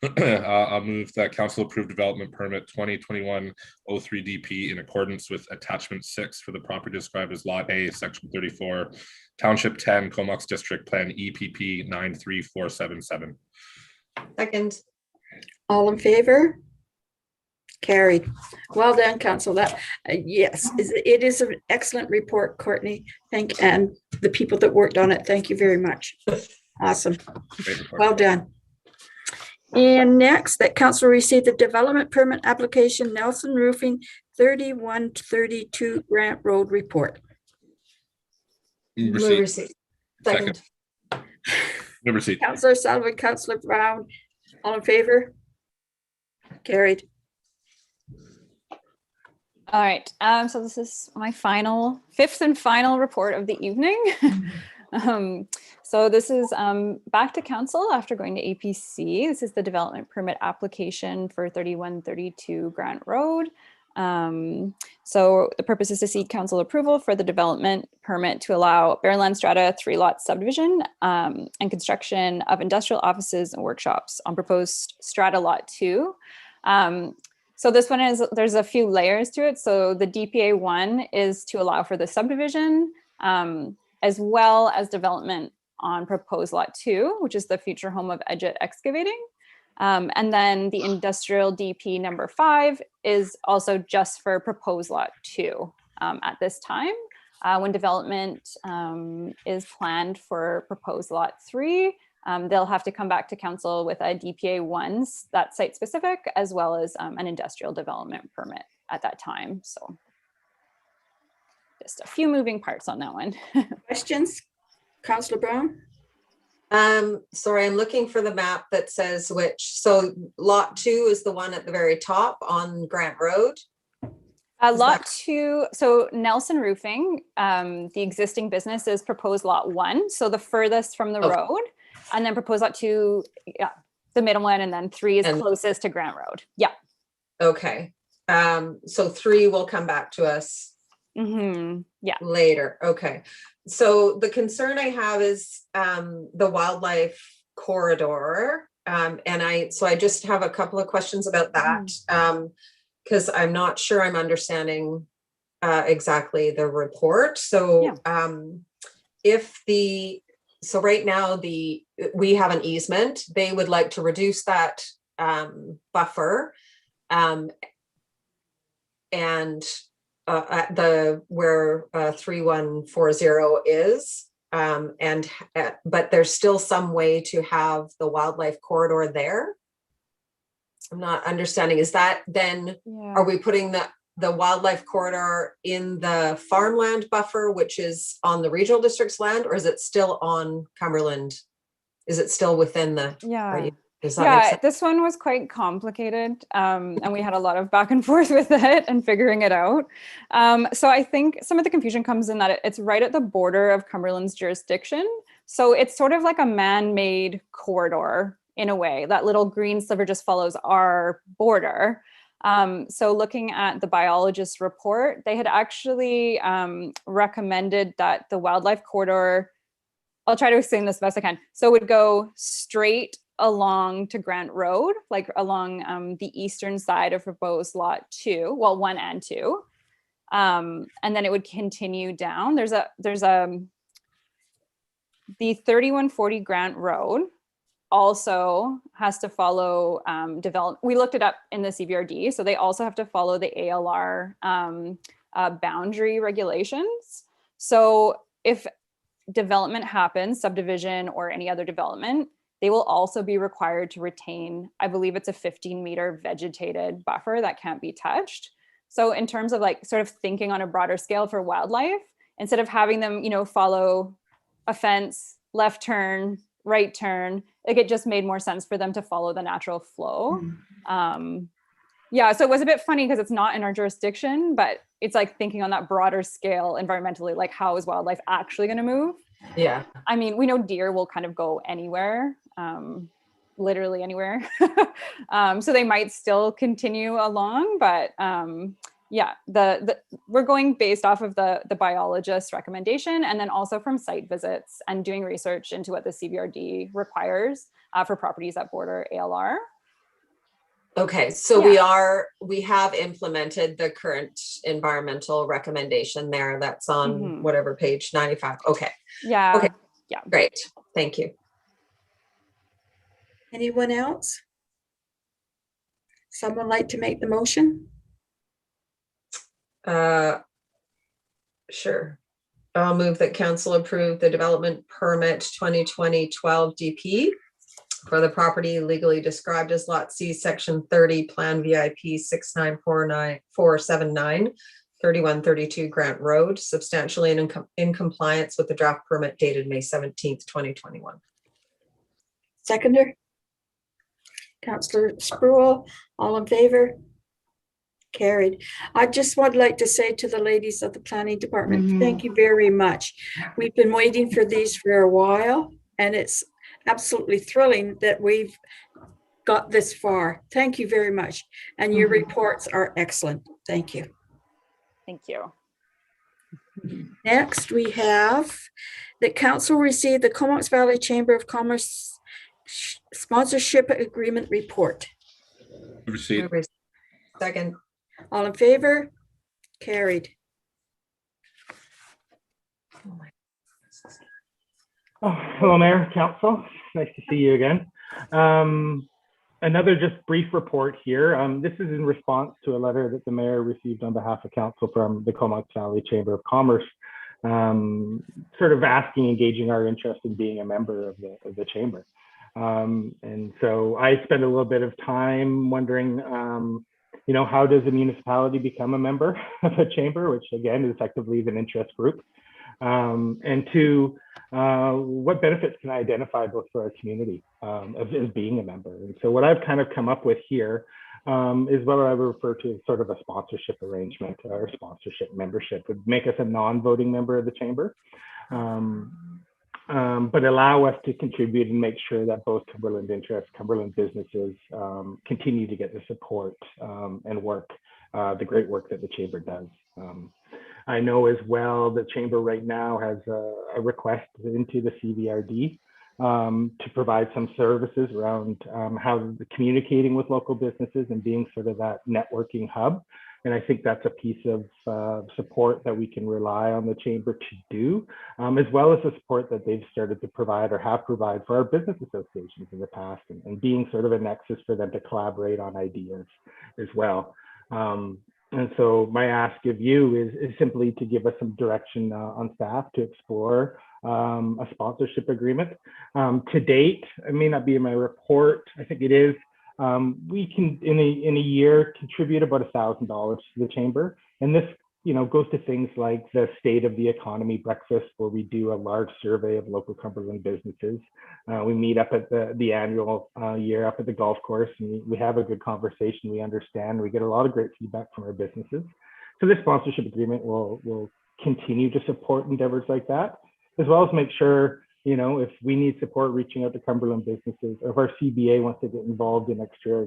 I'll move that council approved development permit 2021-03 DP in accordance with attachment 6 for the property described as Lot A, Section 34, Township 10, Comox District Plan EPP 93477. Second. All in favor? Carried. Well done, council. That yes, it is an excellent report, Courtney. And the people that worked on it, thank you very much. Awesome. Well done. And next, that council received the development permit application Nelson Roofing 3132 Grant Road report. Move receipt. Second. Move receipt. Councillor Sullivan, Councillor Brown, all in favor? Carried. All right, so this is my fifth and final report of the evening. So this is back to council after going to APC. This is the development permit application for 3132 Grant Road. So the purpose is to seek council approval for the development permit to allow Barrenland Strata 3-lot subdivision and construction of industrial offices and workshops on proposed Strata Lot 2. So this one there's a few layers to it. So the DPA 1 is to allow for the subdivision as well as development on proposed Lot 2, which is the future home of Edget Excavating. And then the industrial DP number 5 is also just for proposed Lot 2 at this time. When development is planned for proposed Lot 3, they'll have to come back to council with a DPA 1s, that's site specific, as well as an industrial development permit at that time. So just a few moving parts on that one. Questions? Councillor Brown? Sorry, I'm looking for the map that says which. So Lot 2 is the one at the very top on Grant Road. Lot 2, so Nelson Roofing, the existing business is proposed Lot 1, so the furthest from the road, and then proposed Lot 2, yeah, the middle one, and then 3 is closest to Grant Road. Yeah. Okay. So 3 will come back to us. Yeah. Later. Okay. So the concern I have is the wildlife corridor. And I just have a couple of questions about that because I'm not sure I'm understanding exactly the report. So so right now we have an easement. They would like to reduce that buffer and at where 3140 is, but there's still some way to have the wildlife corridor there. I'm not understanding. Is that then, are we putting the wildlife corridor in the farmland buffer, which is on the regional district's land, or is it still on Cumberland? Is it still within the? Does that make sense? This one was quite complicated, and we had a lot of back and forth with it and figuring it out. So I think some of the confusion comes in that it's right at the border of Cumberland's jurisdiction. So it's sort of like a man-made corridor in a way. That little green sliver just follows our border. So looking at the biologist's report, they had actually recommended that the wildlife corridor, I'll try to explain this best I can. So it would go straight along to Grant Road, like along the eastern side of proposed lot 2, well, 1 and 2. And then it would continue down. There's the 3140 Grant Road also has to follow develop. We looked it up in the CVRD. So they also have to follow the ALR boundary regulations. So if development happens, subdivision or any other development, they will also be required to retain, I believe it's a 15-meter vegetated buffer that can't be touched. So in terms of like sort of thinking on a broader scale for wildlife, instead of having them, follow a fence, left turn, right turn, like it just made more sense for them to follow the natural flow. So it was a bit funny because it's not in our jurisdiction, but it's like thinking on that broader scale environmentally, like how is wildlife actually going to move? Yeah. I mean, we know deer will kind of go anywhere, literally anywhere. So they might still continue along, but we're going based off of the biologist's recommendation, and then also from site visits and doing research into what the CVRD requires for properties that border ALR. Okay, so we have implemented the current environmental recommendation there. That's on whatever page 95. Okay. Yeah. Okay. Yeah. Great. Thank you. Anyone else? Someone like to make the motion? Sure. I'll move that council approve the development permit 2020-12 DP for the property legally described as Lot C, Section 30, Plan VIP 6949479, 3132 Grant Road, substantially in compliance with the draft permit dated May 17th, 2021. Seconder? Councillor Spruill, all in favor? Carried. I just would like to say to the ladies of the planning department, thank you very much. We've been waiting for these for a while, and it's absolutely thrilling that we've got this far. Thank you very much. And your reports are excellent. Thank you. Thank you. Next, we have that council received the Comox Valley Chamber of Commerce sponsorship agreement report. Received. Second. All in favor? Carried. Oh, hello, Mayor, Council. Nice to see you again. Another just brief report here. This is in response to a letter that the Mayor received on behalf of Council from the Comox Valley Chamber of Commerce, sort of engaging our interest in being a member of the Chamber. And so I spent a little bit of time wondering, how does a municipality become a member of a chamber, which again is effectively an interest group? And two, what benefits can I identify both for our community as being a member? And so what I've kind of come up with here is what I refer to as sort of a sponsorship arrangement or sponsorship membership. Would make us a non-voting member of the chamber, but allow us to contribute and make sure that both Cumberland interests, Cumberland businesses continue to get the support and work, the great work that the chamber does. I know as well the chamber right now has a request into the CVRD to provide some services around how communicating with local businesses and being sort of that networking hub. And I think that's a piece of support that we can rely on the chamber to do, as well as the support that they've started to provide or have provided for our business associations in the past, and being sort of a nexus for them to collaborate on ideas as well. And so my ask of you is simply to give us some direction on staff to explore a sponsorship agreement. To date, it may not be in my report, I think it is, we can in a year contribute about $1,000 to the chamber, and this goes to things like the State of the Economy breakfast, where we do a large survey of local Cumberland businesses. We meet up at the annual year up at the golf course, and we have a good conversation. We understand. We get a lot of great feedback from our businesses. So this sponsorship agreement will continue to support endeavors like that, as well as make sure, if we need support reaching out to Cumberland businesses, or if our CBA wants to get involved in extra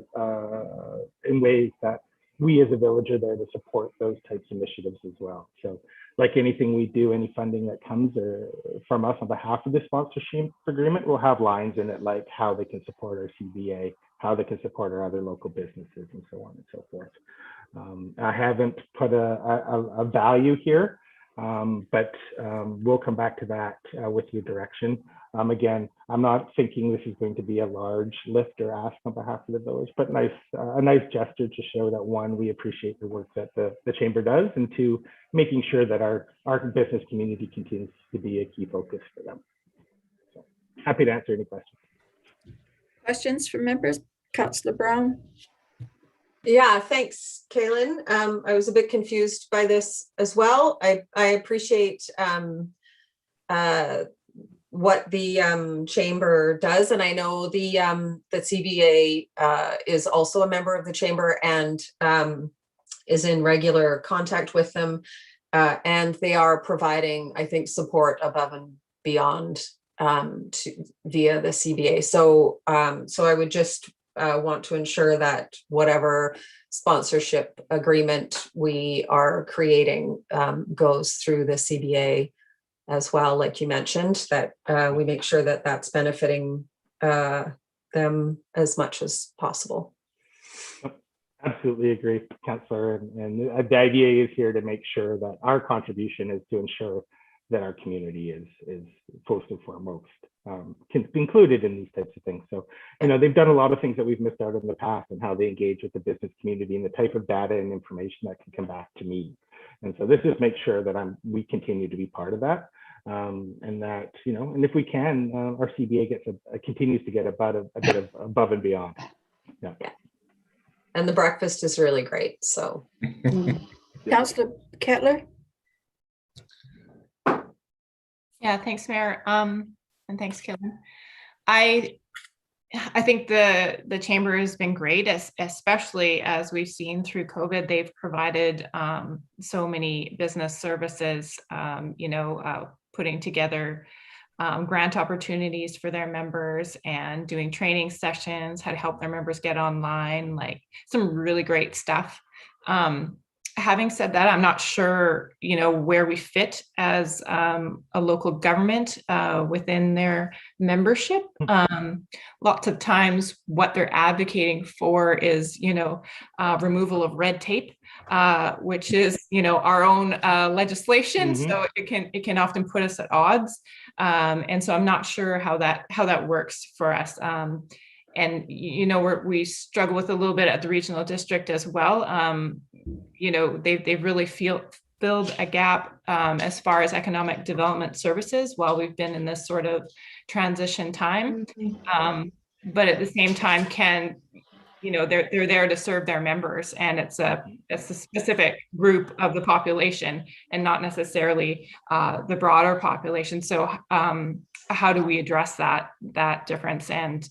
in ways that we as a village are there to support those types of initiatives as well. So like anything we do, any funding that comes from us on behalf of the sponsorship agreement will have lines in it like how they can support our CBA, how they can support our other local businesses, and so on and so forth. I haven't put a value here, but we'll come back to that with your direction. Again, I'm not thinking this is going to be a large lift or ask on behalf of the village, but a nice gesture to show that, one, we appreciate the work that the chamber does, and two, making sure that our business community continues to be a key focus for them. So happy to answer any questions. Questions from members? Councillor Brown. Yeah, thanks, Kaylin. I was a bit confused by this as well. I appreciate what the chamber does, and I know the CBA is also a member of the chamber and is in regular contact with them, and they are providing, I think, support above and beyond via the CBA. So I would just want to ensure that whatever sponsorship agreement we are creating goes through the CBA as well, like you mentioned, that we make sure that that's benefiting them as much as possible. Absolutely agree, Councillor. And the idea is here to make sure that our contribution is to ensure that our community is first and foremost included in these types of things. So, they've done a lot of things that we've missed out in the past, and how they engage with the business community and the type of data and information that can come back to me. And so this is make sure that we continue to be part of that, and that, and if we can, our CBA continues to get a bit of above and beyond. Yeah. And the breakfast is really great. So, Councillor Kettler. Yeah, thanks, Mayor. And thanks, Kaylin. I think the chamber has been great, especially as we've seen through COVID. They've provided so many business services, putting together grant opportunities for their members and doing training sessions, how to help their members get online, like some really great stuff. Having said that, I'm not sure, where we fit as a local government within their membership. Lots of times what they're advocating for is, removal of red tape, which is, our own legislation. Mm-hmm. So it can often put us at odds. And so I'm not sure how that works for us. And, we struggle with a little bit at the regional district as well. They've really filled a gap as far as economic development services while we've been in this sort of transition time. But at the same time, they're there to serve their members, and it's a specific group of the population and not necessarily the broader population. So how do we address that difference? And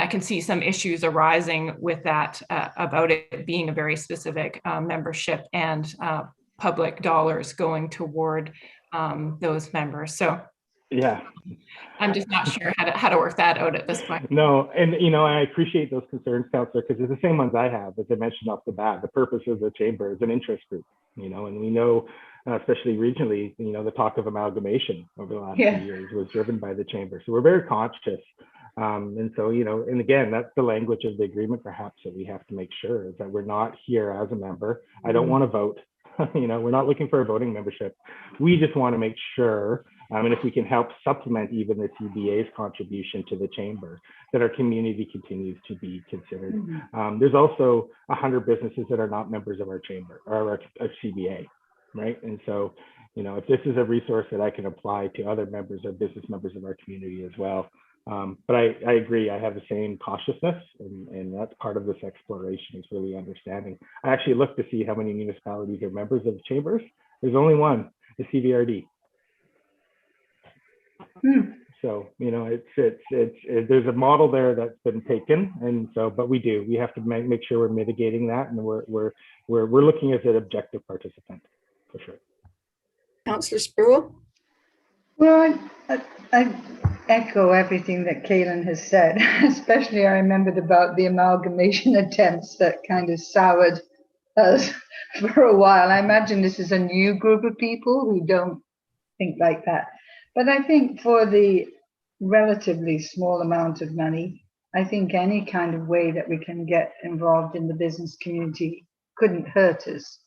I can see some issues arising with that about it being a very specific membership and public dollars going toward those members. So Yeah. I'm just not sure how to work that out at this point. No, and I appreciate those concerns, Councillor, because they're the same ones I have. As I mentioned off the bat, the purpose of the chamber is an interest group, and we know, especially regionally, the talk of amalgamation over the last few years was driven by the chamber. So we're very conscious. And so, and again, that's the language of the agreement, perhaps, that we have to make sure is that we're not here as a member. I don't want to vote. We're not looking for a voting membership. We just want to make sure, and if we can help supplement even the CBA's contribution to the chamber, that our community continues to be considered. There's also 100 businesses that are not members of our chamber or our CBA, right? And so, if this is a resource that I can apply to other members or business members of our community as well. But I agree, I have the same cautiousness, and that's part of this exploration is really understanding. I actually looked to see how many municipalities are members of chambers. There's only one, the CVRD. So, there's a model there that's been taken, and so, but we have to make sure we're mitigating that, and we're looking as an objective participant for sure. Councillor Spruill? Well, I echo everything that Kaylin has said. Especially I remembered about the amalgamation attempts that kind of soured us for a while. I imagine this is a new group of people who don't think like that. But I think for the relatively small amount of money, I think any kind of way that we can get involved in the business community couldn't hurt us.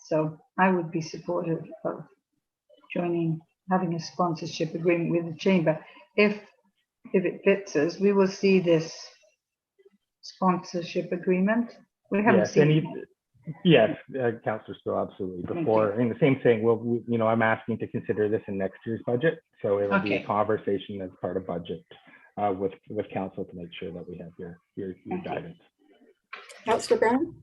So I would be supportive of having a sponsorship agreement with the chamber. If it fits us, we will see this sponsorship agreement. We haven't seen it. Yes, Councillor Still, absolutely. Before, and the same thing, I'm asking to consider this in next year's budget. So it will be a conversation as part of budget with council to make sure that we have your guidance. Councillor Brown?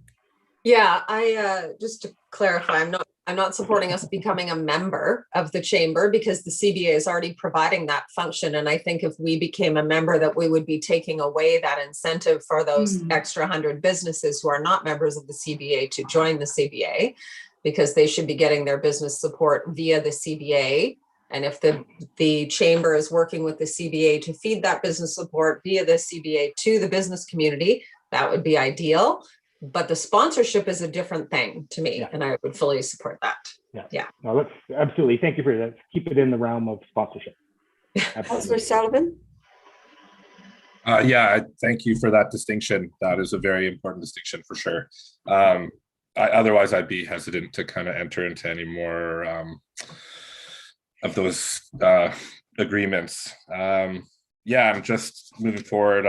Yeah, I just to clarify, I'm not supporting us becoming a member of the chamber because the CBA is already providing that function. And I think if we became a member, that we would be taking away that incentive for those extra 100 businesses who are not members of the CBA to join the CBA, because they should be getting their business support via the CBA. And if the chamber is working with the CBA to feed that business support via the CBA to the business community, that would be ideal. But the sponsorship is a different thing to me, and I would fully support that. Yeah. No, let's absolutely. Thank you for that. Keep it in the realm of sponsorship. Councillor Sullivan? Thank you for that distinction. That is a very important distinction for sure. Otherwise, I'd be hesitant to kind of enter into any more of those agreements. I'm just moving forward.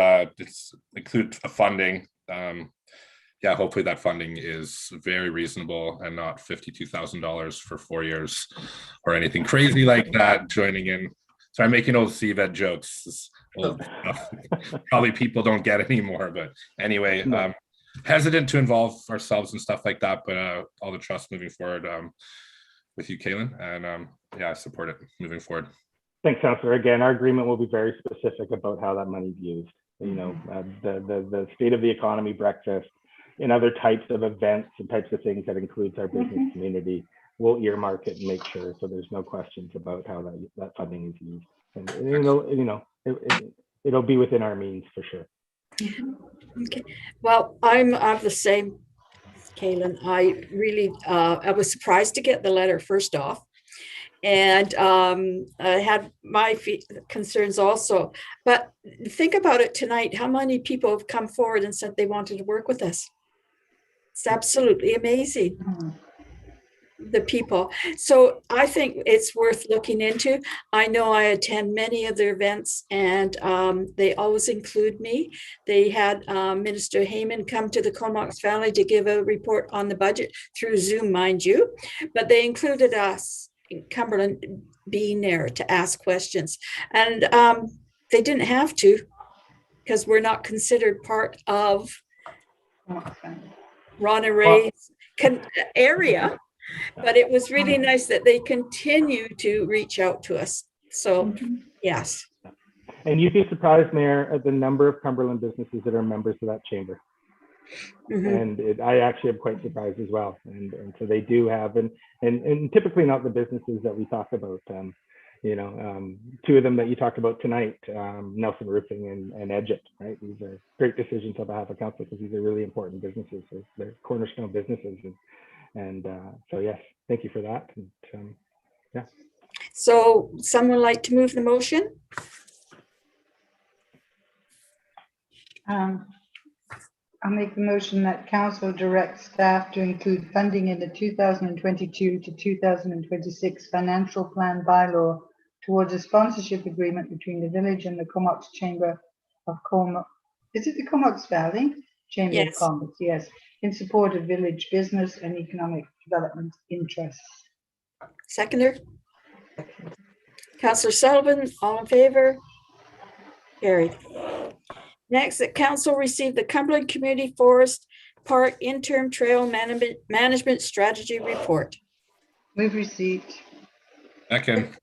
Include a funding. Hopefully that funding is very reasonable and not $52,000 for 4 years or anything crazy like that. Joining in, so I'm making old CVED jokes. Probably people don't get anymore, but anyway, hesitant to involve ourselves and stuff like that. But all the trust moving forward with you, Kaylin, and I support it moving forward. Thanks, Councillor. Again, our agreement will be very specific about how that money is used. The state of the economy breakfast and other types of events and types of things that includes our business community, we'll earmark it and make sure so there's no questions about how that funding is used. And it'll be within our means for sure. Okay. Well, I'm of the same, Kaylin. I really I was surprised to get the letter first off. And I had my concerns also. But think about it tonight. How many people have come forward and said they wanted to work with us? It's absolutely amazing, the people. So I think it's worth looking into. I know I attend many of their events, and they always include me. They had Minister Heyman come to the Comox Valley to give a report on the budget through Zoom, mind you, but they included us in Cumberland being there to ask questions. And they didn't have to, because we're not considered part of Ron and Ray's area, but it was really nice that they continue to reach out to us. So yes. And you'd be surprised, Mayor, at the number of Cumberland businesses that are members of that chamber. And I actually am quite surprised as well. And so they do have, and typically not the businesses that we talk about. two of them that you talked about tonight, Nelson Roofing and Edgett, right? These are great decisions on behalf of council because these are really important businesses. They're cornerstone businesses. And so, yes, thank you for that. And, yeah. So someone like to move the motion? I'll make the motion that council directs staff to include funding in the 2022 to 2026 financial plan bylaw towards a sponsorship agreement between the village and the Comox Chamber of Commerce. Is it the Comox Valley Chamber of Yes. Commerce? Yes, in support of village business and economic development interests. Seconder? Councillor Sullivan, all in favor? Carried. Next, that council received the Cumberland Community Forest Park Interim Trail Management Strategy Report. Move receipt. Second.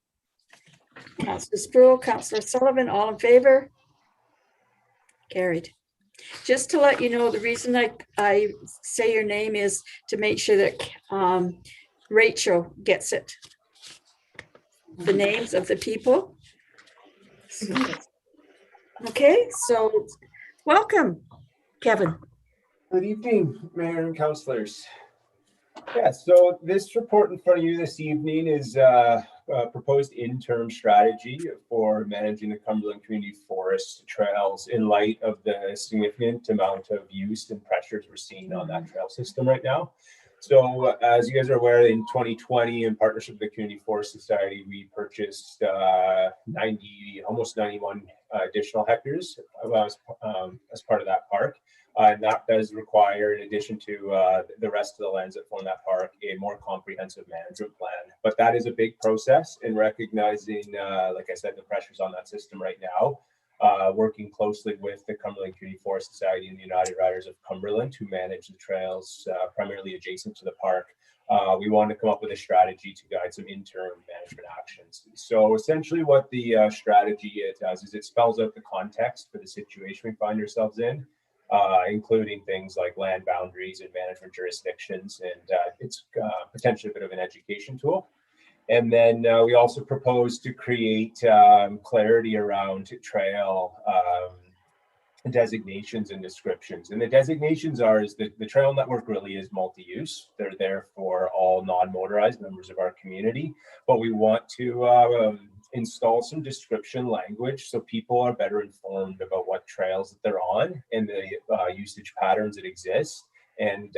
Councillor Sproul, Councillor Sullivan, all in favor? Carried. Just to let you know, the reason I say your name is to make sure that Rachel gets it. The names of the people. Okay, so welcome, Kevin. Good evening, Mayor and councillors. Yeah, so this report in front of you this evening is a proposed interim strategy for managing the Cumberland Community Forest trails in light of the significant amount of use and pressures we're seeing on that trail system right now. So as you guys are aware, in 2020, in partnership with the Community Forest Society, we purchased almost 91 additional hectares as part of that park. And that does require, in addition to the rest of the lands that form that park, a more comprehensive management plan. But that is a big process in recognizing, like I said, the pressures on that system right now. Working closely with the Cumberland Community Forest Society and the United Riders of Cumberland, who manage the trails primarily adjacent to the park. We want to come up with a strategy to guide some interim management actions. So essentially what the strategy does is it spells out the context for the situation we find ourselves in, including things like land boundaries and management jurisdictions, and it's potentially a bit of an education tool. And then we also propose to create clarity around trail designations and descriptions. And the designations is that the trail network really is multi-use. They're there for all non-motorized members of our community, but we want to install some description language so people are better informed about what trails that they're on and the usage patterns that exist. And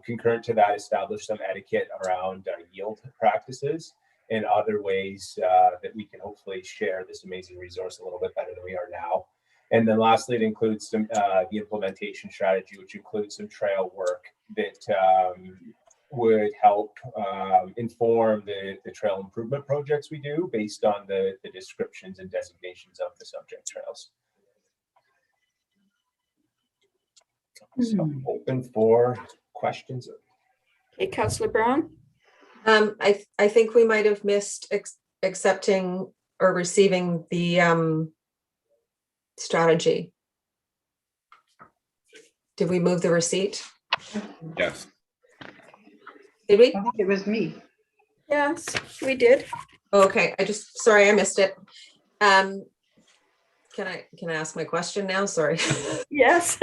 concurrent to that, establish some etiquette around yield practices and other ways that we can hopefully share this amazing resource a little bit better than we are now. And then lastly, it includes some the implementation strategy, which includes some trail work that would help inform the trail improvement projects we do based on the descriptions and designations of the subject trails. So open for questions. Okay, Councillor Brown. I think we might have missed accepting or receiving the strategy. Did we move the receipt? Yes. Did we? I think it was me. Yes, we did. Okay, sorry, I missed it. Can I ask my question now? Sorry. Yes.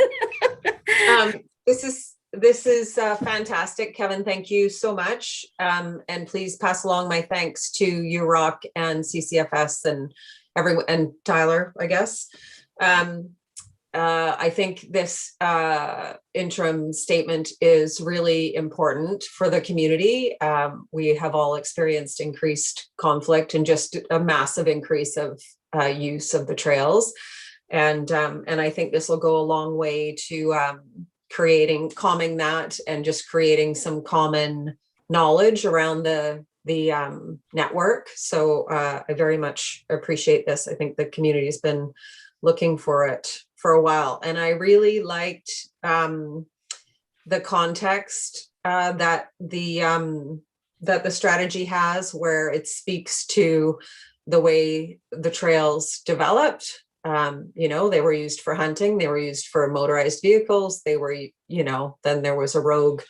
This is fantastic, Kevin. Thank you so much. And please pass along my thanks to UROC and CCFS and everyone, and Tyler, I guess. I think this interim statement is really important for the community. We have all experienced increased conflict and just a massive increase of use of the trails. And I think this will go a long way to calming that and just creating some common knowledge around the network. So I very much appreciate this. I think the community has been looking for it for a while. And I really liked the context that the strategy has, where it speaks to the way the trails developed. They were used for hunting, they were used for motorized vehicles, they were, then there was a rogue.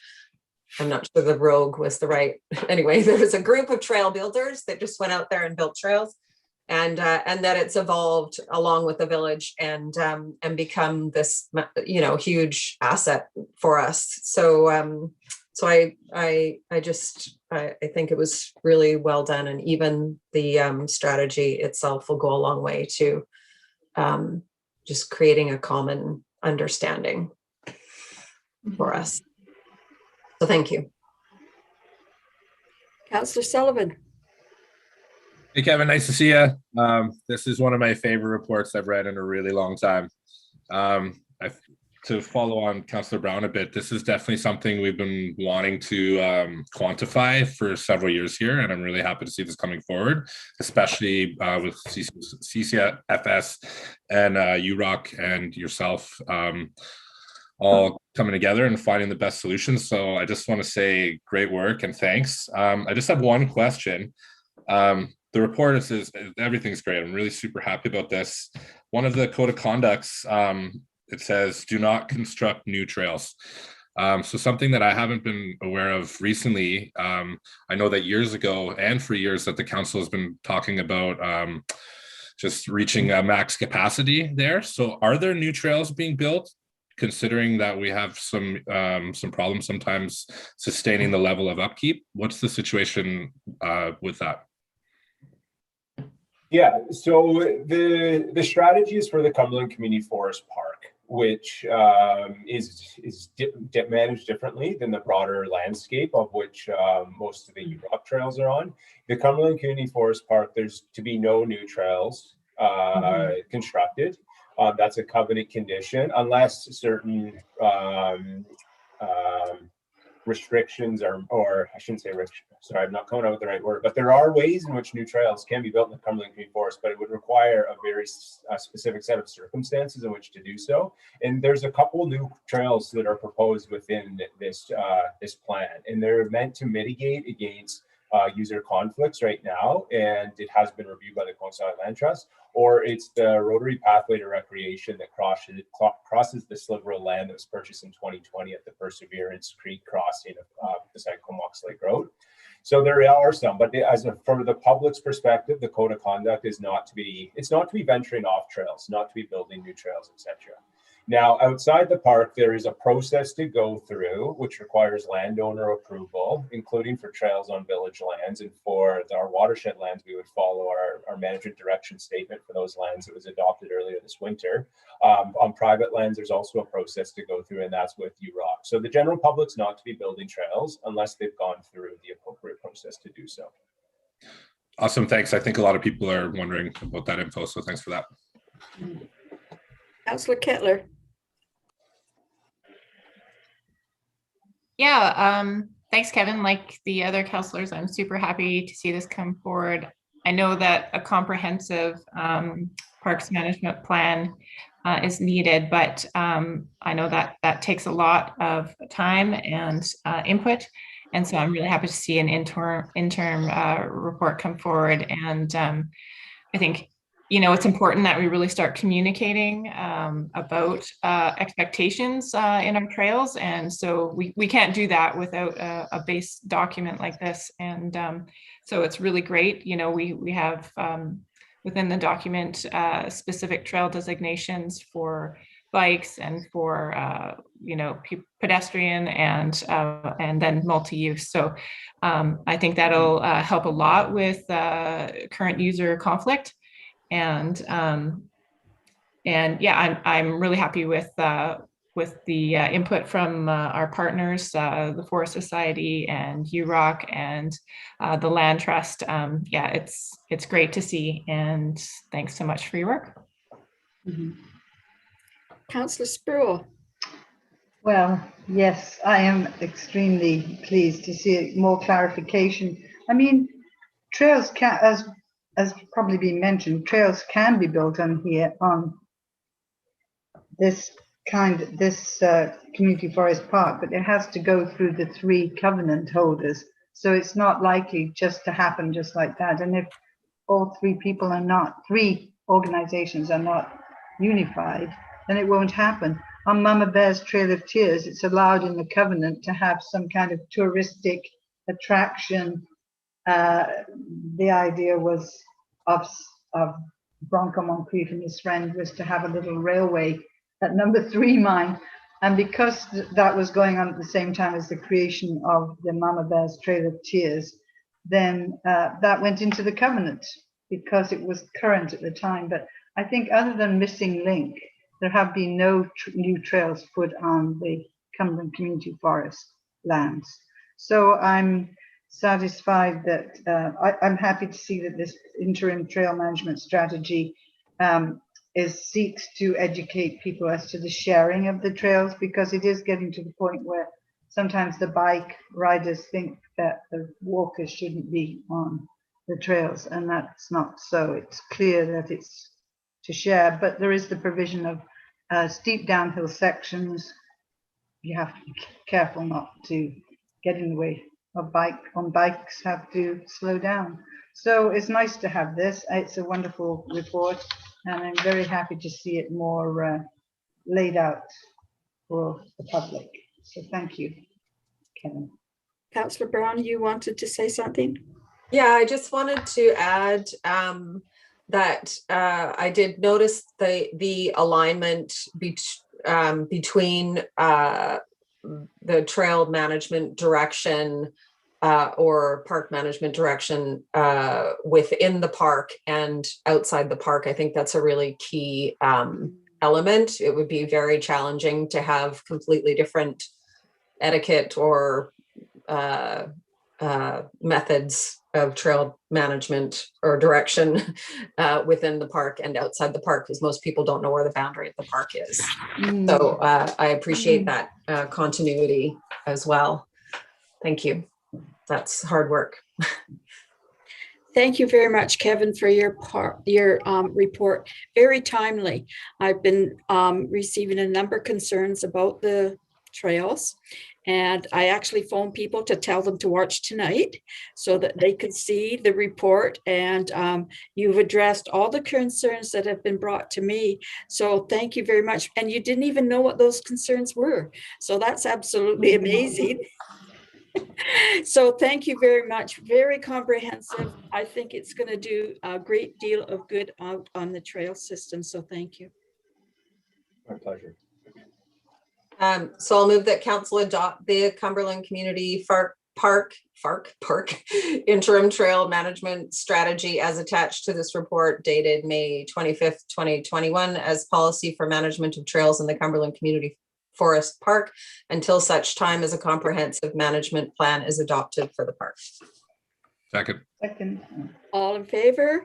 I'm not sure the rogue was the right, anyway, there was a group of trail builders that just went out there and built trails. that it's evolved along with the village and become this, you know, huge asset for us. So I think it was really well done, and even the strategy itself will go a long way to just creating a common understanding for us. So thank you. Councillor Sullivan. Hey, Kevin, nice to see you. This is one of my favorite reports I've read in a really long time. To follow on Councillor Brown a bit, this is definitely something we've been wanting to quantify for several years here, and I'm really happy to see this coming forward, especially with CCFS and UROC and yourself all coming together and finding the best solutions. So I just want to say great work and thanks. I just have one question. The report is everything's great. I'm really super happy about this. One of the code of conducts, it says, do not construct new trails. So something that I haven't been aware of recently, I know that years ago and for years that the council has been talking about just reaching a max capacity there. So are there new trails being built, considering that we have some problems sometimes sustaining the level of upkeep? What's the situation with that? Yeah, so the strategy is for the Cumberland Community Forest Park, which is managed differently than the broader landscape of which most of the UROC trails are on. The Cumberland Community Forest Park, there's to be no new trails constructed. That's a covenant condition, unless certain restrictions or I shouldn't say sorry, I'm not coming out with the right word, but there are ways in which new trails can be built in the Cumberland Community Forest, but it would require a very specific set of circumstances in which to do so. And there's a couple new trails that are proposed within this plan, and they're meant to mitigate against user conflicts right now, and it has been reviewed by the Conseil Land Trust. Or it's the Rotary Pathway to Recreation that crosses the sliver of land that was purchased in 2020 at the Perseverance Creek crossing of beside Comox Lake Road. So there are some, but from the public's perspective, the code of conduct is not to be venturing off trails, not to be building new trails, etc. Now, outside the park, there is a process to go through, which requires landowner approval, including for trails on village lands. And for our watershed lands, we would follow our management direction statement for those lands that was adopted earlier this winter. On private lands, there's also a process to go through, and that's with UROC. So the general public's not to be building trails unless they've gone through the appropriate process to do so. Awesome, thanks. I think a lot of people are wondering about that info, so thanks for that. Councillor Kettler. Yeah, thanks, Kevin. Like the other councillors, I'm super happy to see this come forward. I know that a comprehensive parks management plan is needed, but I know that takes a lot of time and input. And so I'm really happy to see an interim report come forward. And I think, you know, it's important that we really start communicating about expectations in our trails. And so we can't do that without a base document like this. And so it's really great. You know, we have within the document specific trail designations for bikes and for, you know, pedestrian and then multi-use. So I think that'll help a lot with current user conflict. And yeah, I'm really happy with the input from our partners, the Forest Society and UROC and the Land Trust. Yeah, it's great to see, and thanks so much for your work. Councillor Spruill. Well, yes, I am extremely pleased to see more clarification. I mean, trails can, as probably been mentioned, trails can be built on here on this community forest park, but it has to go through the 3 covenant holders. So it's not likely just to happen just like that. And if all 3 organizations are not unified, then it won't happen. On Mama Bear's Trail of Tears, it's allowed in the covenant to have some kind of touristic attraction. The idea was of of Bronco Moncrief and his friend was to have a little railway at number 3 mine. And because that was going on at the same time as the creation of the Mama Bear's Trail of Tears, then that went into the covenant because it was current at the time. But I think other than Missing Link, there have been no new trails put on the Cumberland Community Forest lands. So I'm satisfied that I'm happy to see that this interim trail management strategy seeks to educate people as to the sharing of the trails, because it is getting to the point where sometimes the bike riders think that the walkers shouldn't be on the trails, and that's not so. It's clear that it's to share, but there is the provision of steep downhill sections. You have to be careful not to get in the way of bikes have to slow down. So it's nice to have this. It's a wonderful report, and I'm very happy to see it more laid out for the public. So thank you, Kevin. Councillor Brown, you wanted to say something? Yeah, I just wanted to add that I did notice the alignment between the trail management direction or park management direction within the park and outside the park. I think that's a really key element. It would be very challenging to have completely different etiquette or methods of trail management or direction within the park and outside the park, because most people don't know where the boundary of the park is. So I appreciate that continuity as well. Thank you. That's hard work. Thank you very much, Kevin, for your report. Very timely. I've been receiving a number of concerns about the trails, and I actually phoned people to tell them to watch tonight so that they could see the report. And you've addressed all the concerns that have been brought to me. So thank you very much. And you didn't even know what those concerns were. So that's absolutely amazing. So thank you very much. Very comprehensive. I think it's going to do a great deal of good out on the trail system. So thank you. My pleasure. So I'll move that council adopt the Cumberland Community Park interim trail management strategy as attached to this report dated May 25th, 2021 as policy for management of trails in the Cumberland Community Forest Park until such time as a comprehensive management plan is adopted for the park. Second. Second. All in favor?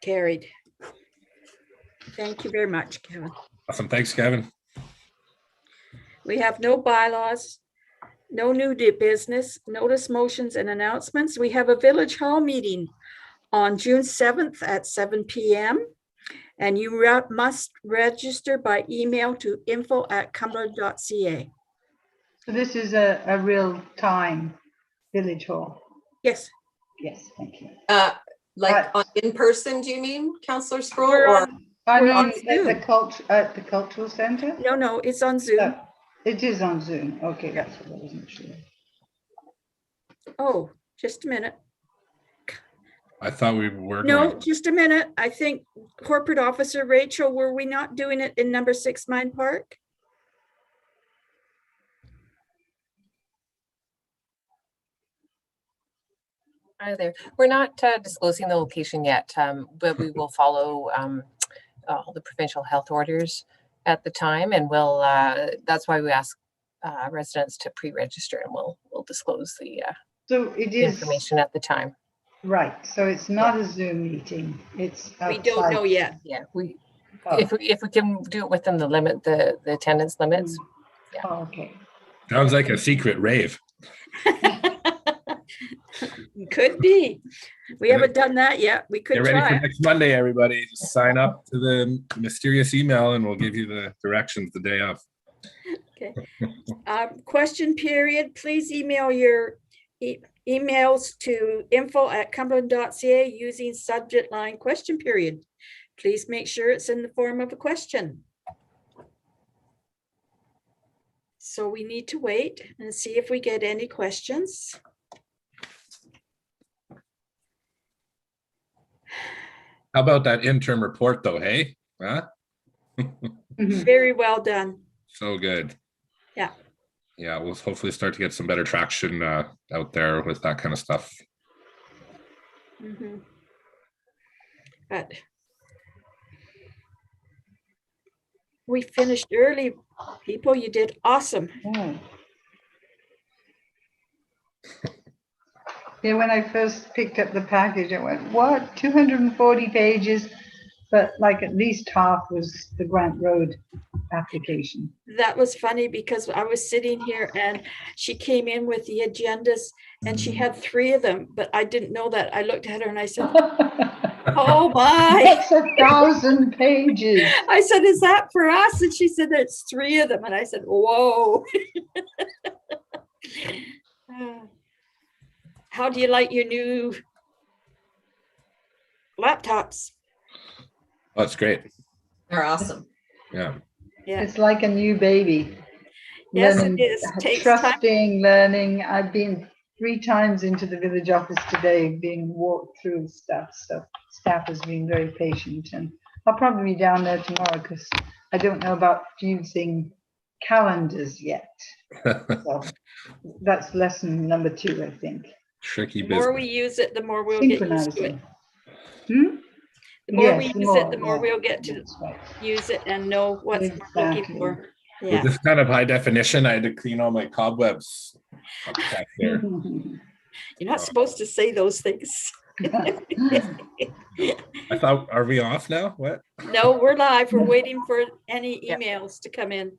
Carried. Thank you very much, Kevin. Awesome. Thanks, Kevin. We have no bylaws, no new business, notice motions and announcements. We have a village hall meeting on June 7th at 7 p.m. And you must register by email to info@cumberland.ca. So this is a real time village hall. Yes. Yes, thank you. In person, do you mean, Councillor Sproul? At the cultural center? No, it's on Zoom. It is on Zoom. Okay, that's what I wasn't sure. Oh, just a minute. I thought we were. No, just a minute. I think Corporate Officer Rachel, were we not doing it in number 6 Mine Park? Hi there. We're not disclosing the location yet, but we will follow all the provincial health orders at the time, and we'll. That's why we ask residents to pre-register, and we'll disclose the information at the time. Right. So it's not a Zoom meeting. It's outside. We don't know yet. Yeah. If we can do it within the limit, the attendance limits. Yeah. Oh, okay. Sounds like a secret rave. Could be. We haven't done that yet. We could Get ready try. for next Monday, everybody. Just sign up to the mysterious email and we'll give you the directions the day of. Okay. Question period. Please email your emails to info@cumberland.ca using subject line question period. Please make sure it's in the form of a question. So we need to wait and see if we get any questions. How about that interim report though, hey? Huh? Very well done. So good. Yeah. Yeah, we'll hopefully start to get some better traction out there with that kind of stuff. Mm-hmm. But we finished early, people. You did awesome. Yeah, when I first picked up the package, I went, what, 240 pages? But like at least half was the Grant Road application. That was funny because I was sitting here and she came in with the agendas and she had 3 of them, but I didn't know that. I looked at her and I said, oh my. That's 1,000 pages. I said, is that for us? And she said, it's 3 of them. And I said, whoa. How do you like your new laptops? Oh, that's great. They're awesome. Yeah. Yeah. It's like a new baby. Yes, Learning, it is. Takes time. trusting, learning. I've been 3 times into the village office today being walked through stuff. So staff has been very patient, and I'll probably be down there tomorrow because I don't know about using calendars yet. So that's lesson number 2, I think. Tricky The business. more we use it, the more we'll get used to it. Hmm? The more Yes, we use it, the more we'll get to use it and know what we're looking for. Yeah. With this kind of high definition, I had to clean all my cobwebs up back there. You're not supposed to say those things. I thought, are we off now? What? No, we're live. We're waiting for any emails to come in.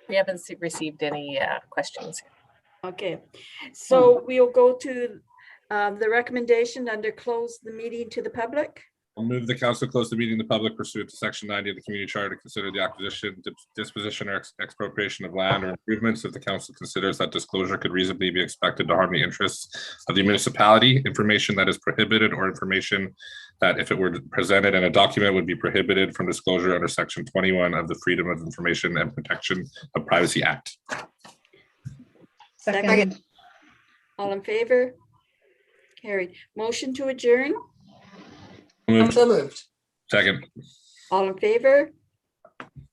We haven't received any questions. Okay, so we'll go to the recommendation under close the meeting to the public. I'll move the council close the meeting to the public pursuant to section 90 of the community charter to consider the acquisition, disposition, or expropriation of land or improvements if the council considers that disclosure could reasonably be expected to harm the interests of the municipality, information that is prohibited, or information that if it were presented in a document would be prohibited from disclosure under section 21 of the Freedom of Information and Protection of Privacy Act. Second. All in favor? Carried. Motion to adjourn? Moved. So moved. Second. All in favor?